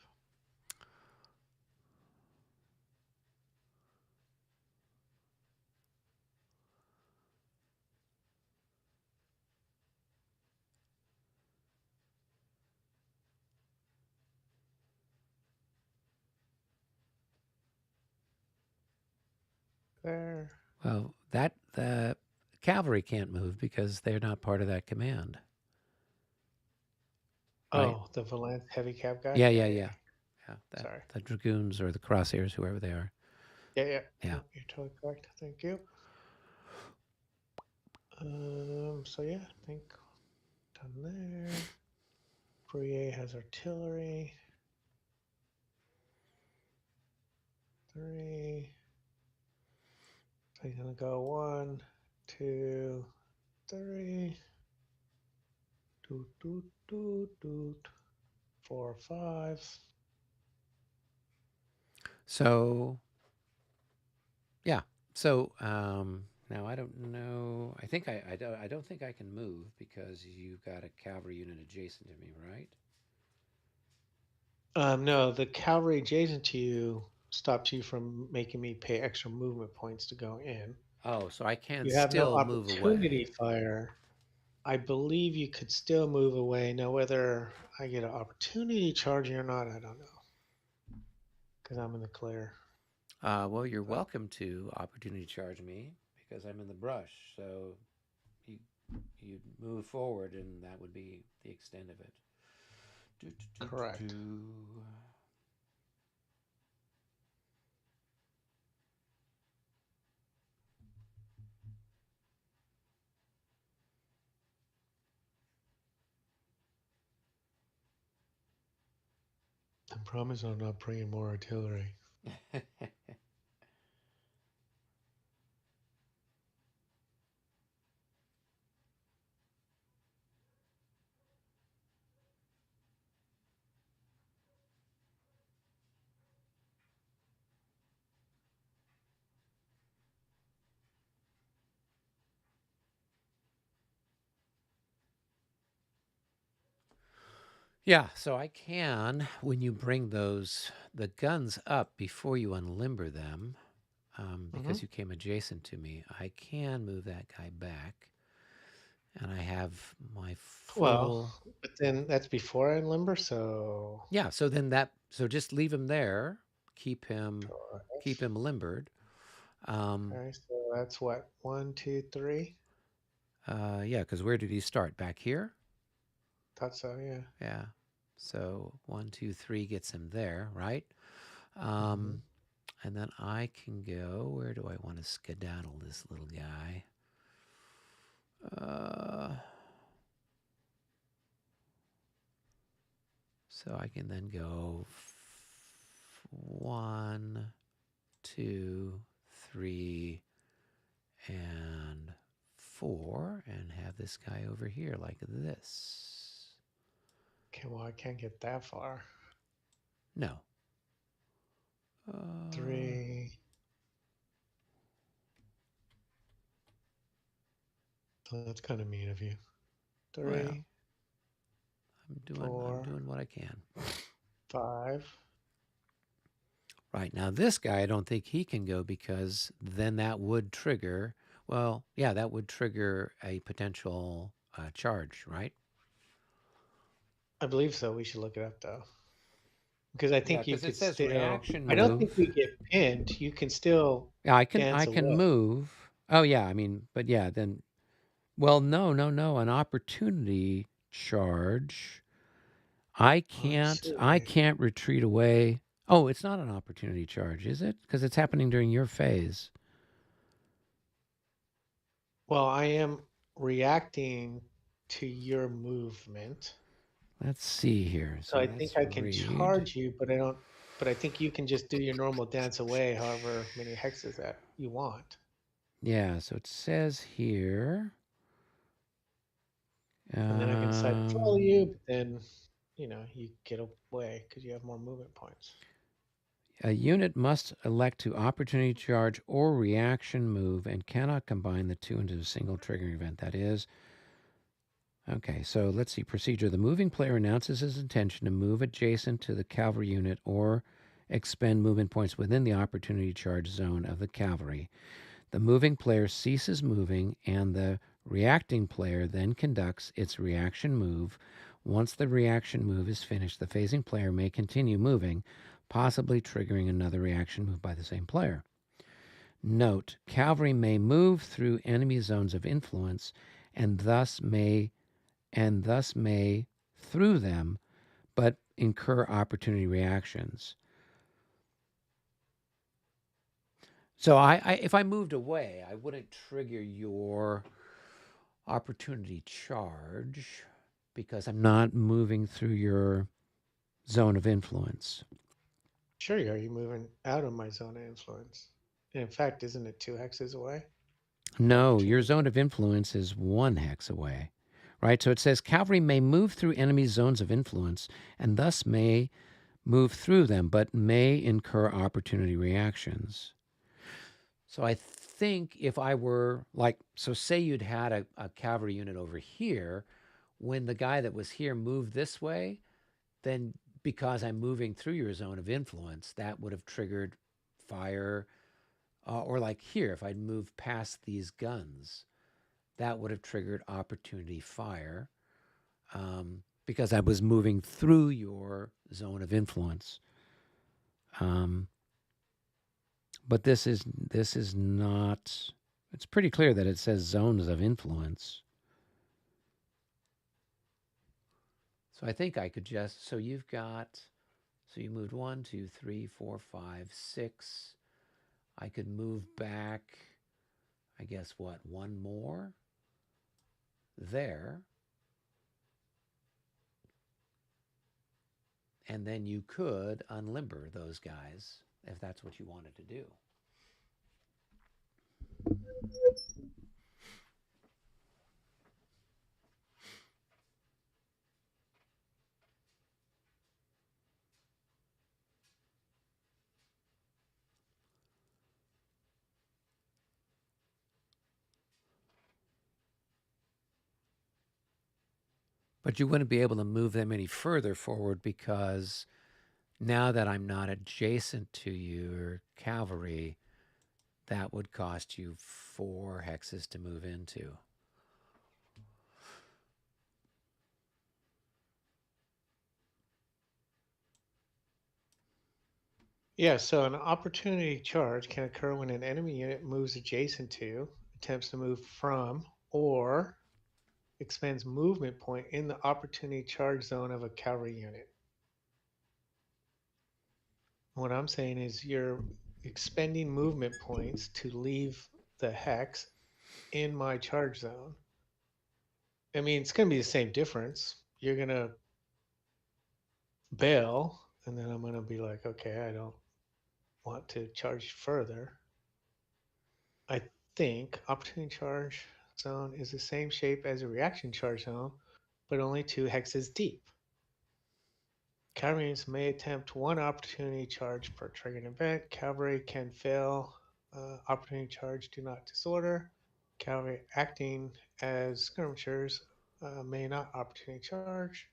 S6: There.
S3: Well, the cavalry can't move because they're not part of that command. Right?
S6: Oh, the Valance heavy cap guy?
S3: Yeah.
S6: Sorry.
S3: The dragoons or the crosshairs, whoever they are.
S6: Yeah.
S3: Yeah.
S6: You're totally correct. Thank you. So yeah, I think done there. Fourier has artillery. 3. So he's gonna go 1, 2, 3. Doot. 4, 5.
S3: So, yeah. So now I don't know. I think I don't think I can move because you've got a cavalry unit adjacent to me, right?
S6: No, the cavalry adjacent to you stops you from making me pay extra movement points to go in.
S3: Oh, so I can
S6: You have no
S3: still move
S6: opportunity
S3: away.
S6: fire. I believe you could still move away. Now, whether I get an opportunity charging or not, I don't know. Because I'm in the clear.
S3: Well, you're welcome to opportunity charge me because I'm in the brush. So you move forward, and that would be the extent of it.
S6: Correct. promise I'm not bringing more artillery.
S3: Yeah, so I can, when you bring the guns up before you unlimber them, because you came adjacent to me, I can move that guy back. And I have my full...
S6: Well, but then that's before I limber, so
S3: Yeah, so just leave him there, keep him limbered.
S6: okay, so that's what, 1, 2, 3?
S3: Yeah, because where did he start? Back here?
S6: Thought so, yeah.
S3: Yeah. So 1, 2, 3 gets him there, right? And then I can go, where do I want to skedaddle this little guy? So I can then go 1, 2, 3, and 4, and have this guy over here like this.
S6: Okay, well, I can't get that far.
S3: No.
S6: 3. So that's kind of mean of you. 3.
S3: Well, I'm
S6: 4,
S3: doing what I can.
S6: 5.
S3: Right, now this guy, I don't think he can go, because then that would trigger, well, yeah, that would trigger a potential charge, right?
S6: I believe so. We should look it up though, because I think you
S3: 'cause it
S6: could
S3: says
S6: still.
S3: reaction
S6: I don't
S3: move.
S6: think we get pinned. You can still.
S3: Yeah, I
S6: dance
S3: can
S6: away.
S3: move. Oh yeah, I mean, but yeah, then, well, no, an opportunity charge. I can't retreat away. Oh, it's not an opportunity charge, is it? Because it's happening during your phase.
S6: Well, I am reacting to your movement.
S3: Let's see here.
S6: So I think I can charge you, but I don't. But I think you can just do your normal dance away, however many hexes that you want.
S3: Yeah, so it says here.
S6: And then I can decide to follow you, but then, you get away because you have more movement points.
S3: A unit must elect to opportunity charge or reaction move and cannot combine the two into a single triggering event. That is, okay, so let's see. Procedure. The moving player announces his intention to move adjacent to the cavalry unit or expend movement points within the opportunity charge zone of the cavalry. The moving player ceases moving, and the reacting player then conducts its reaction move. Once the reaction move is finished, the phasing player may continue moving, possibly triggering another reaction move by the same player. Note, cavalry may move through enemy zones of influence and thus may through them, but incur opportunity reactions. So I if I moved away, I wouldn't trigger your opportunity charge because I'm not moving through your zone of influence.
S6: Sure, you are. You're moving out of my zone of influence. And in fact, isn't it 2 hexes away?
S3: No, your zone of influence is 1 hex away, right? So it says cavalry may move through enemy zones of influence and thus may move through them, but may incur opportunity reactions. So I think if I were so say you'd had a cavalry unit over here, when the guy that was here moved this way, then because I'm moving through your zone of influence, that would have triggered fire. Or like here, if I'd moved past these guns, that would have triggered opportunity fire because I was moving through your zone of influence. But this is not, it's pretty clear that it says zones of influence. So I think I could just, so you moved 1, 2, 3, 4, 5, 6. I could move back, I guess, what, 1 more there. and then you could unlimber those guys if that's what you wanted to do. But you wouldn't be able to move them any further forward because now that I'm not adjacent to your cavalry, that would cost you 4 hexes to move into.
S6: Yeah, so an opportunity charge can occur when an enemy unit moves adjacent to, attempts to move from, or expends movement point in the opportunity charge zone of a cavalry unit. What I'm saying is you're expending movement points to leave the hex in my charge zone. I mean, it's going to be the same difference. You're going to bail, and then I'm going to be like, okay, I don't want to charge further. I think opportunity charge zone is the same shape as a reaction charge zone, but only 2 hexes deep. Cavalry may attempt 1 opportunity charge per triggered event. Cavalry can fail opportunity charge, do not disorder. Cavalry acting as skirmishers may not opportunity charge.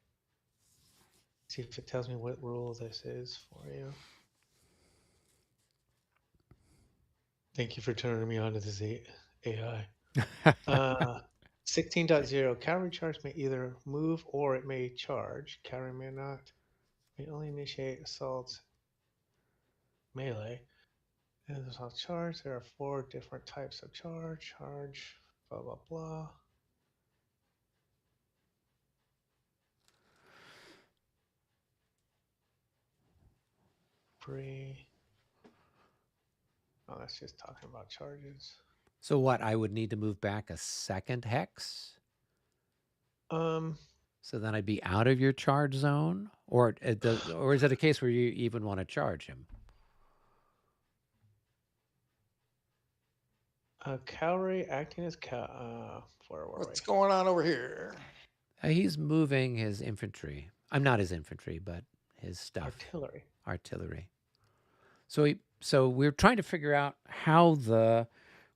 S6: See if it tells me what rule this is for you. Thank you for turning me on to this AI. 16.0 cavalry charge may either move or it may charge. Cavalry may not. May only initiate assaults melee. And assault charge. There are 4 different types of charge. Charge, blah blah blah. Free. Oh, that's just talking about charges.
S3: So what? I would need to move back a second hex? So then I'd be out of your charge zone? Or or is it a case where you even want to charge him?
S6: Cavalry acting as where were
S7: What's
S6: we?
S7: going on over here?
S3: He's moving his infantry. I'm not his infantry, but his stuff. Artillery. So we're trying to figure out how the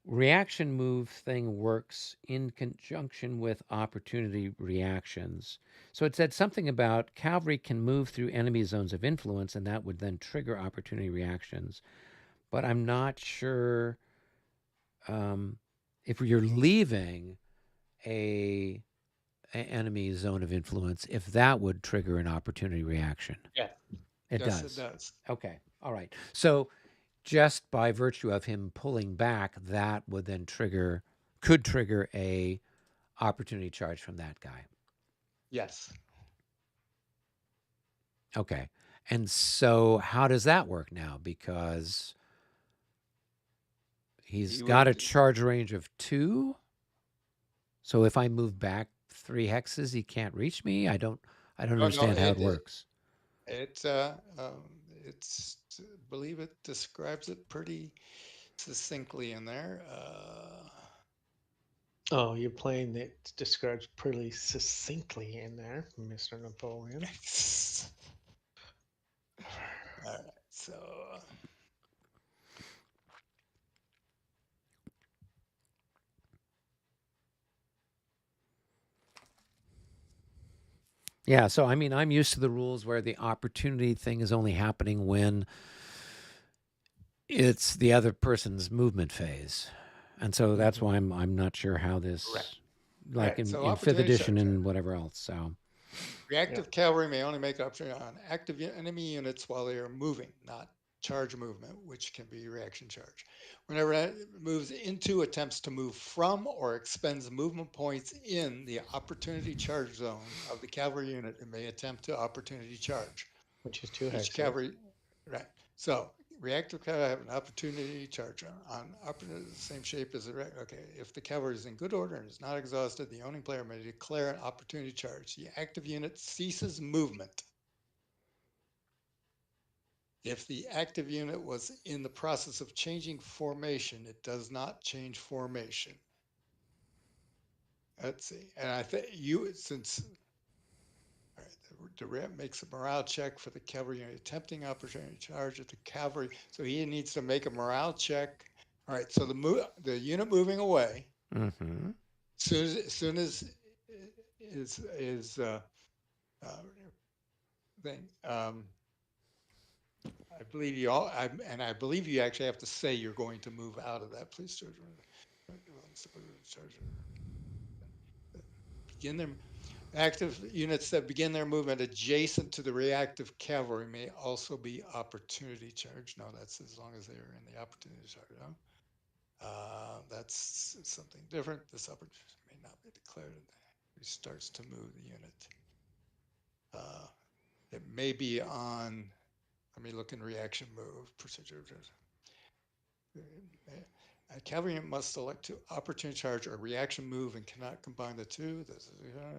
S3: reaction move thing works in conjunction with opportunity reactions. So it said something about cavalry can move through enemy zones of influence, and that would then trigger opportunity reactions. But I'm not sure if you're leaving a enemy zone of influence, if that would trigger an opportunity reaction.
S6: Yeah.
S3: It
S7: Yes,
S3: does.
S7: it does.
S3: Okay. All right. So just by virtue of him pulling back, that would then could trigger a opportunity charge from that guy.
S7: Yes.
S3: Okay. And so how does that work now? Because he's got a charge range of 2. So if I move back 3 hexes, he can't reach me. I don't understand how it works.
S7: It's believe it describes it pretty succinctly in there.
S6: Oh, you're playing that describes pretty succinctly in there, Mr. Napoleon.
S7: All right, so
S3: Yeah, so I mean, I'm used to the rules where the opportunity thing is only happening when it's the other person's movement phase. And so that's why I'm not sure how this, like in 5th edition and whatever else. So
S7: reactive cavalry may only make opportunity on active enemy units while they are moving, not charge movement, which can be reaction charge. Whenever it moves into, attempts to move from, or expends movement points in the opportunity charge zone of the cavalry unit, it may attempt to opportunity charge.
S6: Which is 2 hexes.
S7: Each cavalry, right. So reactive cavalry have an opportunity charge on the same shape as the okay. If the cavalry is in good order and is not exhausted, the owning player may declare an opportunity charge. The active unit ceases movement. If the active unit was in the process of changing formation, it does not change formation. Let's see. And I think since all right, the rep makes a morale check for the cavalry unit, attempting opportunity charge at the cavalry. So he needs to make a morale check. All right. So the unit moving away,
S3: Mm-hmm.
S7: soon as thing. I believe you all, I believe you actually have to say you're going to move out of that. Please begin their active units that begin their movement adjacent to the reactive cavalry may also be opportunity charge. No, that's as long as they are in the opportunity charge. That's something different. This opportunity may not be declared. He starts to move the unit. It may be on. Let me look in reaction move procedure. A cavalry unit must select to opportunity charge or reaction move and cannot combine the two. This is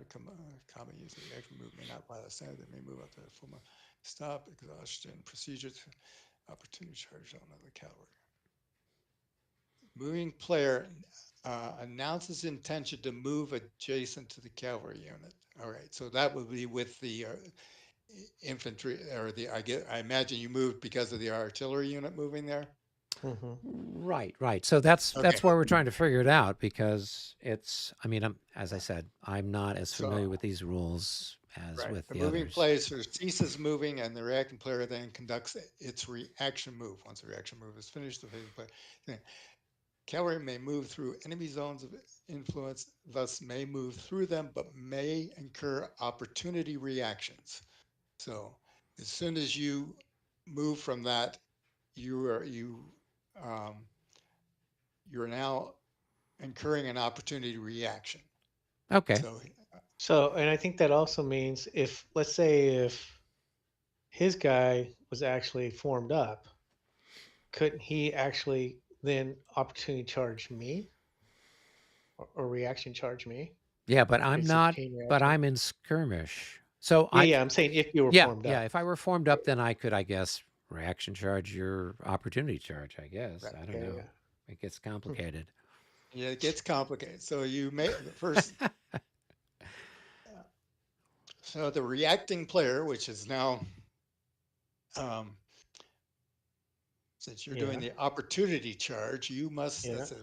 S7: common use of reaction move may not apply the standard. They may move up to full stop, exhaustion, procedure to opportunity charge on the cavalry. Moving player announces intention to move adjacent to the cavalry unit. All right, so that would be with the infantry or I imagine you moved because of the artillery unit moving there.
S6: Mm-hmm.
S3: Right. So that's
S7: Okay.
S3: why we're trying to figure it out, because it's. I mean, as I said, I'm not as familiar with these rules as with
S7: the
S3: the
S7: moving
S3: others.
S7: player ceases moving, and the reacting player then conducts its reaction move. Once the reaction move is finished, the player. Cavalry may move through enemy zones of influence, thus may move through them, but may incur opportunity reactions. So as soon as you move from that, you're now incurring an opportunity reaction.
S3: Okay.
S6: So, and I think that also means if, let's say, if his guy was actually formed up, couldn't he actually then opportunity charge me or reaction charge me?
S3: Yeah, but I'm
S6: It's a
S3: not.
S6: chain
S3: But
S6: reaction.
S3: I'm in skirmish. So
S6: Yeah, I'm saying if you were formed up.
S3: Yeah, if I were formed up, then I could, I guess, reaction charge your opportunity charge. I guess I don't know.
S6: Yeah.
S3: It gets complicated.
S7: Yeah, it gets complicated. So you may first. So the reacting player, which is now, since you're doing the opportunity charge, you must.
S6: Yeah.
S7: That's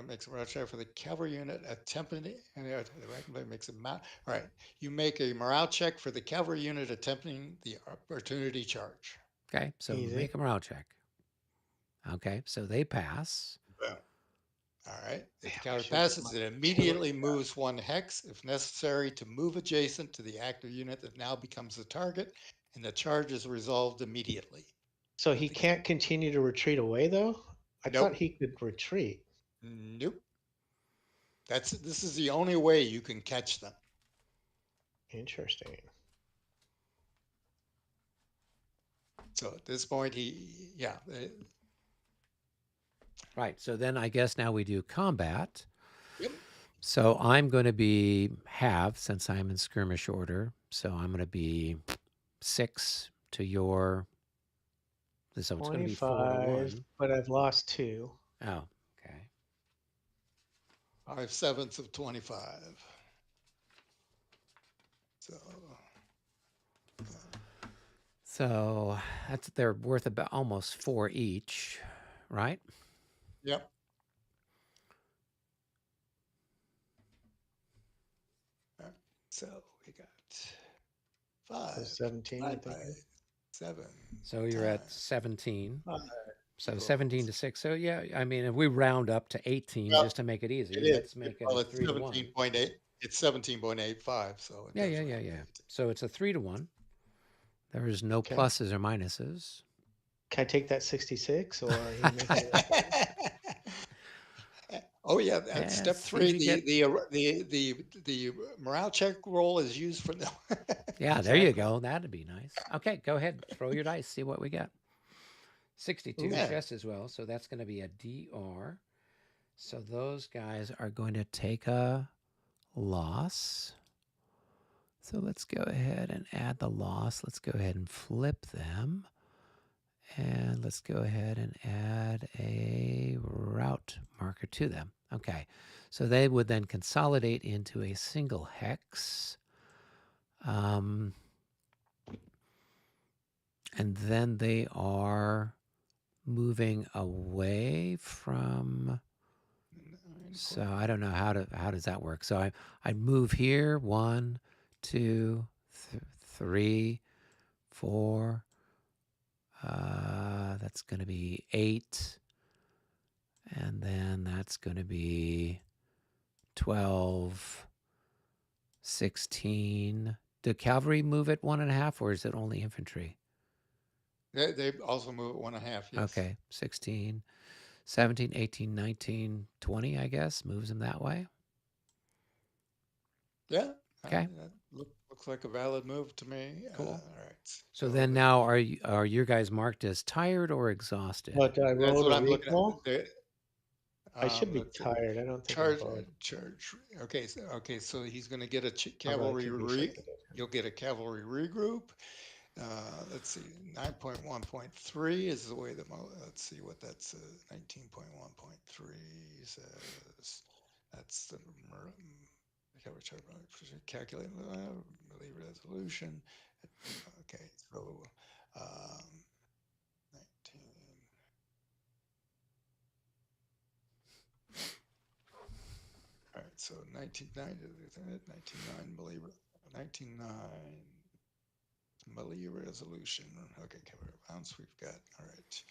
S7: makes a morale check for the cavalry unit attempting, and the reacting player makes a all right. You make a morale check for the cavalry unit attempting the opportunity charge.
S3: Okay, so
S6: Easy.
S3: make a morale check. Okay, so they pass.
S7: All right. If the cavalry passes, it immediately moves one hex if necessary to move adjacent to the active unit that now becomes the target, and the charge is resolved immediately.
S6: So he can't continue to retreat away, though? I
S7: Nope.
S6: thought he could retreat.
S7: Nope. This is the only way you can catch them.
S6: Interesting.
S7: So at this point,
S3: Right. So then I guess now we do combat.
S7: Yep.
S3: So I'm going to have, since I'm in skirmish order, so I'm going to be 6 to your. So it's going to be 4 to 1.
S6: But I've lost 2.
S3: Oh, okay.
S7: 5/7 of 25.
S3: So they're worth about almost 4 each, right?
S7: Yep. So we got 5.
S6: 17, I think.
S7: 7.
S3: So you're at 17.
S7: 5.
S3: So 17 to 6. So yeah, I mean, if we round up to 18 just to make it easy, let's make it a 3 to 1.
S7: 17.8. It's 17.85. So
S3: yeah. So it's a 3 to 1. There is no pluses or minuses.
S6: Can I take that 66 or?
S7: Oh yeah, that's step 3. The morale check roll is used for the.
S3: Yeah, there you go. That'd be nice. Okay, go ahead. Throw your dice. See what we got. 62 just as well. So that's going to be a DR. So those guys are going to take a loss. So let's go ahead and add the loss. Let's go ahead and flip them. And let's go ahead and add a route marker to them. Okay, so they would then consolidate into a single hex. And then they are moving away from, so I don't know how does that work. So I move here, 1, 2, 3, 4, that's going to be 8, and then that's going to be 12, 16. Do cavalry move at 1.5, or is it only infantry?
S7: They also move at 1.5. Yes.
S3: Okay, 16, 17, 18, 19, 20, I guess, moves them that way.
S7: Yeah.
S3: Okay.
S7: That looks like a valid move to me.
S3: Cool.
S7: All right.
S3: So then now are your guys marked as tired or exhausted?
S6: What, did I
S7: That's
S6: roll
S7: what
S6: a
S7: I'm looking
S6: recall?
S7: at.
S6: I should be
S7: Let's see.
S6: tired. I don't think I'm bug.
S7: Charge. Okay. So he's going to get a
S6: Although I
S7: cavalry.
S6: could be affected.
S7: You'll get a cavalry regroup. Let's see. 9.1.3 is the way that. Let's see what that's. 19.1.3 says. That's the cavalry chart. Calculate believe resolution. Okay. So 19. All right, so 19.9, believer, 19.9, melee resolution. Okay, cavalry bounce we've got. All right.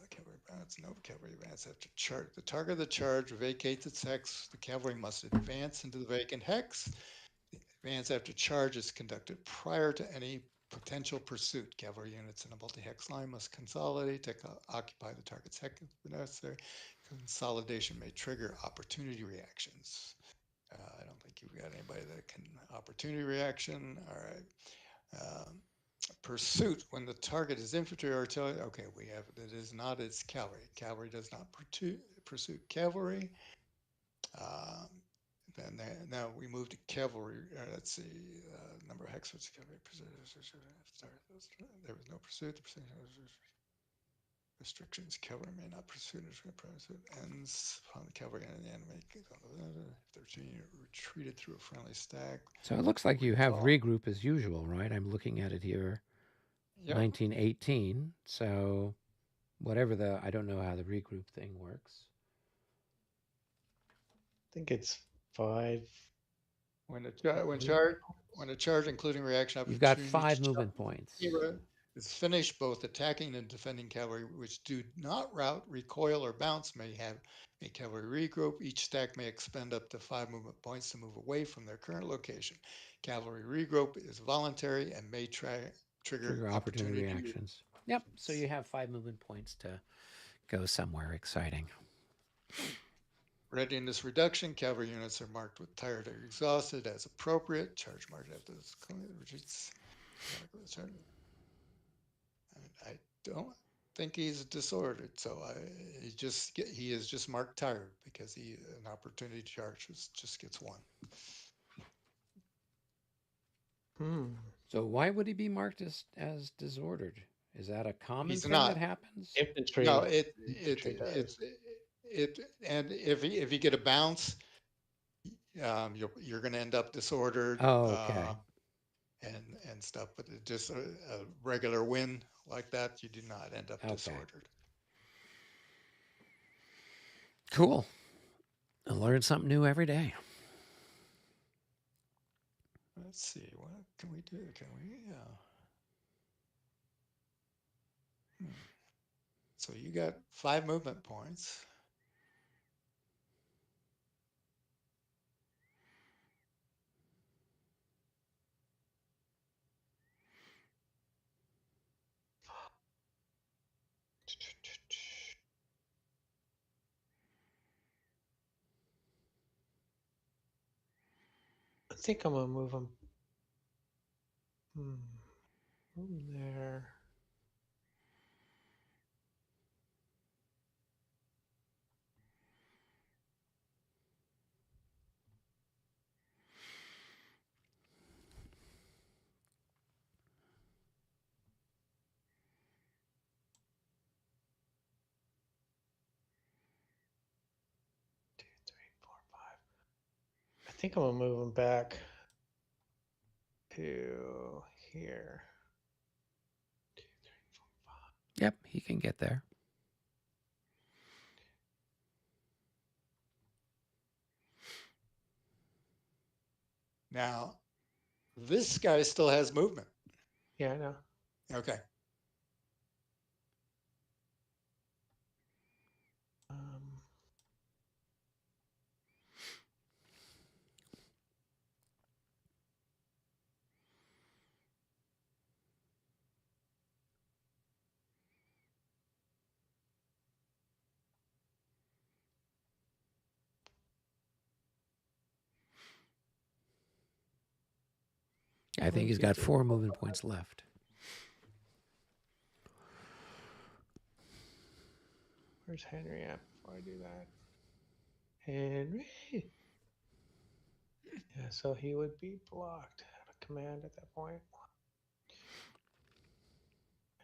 S7: Cavalry bounce, no cavalry advance after charge. The target of the charge vacates its hex. The cavalry must advance into the vacant hex. The advance after charge is conducted prior to any potential pursuit. Cavalry units in a multi-hex line must consolidate to occupy the target's hex if necessary. Consolidation may trigger opportunity reactions. I don't think you've got anybody that can opportunity reaction. All right. Pursuit when the target is infantry or artillery. Okay, we have it is not. It's cavalry. Cavalry does not pursue cavalry. Then now we move to cavalry. Let's see. Number of hex cavalry. There was no pursuit. Restrictions. Cavalry may not pursue. Ends upon the cavalry and the enemy. If they're retreated through a friendly stack.
S3: So it looks like you have regroup as usual, right? I'm looking at it here. Yep. 1918. So whatever I don't know how the regroup thing works.
S6: I think it's 5.
S7: When a charge including reaction
S3: you've got 5 movement points.
S7: Is finished, both attacking and defending cavalry which do not route, recoil, or bounce may have a cavalry regroup. Each stack may expend up to 5 movement points to move away from their current location. Cavalry regroup is voluntary and may trigger opportunity
S3: reactions. Yep. So you have 5 movement points to go somewhere exciting.
S7: Readiness reduction. Cavalry units are marked with tired or exhausted as appropriate. Charge marked after this retreats. I don't think he's disordered, so he is just marked tired because an opportunity charge just gets 1.
S3: So why would he be marked as disordered? Is that a common thing
S7: not.
S3: that happens?
S6: Infantry.
S7: No, and if you get a bounce, you're going to end up disordered.
S3: Oh, okay.
S7: And stuff, but just a regular win like that, you do not end up disordered.
S3: Cool. I learn something new every day.
S7: Let's see, what can we do? Can we? So you got 5 movement points.
S6: I think I'm gonna move them. Over there. think I'm gonna move him back to here.
S3: Yep, he can get there.
S7: Now, this guy still has movement.
S6: Yeah, I know.
S7: Okay.
S3: I think he's got 4 movement points left.
S6: Where's Henry at before I do that? Henry. Yeah, so he would be blocked out of command at that point.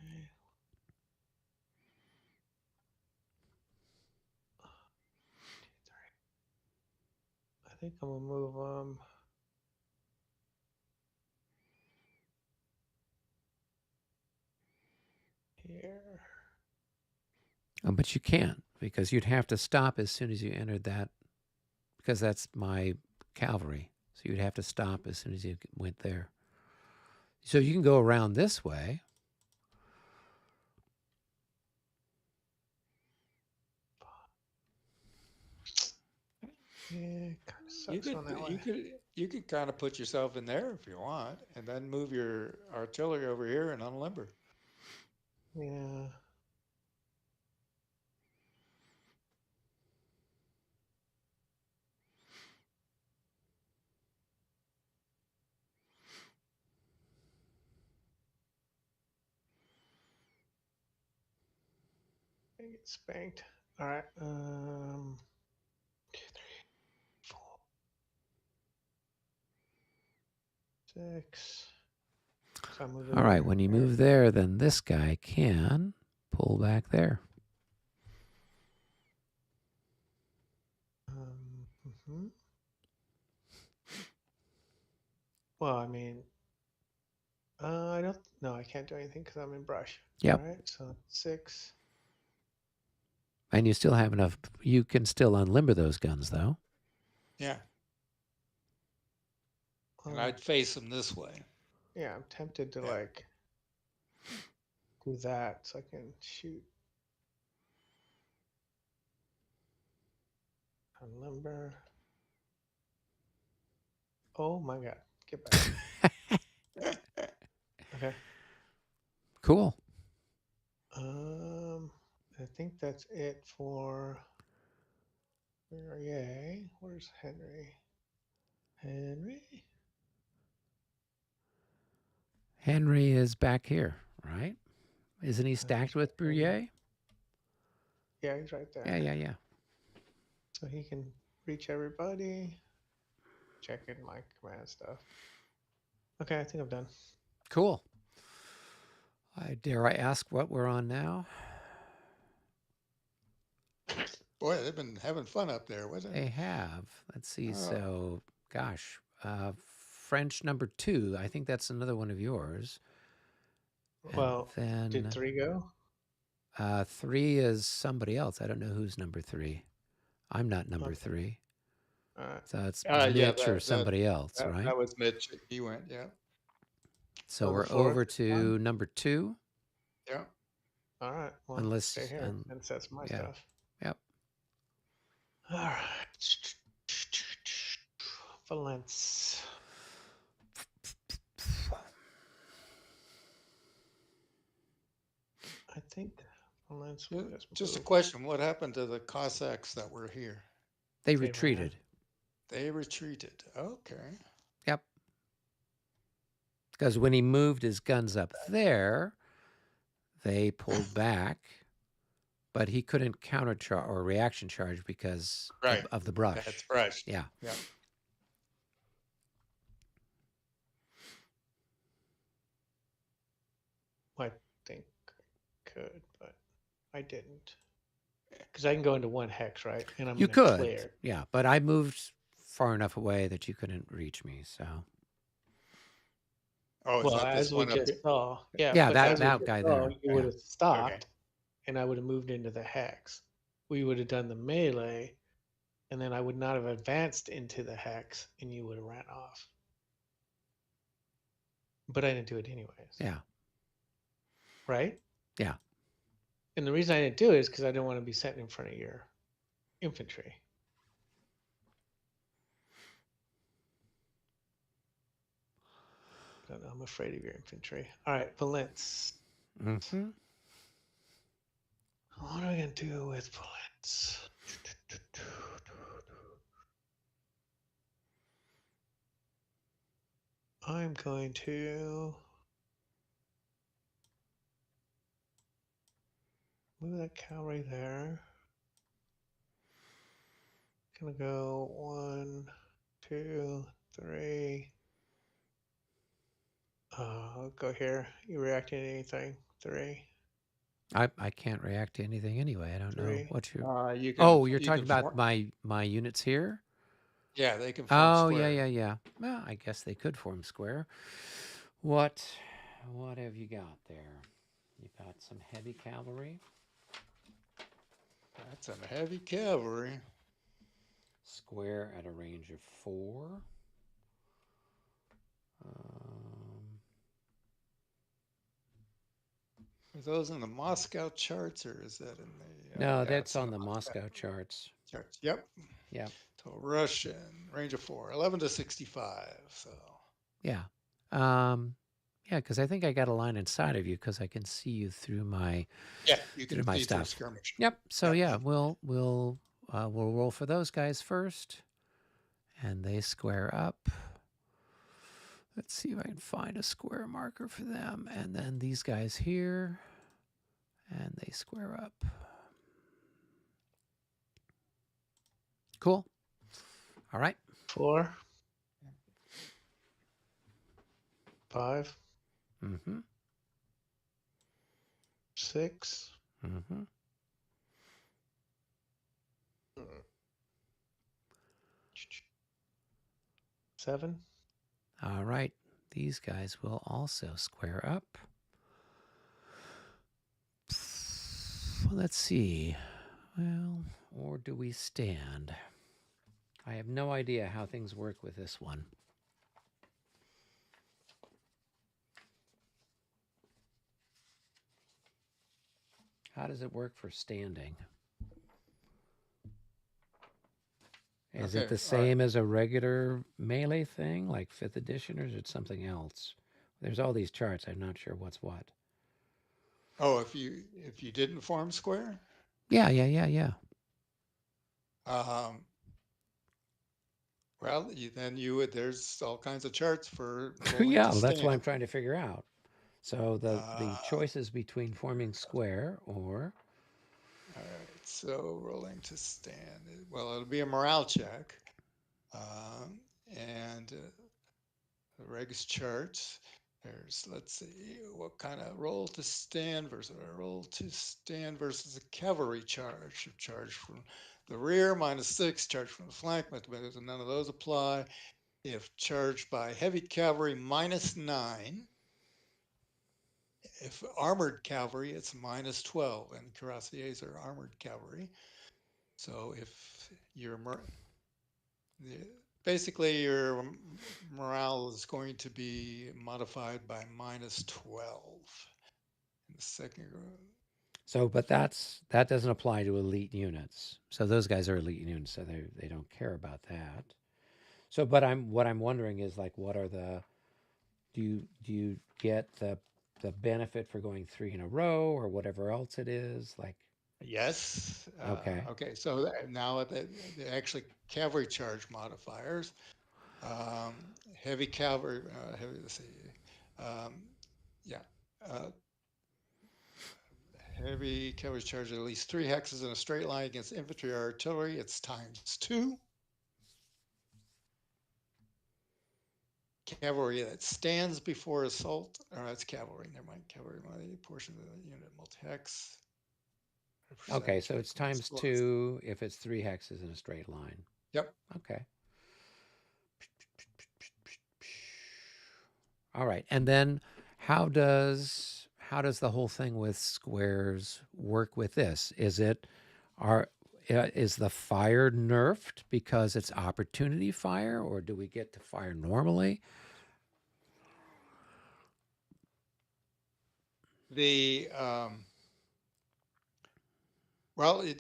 S6: Okay. I think I'm gonna move here.
S3: But you can't, because you'd have to stop as soon as you entered that, because that's my cavalry. So you'd have to stop as soon as you went there. So you can go around this way.
S6: Yeah, kind of sucks on that way.
S7: You could kind of put yourself in there if you want, and then move your artillery over here and unlimber.
S6: Yeah. I get spanked. All right. 2, 3, 4, 6. So I'm moving
S3: All right,
S6: there.
S3: when you move there, then this guy can pull back there.
S6: Mhm. Well, I mean, I don't. No, I can't do anything because I'm in brush.
S3: Yep.
S6: All right. So 6.
S3: And you still have enough. You can still unlimber those guns, though.
S7: Yeah. And I'd face them this way.
S6: Yeah, I'm tempted to like do that so I can shoot. Unlimber. Oh my god. Get back. Okay.
S3: Cool.
S6: I think that's it for Yay. Where's Henry?
S3: Henry is back here, right? Isn't he stacked with Bruyere?
S6: Yeah, he's right there.
S3: Yeah.
S6: So he can reach everybody. Checking my command stuff. Okay, I think I'm done.
S3: Cool. Dare I ask what we're on now?
S7: Boy, they've been having fun up there, wasn't it?
S3: They have. Let's see. So, gosh, French number 2. I think that's another one of yours.
S6: Well,
S3: then
S6: did 3 go?
S3: 3 is somebody else. I don't know who's number 3. I'm not number 3. So it's Mitch or somebody else, right?
S7: That was Mitch. He went, yeah.
S3: So we're over to number 2.
S7: Yeah.
S6: All right. Well,
S3: Unless
S6: stay here and that's my stuff.
S3: Yep.
S6: All right. Valence. I think Valence.
S7: Just a question. What happened to the Cossacks that were here?
S3: They retreated.
S7: They retreated. Okay.
S3: Yep. Because when he moved his guns up there, they pulled back, but he couldn't countercharge or reaction charge because of the brush.
S7: That's brush.
S3: Yeah.
S7: Yeah.
S6: I think I could, but I didn't. Because I can go into 1 hex, right? And I'm
S3: you
S6: gonna
S3: could.
S6: clear.
S3: Yeah, but I moved far enough away that you couldn't reach me. So
S7: Oh, is
S6: Well,
S7: that this
S6: as we
S7: one up
S6: just
S7: here?
S6: saw, yeah,
S3: yeah,
S6: but
S3: that
S6: as we
S3: that
S6: just
S3: guy
S6: saw,
S3: there.
S6: you would have
S7: Okay.
S6: stopped, and I would have moved into the hex. We would have done the melee, and then I would not have advanced into the hex, and you would have ran off. But I didn't do it anyways.
S3: Yeah.
S6: Right?
S3: Yeah.
S6: And the reason I didn't do it is because I didn't want to be sent in front of your infantry. I'm afraid of your infantry. All right, Valence.
S3: Mm-hmm.
S6: What am I going to do with Valence? I'm going to move that cavalry there. Gonna go 1, 2, 3. I'll go here. You reacting to anything? 3.
S3: I can't react to anything anyway. I don't know
S6: 3.
S3: what you.
S7: You can.
S3: Oh, you're
S7: You
S3: talking
S7: can
S3: about my units here.
S7: Yeah, they can form
S3: Oh,
S7: square.
S3: yeah. Well, I guess they could form square. What have you got there? You've got some heavy cavalry.
S7: That's some heavy cavalry.
S3: Square at a range of 4.
S7: Are those in the Moscow charts, or is that in the?
S3: No,
S7: yeah,
S3: that's
S7: it's in
S3: on the Moscow charts.
S7: charts. Yep.
S3: Yeah.
S7: So Russian range of 4, 11 to 65. So
S3: Yeah. Yeah, because I think I got a line inside of you because I can see you through my
S7: yeah, you can
S3: through my
S7: see through
S3: stuff.
S7: skirmish.
S3: Yep. So
S7: Yep.
S3: yeah, we'll roll for those guys first, and they square up. Let's see if I can find a square marker for them, and then these guys here, and they square up. Cool. All right.
S6: 4. 5.
S3: Mm-hmm.
S6: 6.
S3: Mm-hmm.
S6: 7.
S3: All right. These guys will also square up. Let's see. Well, or do we stand? I have no idea how things work with this one. How does it work for standing? Is it the same as a regular melee thing, like 5th edition, or is it something else? There's all these charts. I'm not sure what's what.
S7: Oh, if you didn't form square.
S3: Yeah.
S7: Well, then you would. There's all kinds of charts for.
S3: Yeah, that's what I'm trying to figure out. So the choices between forming square or.
S7: All right, so rolling to stand. Well, it'll be a morale check, and the regs charts. There's, let's see, what kind of roll to stand versus a roll to stand versus a cavalry charge. Charge from the rear -6, charge from the flank, none of those apply. If charged by heavy cavalry, -9. If armored cavalry, it's -12, and cuirassiers are armored cavalry. So if you're basically your morale is going to be modified by -12 in the second group.
S3: So, but that doesn't apply to elite units. So those guys are elite units, so they don't care about that. So, but what I'm wondering is like, what are the? Do you get the benefit for going 3 in a row or whatever else it is? Like,
S7: yes.
S3: Okay.
S7: Okay. So now the actually cavalry charge modifiers. Heavy cavalry. Let's see. Yeah. Heavy cavalry charge at least 3 hexes in a straight line against infantry or artillery. It's ×2. Cavalry that stands before assault, or that's cavalry. Never mind. Cavalry, portion of the unit multi-hex.
S3: Okay, so it's ×2 if it's 3 hexes in a straight line.
S7: Yep.
S3: Okay. All right. And then how does the whole thing with squares work with this? Is the fire nerfed because it's opportunity fire, or do we get to fire normally?
S7: The well, it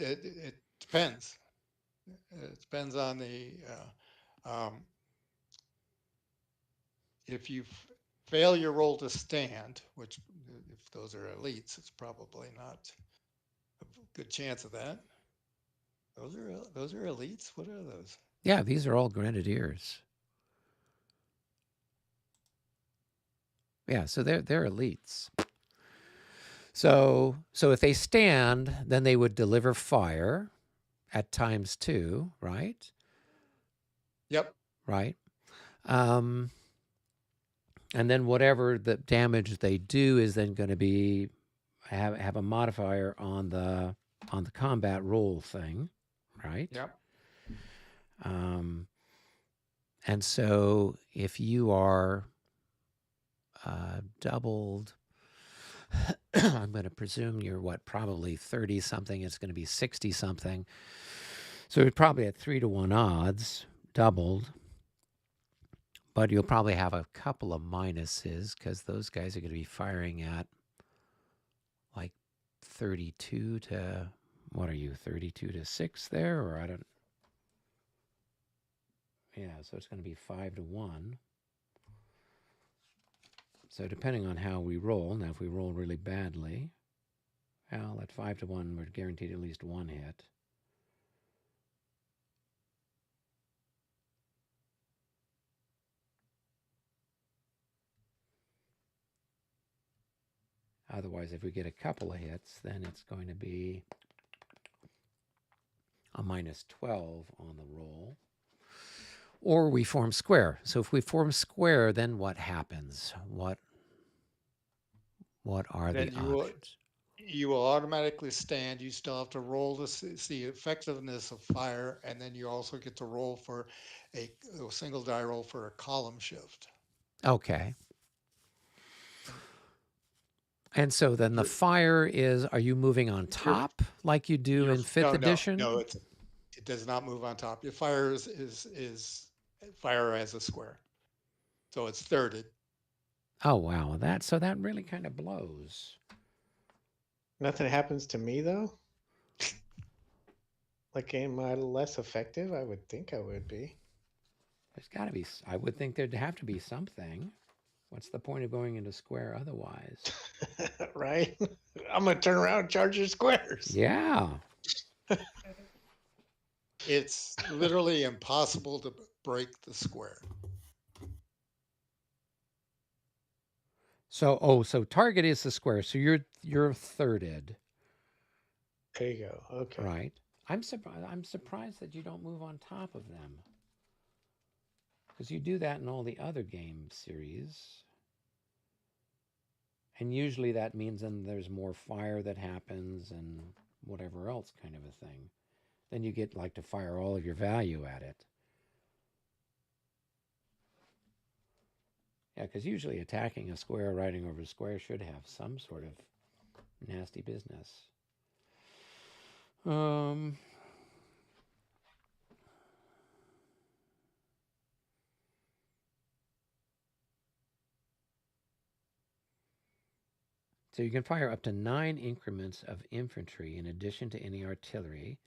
S7: depends. It depends on the if you fail your roll to stand, which if those are elites, it's probably not a good chance of that. Those are elites. What are those?
S3: Yeah, these are all grenadiers. Yeah, so they're elites. So if they stand, then they would deliver fire at ×2, right?
S7: Yep.
S3: Right. And then whatever the damage they do is then going to be have a modifier on the combat roll thing, right?
S7: Yep.
S3: And so if you are doubled, I'm going to presume you're probably 30 something. It's going to be 60 something. So you're probably at 3-to-1 odds, doubled. But you'll probably have a couple of minuses because those guys are going to be firing at like 32 to, what are you, 32 to 6 there? Or I don't, yeah, so it's going to be 5-to-1. So depending on how we roll, now if we roll really badly, well, at 5-to-1, we're guaranteed at least one hit. Otherwise, if we get a couple of hits, then it's going to be a -12 on the roll. Or we form square. So if we form square, then what happens? What are
S7: Then
S3: the options?
S7: You will automatically stand. You still have to roll to see effectiveness of fire, and then you also get to roll for a single die roll for a column shift.
S3: Okay. And so then the fire is, are you moving on top like you do in 5th edition?
S7: No, it does not move on top. Your fire is fire as a square. So it's thirded.
S3: Oh, wow. So that really kind of blows.
S6: Nothing happens to me though. Like, am I less effective? I would think I would be.
S3: There's got to be, I would think there'd have to be something. What's the point of going into square otherwise?
S6: Right? I'm going to turn around and charge your squares.
S3: Yeah.
S7: It's literally impossible to break the square.
S3: So, so target is the square. So you're thirded.
S6: There you go. Okay.
S3: Right. I'm surprised that you don't move on top of them. Because you do that in all the other game series. And usually that means then there's more fire that happens and whatever else kind of a thing. Then you get like to fire all of your value at it. Yeah, because usually attacking a square, riding over a square should have some sort of nasty business. So you can fire up to 9 increments of infantry in addition to any artillery.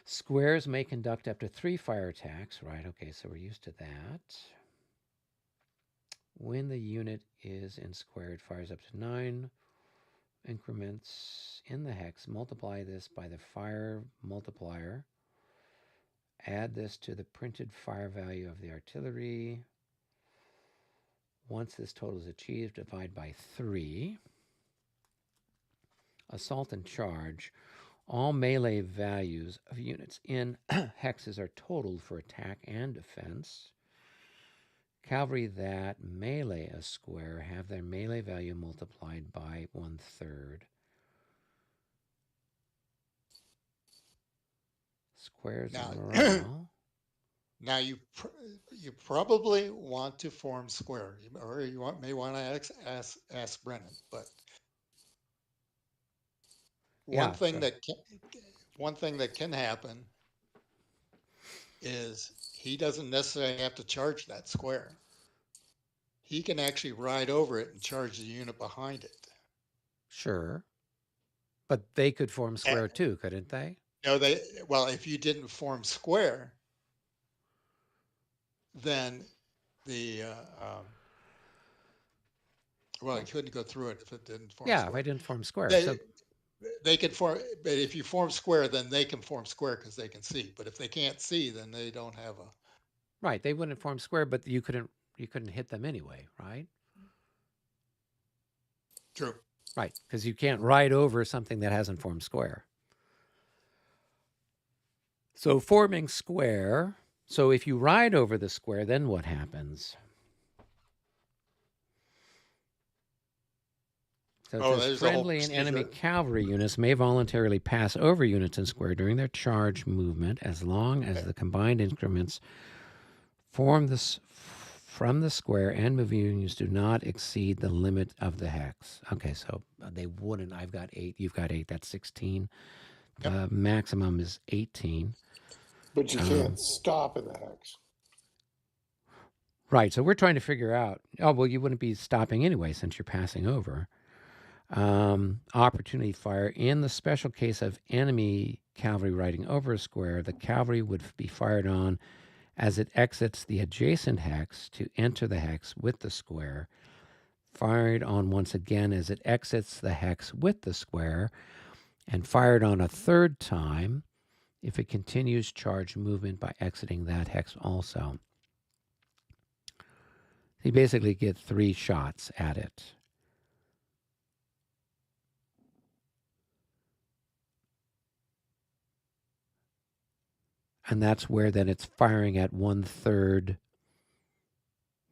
S3: Squares may conduct up to 3 fire attacks. Right, okay, so we're used to that. When the unit is in square, it fires up to 9 increments in the hex. Multiply this by the fire multiplier. Add this to the printed fire value of the artillery. Once this total is achieved, divide by 3. Assault and charge. All melee values of units in hexes are totaled for attack and defense. Cavalry that melee a square have their melee value multiplied by 1/3. Squares
S7: Now,
S3: and morale.
S7: Now you probably want to form square, or you may want to ask Brennan. But
S3: Yeah,
S7: one thing
S3: so-
S7: that can happen is he doesn't necessarily have to charge that square. He can actually ride over it and charge the unit behind it.
S3: Sure. But they could form square too, couldn't they?
S7: No, well, if you didn't form square, then the well, you couldn't go through it if it didn't form
S3: Yeah,
S7: square.
S3: if I didn't form square.
S7: They can form, but if you form square, then they can form square because they can see. But if they can't see, then they don't have a.
S3: Right, they wouldn't form square, but you couldn't hit them anyway, right?
S7: True.
S3: Right, because you can't ride over something that hasn't formed square. So forming square. So if you ride over the square, then what happens? So it says friendly and enemy cavalry units may voluntarily pass over units in square during their charge movement as long as the combined increments from the square and moving units do not exceed the limit of the hex. Okay, so they wouldn't. I've got 8. You've got 8. That's 16.
S7: Yep.
S3: The maximum is 18.
S2: But you can't stop in the hex.
S3: Right. So we're trying to figure out. Oh well, you wouldn't be stopping anyway since you're passing over. Opportunity fire. In the special case of enemy cavalry riding over a square, the cavalry would be fired on as it exits the adjacent hex to enter the hex with the square, fired on once again as it exits the hex with the square, and fired on a third time if it continues charge movement by exiting that hex also. You basically get 3 shots at it. And that's where then it's firing at 1/3. Is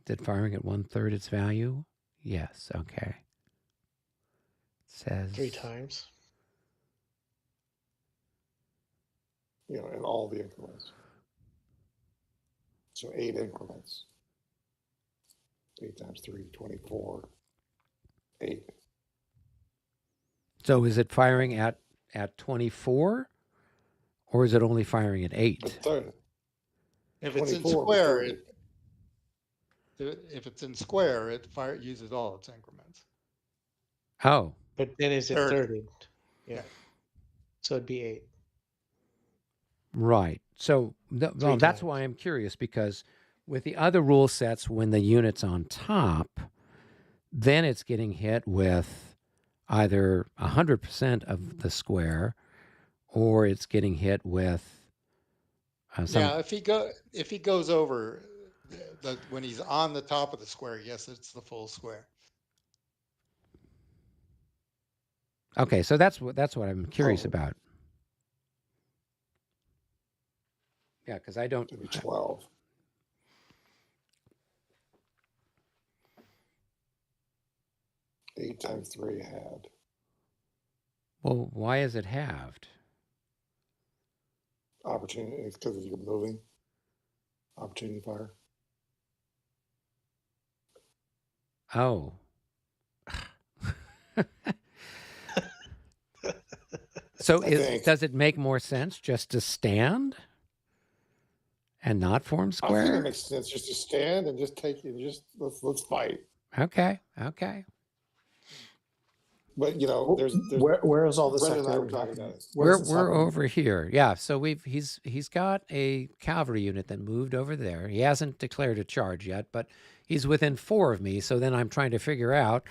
S3: it firing at 1/3 its value? Yes, okay. It says
S6: 3 times.
S2: You know, in all the increments. So 8 increments. 8 times 3, 24. 8.
S3: So is it firing at 24? Or is it only firing at 8?
S7: If it's in square, if it's in square, it uses all its increments.
S3: Oh.
S6: But then is it 30? Yeah. So it'd be 8.
S3: Right. So well, that's why I'm curious, because with the other rule sets, when the unit's on top, then it's getting hit with either 100% of the square, or it's getting hit with
S7: yeah. If he goes over when he's on the top of the square, yes, it's the full square.
S3: Okay, so that's what I'm curious about. Yeah, because I don't.
S2: 12. Eight times 3 halved.
S3: Well, why is it halved?
S2: Opportunity, it's because you're moving. Opportunity fire.
S3: Oh. So does it make more sense just to stand and not form square?
S2: I think it makes sense just to stand and just take it. Let's fight.
S3: Okay.
S2: But you know, there's
S8: where is all this
S2: Brendan and I were
S8: activity
S2: talking
S8: happening?
S2: about it.
S3: We're over here. Yeah. So he's got a cavalry unit that moved over there. He hasn't declared a charge yet, but he's within 4 of me. So then I'm trying to figure out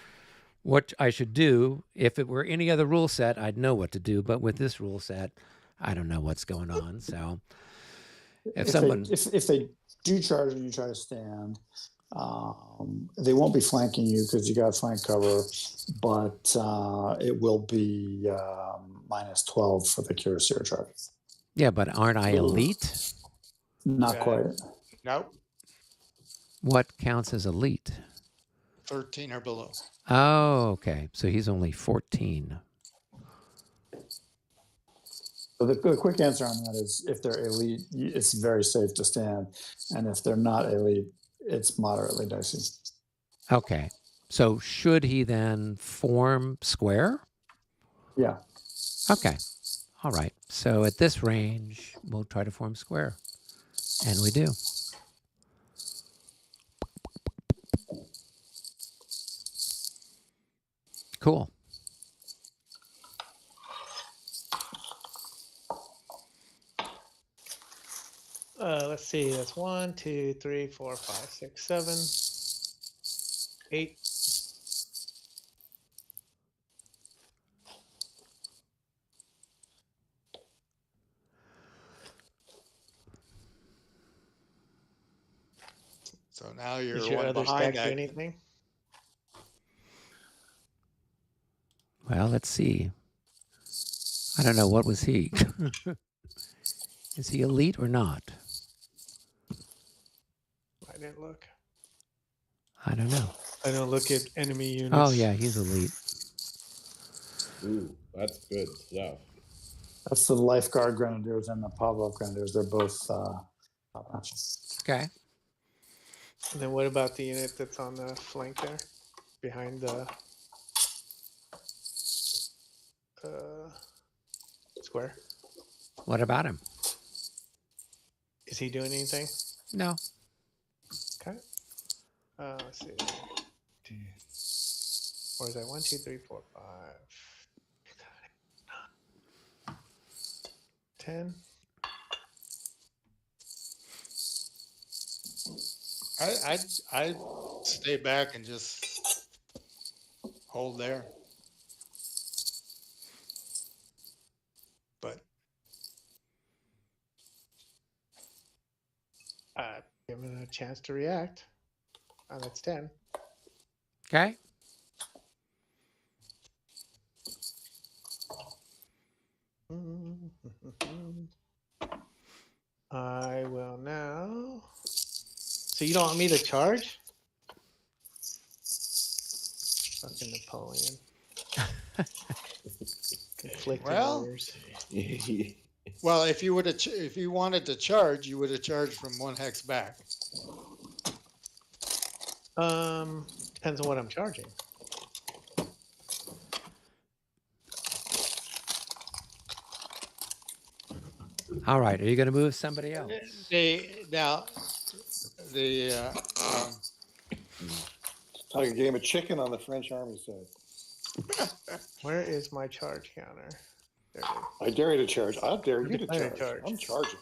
S3: what I should do. If it were any other rule set, I'd know what to do. But with this rule set, I don't know what's going on. So if
S8: they do charge and you try to stand, they won't be flanking you because you got flank cover, but it will be minus 12 for the cuirassier charge.
S3: Yeah, but aren't I elite?
S8: Not quite.
S7: Nope.
S3: What counts as elite?
S7: 13 or below.
S3: Oh, okay. So he's only 14.
S8: So the quick answer on that is if they're elite, it's very safe to stand. And if they're not elite, it's moderately dicey.
S3: Okay. So should he then form square?
S8: Yeah.
S3: Okay. All right. So at this range, we'll try to form square. And we do. Cool.
S6: Let's see. That's 1, 2, 3, 4, 5, 6, 7, 8.
S7: So now you're
S6: Did your
S7: one
S6: other
S7: behind
S6: stack do
S7: that.
S6: anything?
S3: Well, let's see. I don't know. What was he? Is he elite or not?
S6: I didn't look.
S3: I don't know.
S6: I don't look at enemy units.
S3: Oh, yeah, he's elite.
S5: Ooh, that's good stuff.
S8: That's the Lifeguard Grenadiers and the Pavlov Grenadiers. They're both top notch.
S3: Okay.
S6: And then what about the unit that's on the flank there, behind the square?
S3: What about him?
S6: Is he doing anything?
S3: No.
S6: Okay. Let's see. Or is that 1, 2, 3, 4, 5, 10?
S7: I'd stay back and just hold there. But
S6: Give him a chance to react. That's 10.
S3: Okay.
S6: I will now. So you don't want me to charge? Fucking Napoleon. Conflicting
S7: Well,
S6: orders.
S7: well, if you would have, if you wanted to charge, you would have charged from 1 hex back.
S6: Depends on what I'm charging.
S3: All right. Are you going to move somebody else?
S7: Now, the
S2: It's like a game of chicken on the French army side.
S6: Where is my charge counter? There it is.
S2: I dare you to charge. I dare you to
S6: declare
S2: charge.
S6: charge.
S2: I'm charging.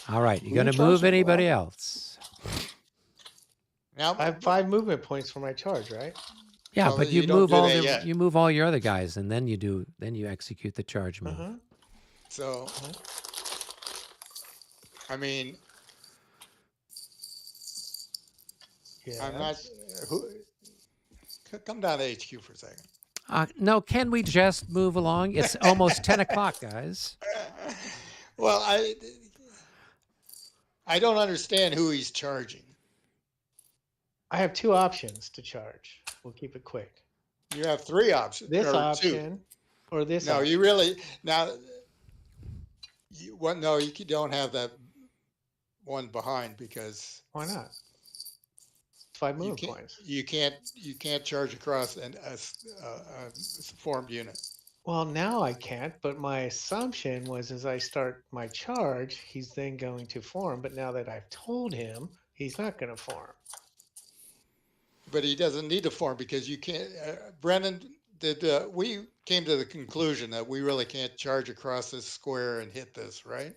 S3: All right. You
S2: Who
S3: going to
S2: charged
S3: move
S2: him,
S3: anybody
S2: Rob?
S3: else?
S7: now
S6: I have 5 movement points for my charge, right?
S3: Yeah,
S7: Well,
S3: but
S7: you
S3: you
S7: don't
S3: move
S7: do
S3: all
S7: that
S3: the
S7: yet.
S3: you move all your other guys, and then you execute the charge move.
S7: so I mean,
S6: Yeah.
S7: I'm not. Come down to HQ for a second.
S3: No, can we just move along? It's almost 10 o'clock, guys.
S7: Well, I don't understand who he's charging.
S6: I have 2 options to charge. We'll keep it quick.
S7: You have 3 options.
S6: This
S7: or 2.
S6: option or this
S7: No,
S6: option.
S7: you really now. No, you don't have that one behind because
S6: Why not? 5
S7: you
S6: movement
S7: can't.
S6: points.
S7: You can't charge across a formed unit.
S6: Well, now I can't, but my assumption was as I start my charge, he's then going to form. But now that I've told him, he's not going to form.
S7: But he doesn't need to form because you can't. Brennan, we came to the conclusion that we really can't charge across this square and hit this, right?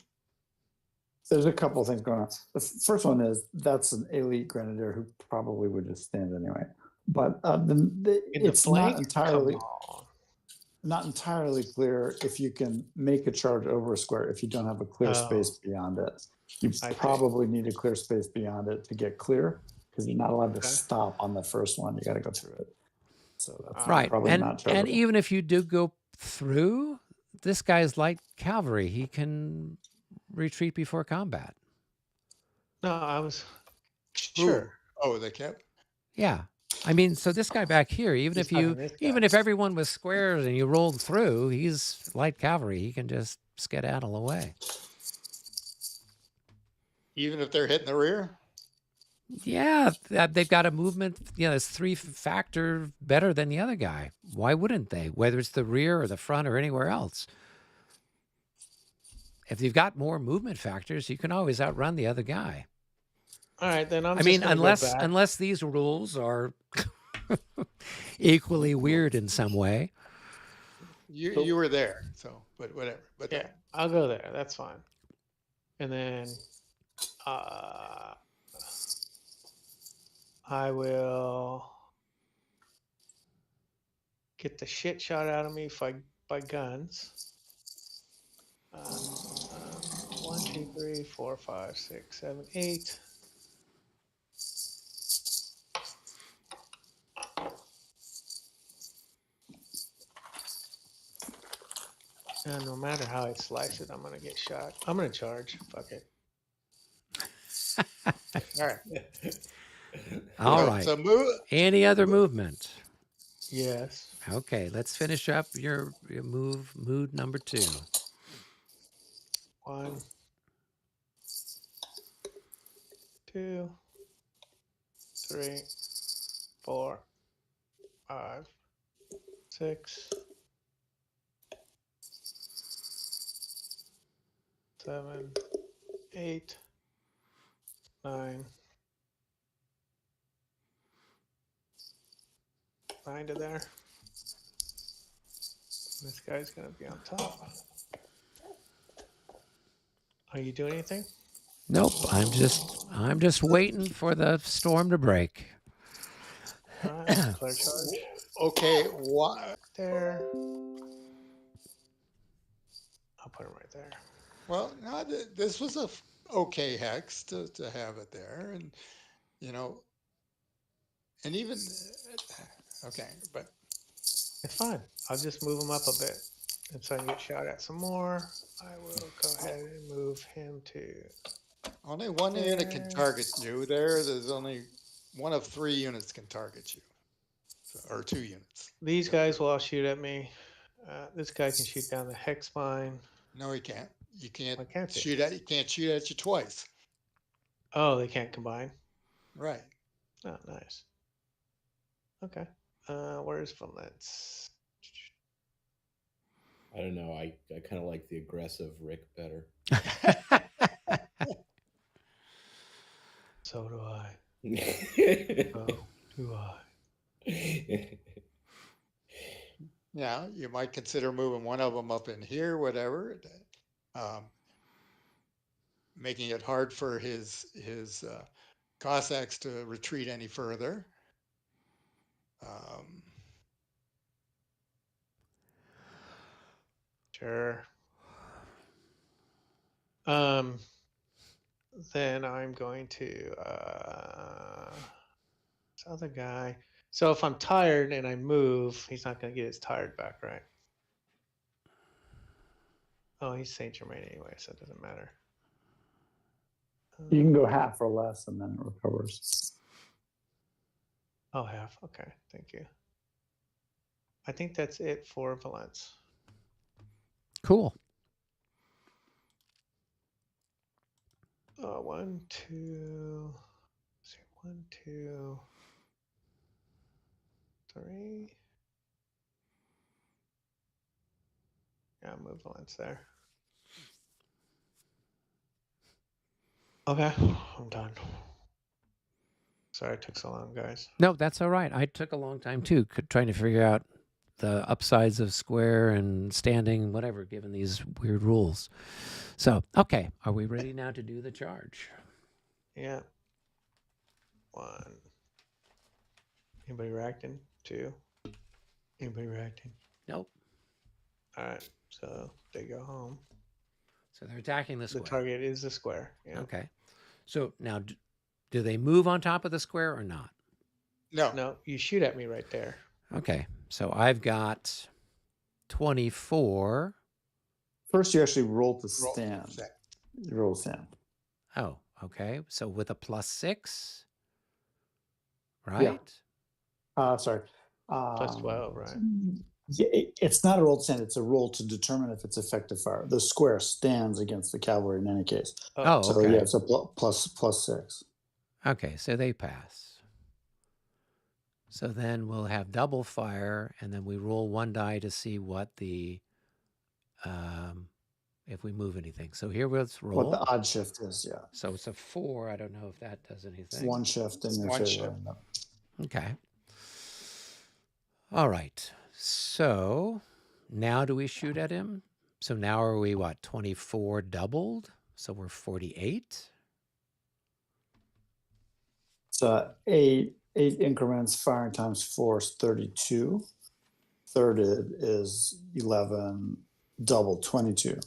S8: There's a couple of things going on. The first one is that's an elite grenadier who probably would just stand anyway. But it's
S6: flank?
S8: not entirely clear if you can make a charge over a square if you don't have a clear space beyond it. You probably need a clear space beyond it to get clear because you're not allowed to stop on the first one. You got to go through it. So that's
S3: Right.
S8: probably not chargeable.
S3: And even if you do go through, this guy's light cavalry. He can retreat before combat.
S6: No, I was sure.
S7: Oh, they kept.
S3: Yeah. I mean, so this guy back here, even
S6: He's
S3: if you,
S6: talking this
S3: even
S6: guy.
S3: if everyone was squares and you rolled through, he's light cavalry. He can just skedaddle away.
S7: Even if they're hitting the rear?
S3: Yeah, they've got a movement. You know, it's 3-factor better than the other guy. Why wouldn't they? Whether it's the rear or the front or anywhere else. If you've got more movement factors, you can always outrun the other guy.
S6: All right, then I'm
S3: I
S6: just
S3: mean,
S6: gonna go back.
S3: unless these rules are equally weird in some way.
S7: You were there, so but whatever. But
S6: Yeah, I'll go there. That's fine. And then I will get the shit shot out of me by guns. 1, 2, 3, 4, 5, 6, 7, 8. And no matter how I slice it, I'm gonna get shot. I'm gonna charge. Fuck it.
S7: all right.
S3: All right.
S7: So move.
S3: Any other movement?
S6: Yes.
S3: Okay, let's finish up your mood number 2.
S6: 1, 2, 3, 4, 5, 6, 7, 8, 9. 9 to there. This guy's gonna be on top. Are you doing anything?
S3: Nope, I'm just waiting for the storm to break.
S6: All right, clear charge.
S7: Okay, why?
S6: There. I'll put him right there.
S7: Well, no, this was a okay hex to have it there, and you know, and even okay, but
S6: It's fine. I'll just move him up a bit. And so I can get shot at some more. I will go ahead and move him to.
S7: only one unit can target you. There's only one of 3 units can target you, or 2 units.
S6: These guys will all shoot at me. This guy can shoot down the hex mine.
S7: No, he can't. You can't
S6: Why can't he?
S7: shoot at. You can't shoot at you twice.
S6: Oh, they can't combine.
S7: Right.
S6: Oh, nice. Okay. Where's Valence?
S5: I don't know. I kind of like the aggressive Rick better.
S6: So do I. So do I.
S7: Yeah, you might consider moving one of them up in here, whatever. Making it hard for his Cossacks to retreat any further.
S6: Sure. Then I'm going to this other guy. So if I'm tired and I move, he's not going to get his tired back, right? Oh, he's Saint Germain anyway, so it doesn't matter.
S8: You can go half or less and then it recovers.
S6: Oh, half. Okay, thank you. I think that's it for Valence.
S3: Cool.
S6: 1, 2. See, 1, 2, 3. Yeah, move Valence there. Okay, I'm done. Sorry it took so long, guys.
S3: No, that's all right. I took a long time too, trying to figure out the upsides of square and standing, whatever, given these weird rules. So, okay, are we ready now to do the charge?
S6: Yeah. 1. Anybody reacting? 2. Anybody reacting?
S3: Nope.
S6: All right, so they go home.
S3: So they're attacking the
S6: The
S3: square.
S6: target is the square. Yeah.
S3: Okay. So now, do they move on top of the square or not?
S7: No.
S6: No, you shoot at me right there.
S3: Okay. So I've got 24.
S8: First, you actually roll to
S7: Roll-
S8: stand. You roll to stand.
S3: Oh, okay. So with a +6, right?
S2: Sorry.
S6: Plus 12, right?
S8: Yeah, it's not a roll to stand. It's a roll to determine if it's effective fire. The square stands against the cavalry in any case.
S3: Oh,
S8: So
S3: okay.
S8: yeah, it's a plus 6.
S3: Okay, so they pass. So then we'll have double fire, and then we roll one die to see what the if we move anything. So here let's roll.
S8: What the odd shift is, yeah.
S3: So it's a 4. I don't know if that does anything.
S8: It's one shift in your
S7: One
S8: favor.
S3: Okay. All right. So now do we shoot at him? So now are we what? 24 doubled? So we're 48.
S8: So 8 increments, firing times 4 is 32. Thirded is 11, double 22.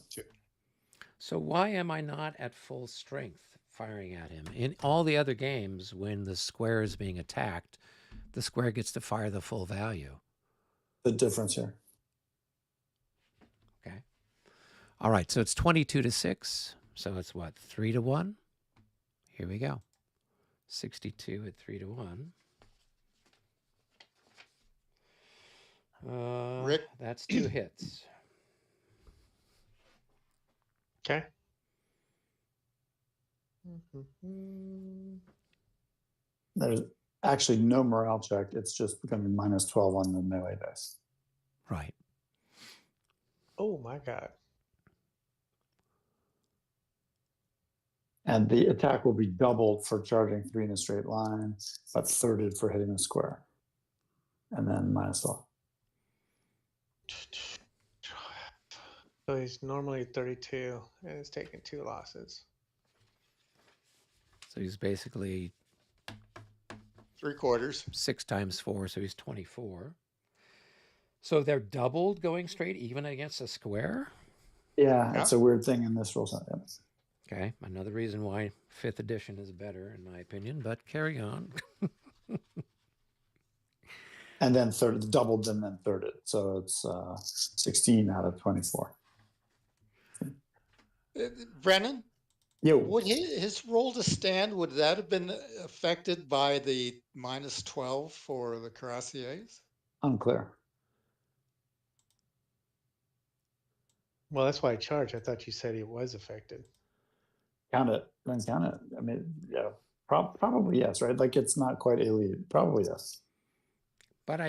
S3: So why am I not at full strength firing at him? In all the other games, when the square is being attacked, the square gets to fire the full value.
S8: The difference here.
S3: Okay. All right. So it's 22-6. So it's what? 3-1. Here we go. 62 at 3-1.
S7: Rick?
S3: That's 2 hits.
S6: Okay.
S8: There's actually no morale check. It's just going to be minus 12 on the melee dice.
S3: Right.
S6: Oh my God.
S8: And the attack will be doubled for charging 3 in a straight line, but thirded for hitting the square. And then minus 12.
S6: So he's normally 32 and he's taking 2 losses.
S3: So he's basically
S7: 3/4.
S3: 6 times 4, so he's 24. So they're doubled going straight even against a square?
S8: Yeah, it's a weird thing in this rule set. Yeah.
S3: Okay, another reason why 5th edition is better, in my opinion, but carry on.
S8: And then doubled and then thirded. So it's 16 out of 24.
S7: Brennan,
S8: Yo,
S7: would his roll to stand, would that have been affected by the minus 12 for the cuirassiers?
S8: unclear.
S6: Well, that's why I charged. I thought you said he was affected.
S8: Count it. Then count it. I mean, yeah, probably yes, right? Like it's not quite elite. Probably yes.
S3: But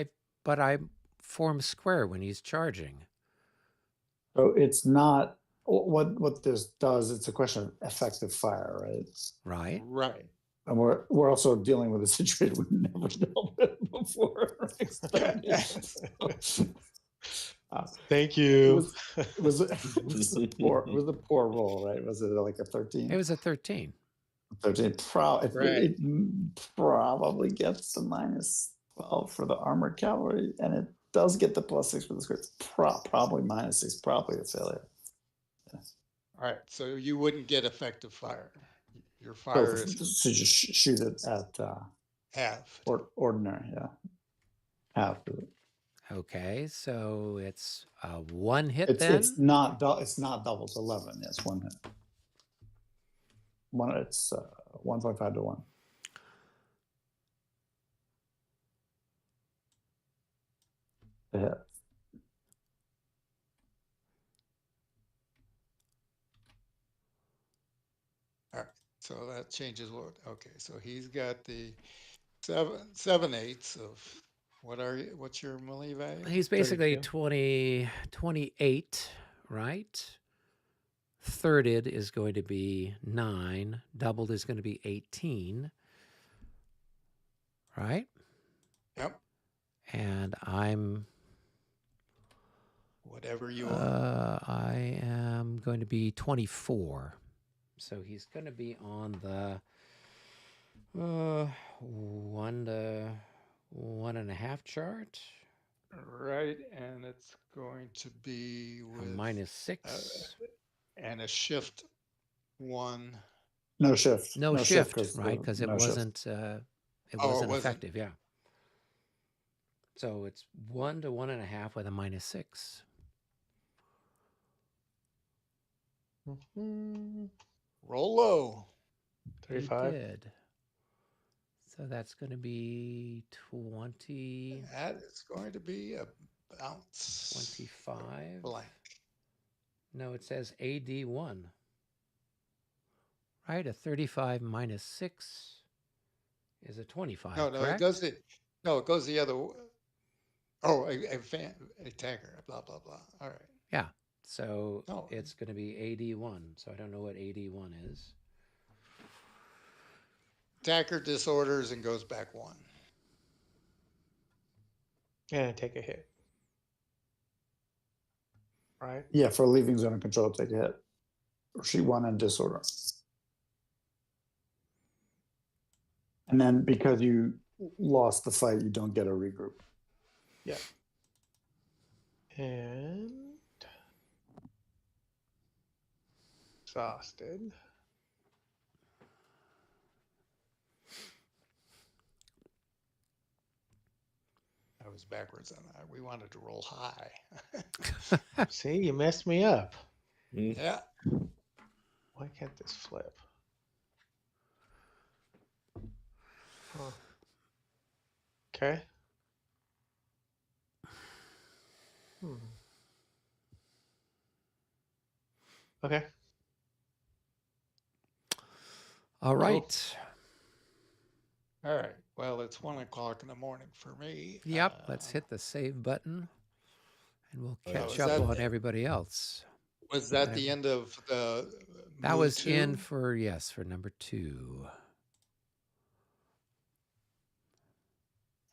S3: I form square when he's charging.
S8: So it's not what this does. It's a question of effective fire, right?
S3: Right.
S7: Right.
S8: And we're also dealing with a situation we've never dealt with before.
S6: Thank you.
S8: It was a poor roll, right? Was it like a 13?
S3: It was a 13.
S8: 13. It
S7: Right.
S8: probably gets the minus 12 for the armored cavalry, and it does get the plus 6 for the script. Probably minus 6, probably a failure.
S7: All right. So you wouldn't get effective fire. Your fire is
S8: So just shoot it at
S7: half.
S8: ordinary, yeah. Half.
S3: Okay, so it's 1 hit
S8: It's
S3: then?
S8: it's not double. It's 11. It's 1 hit. It's 1.5 to 1. The hit.
S7: All right. So that changes what? Okay. So he's got the 7/8 of what's your melee value?
S3: He's basically
S6: 32.
S3: 28, right? Thirded is going to be 9. Doubled is going to be 18. Right?
S7: Yep.
S3: And I'm...
S7: Whatever you are.
S3: I am going to be 24. So he's going to be on the 1 to 1.5 chart.
S7: Right. And it's going to be with
S3: Minus 6.
S7: and a shift 1.
S8: No shift.
S3: No shift,
S8: 'cause
S3: right? Because it
S8: no shift.
S3: wasn't
S7: it
S3: wasn't
S7: wasn't.
S3: effective, yeah. So it's 1 to 1.5 with a minus 6.
S7: Roll low.
S3: He
S6: 35.
S3: did. So that's going to be 20,
S7: That is going to be a bounce
S3: 25.
S7: blank.
S3: No, it says AD1. Right? A 35 minus 6 is a 25,
S7: No,
S3: correct?
S7: it goes the other way. Oh, a tanker, blah, blah, blah. All right.
S3: Yeah. So
S7: No.
S3: it's going to be AD1. So I don't know what AD1 is.
S7: Tanker disorders and goes back 1.
S6: And take a hit. Right?
S8: Yeah, for leaving zone of control, take a hit. Or sheet 1 and disorder. And then because you lost the fight, you don't get a regroup.
S6: Yeah. And exhausted.
S7: I was backwards on that. We wanted to roll high.
S6: See, you messed me up.
S7: Yeah.
S6: Why can't this flip? Huh. Okay. Okay.
S3: All right.
S7: All right. Well, it's 1 o'clock in the morning for me.
S3: Yep. Let's hit the save button and we'll catch
S7: is
S3: up
S7: that-
S3: on everybody else.
S7: Was that the end of the?
S3: That
S7: move
S3: was
S7: 2?
S3: in for number 2.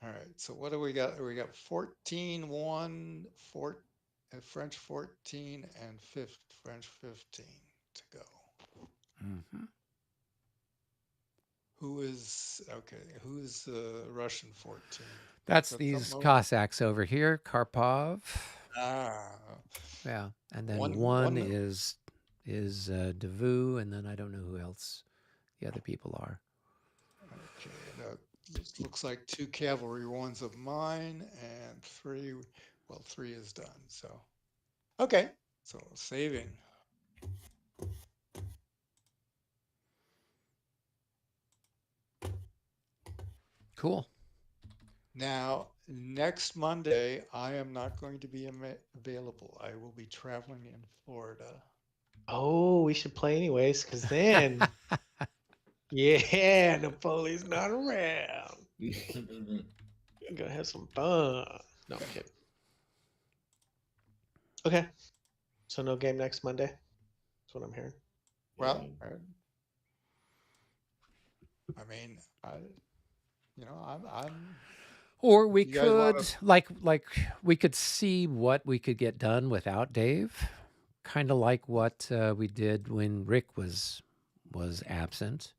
S7: All right. So what do we got? We got 14, 1, 4, French 14, and French 15 to go.
S3: Mm-hmm.
S7: Who's the Russian 14?
S3: That's
S7: That's
S3: these
S7: something over-
S3: Cossacks over here, Karpov.
S7: Ah,
S3: Yeah, and then
S7: One-
S3: one
S7: one-
S3: is Devu, and then I don't know who else the other people are.
S7: okay. That looks like 2 cavalry ones of mine, and 3. Well, 3 is done. So, okay. So saving.
S3: Cool.
S7: Now, next Monday, I am not going to be available. I will be traveling in Florida.
S6: Oh, we should play anyways, because then, yeah, Napoleon's not around. We're gonna have some fun. No, I'm kidding. Okay. So no game next Monday. That's what I'm hearing.
S7: Well, I mean, I'm.
S3: Or we
S7: You guys wanna-
S3: could like we could see what we could get done without Dave, kind of like what we did when Rick was absent,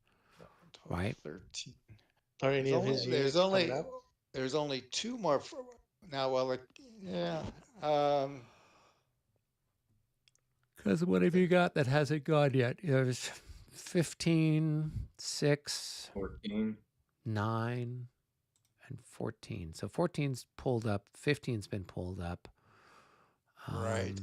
S3: right?
S7: 13.
S6: Are any of his units coming up?
S7: There's only 2 more now. Well, yeah.
S3: Because what have you got that hasn't gone yet? There's 15, 6,
S1: 14.
S3: 9, and 14. So 14's pulled up. 15's been pulled up.
S7: Right.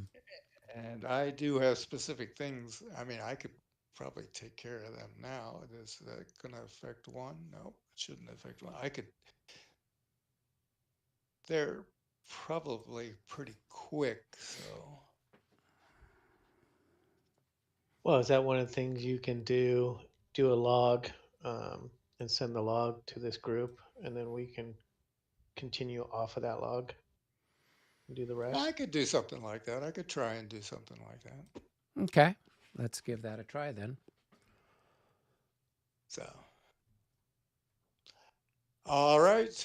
S7: And I do have specific things. I mean, I could probably take care of them now. Is that going to affect 1? No, it shouldn't affect 1. They're probably pretty quick. So.
S6: Well, is that one of the things you can do? Do a log and send the log to this group, and then we can continue off of that log and do the rest.
S7: I could do something like that. I could try and do something like that.
S3: Okay. Let's give that a try then.
S7: So. All right.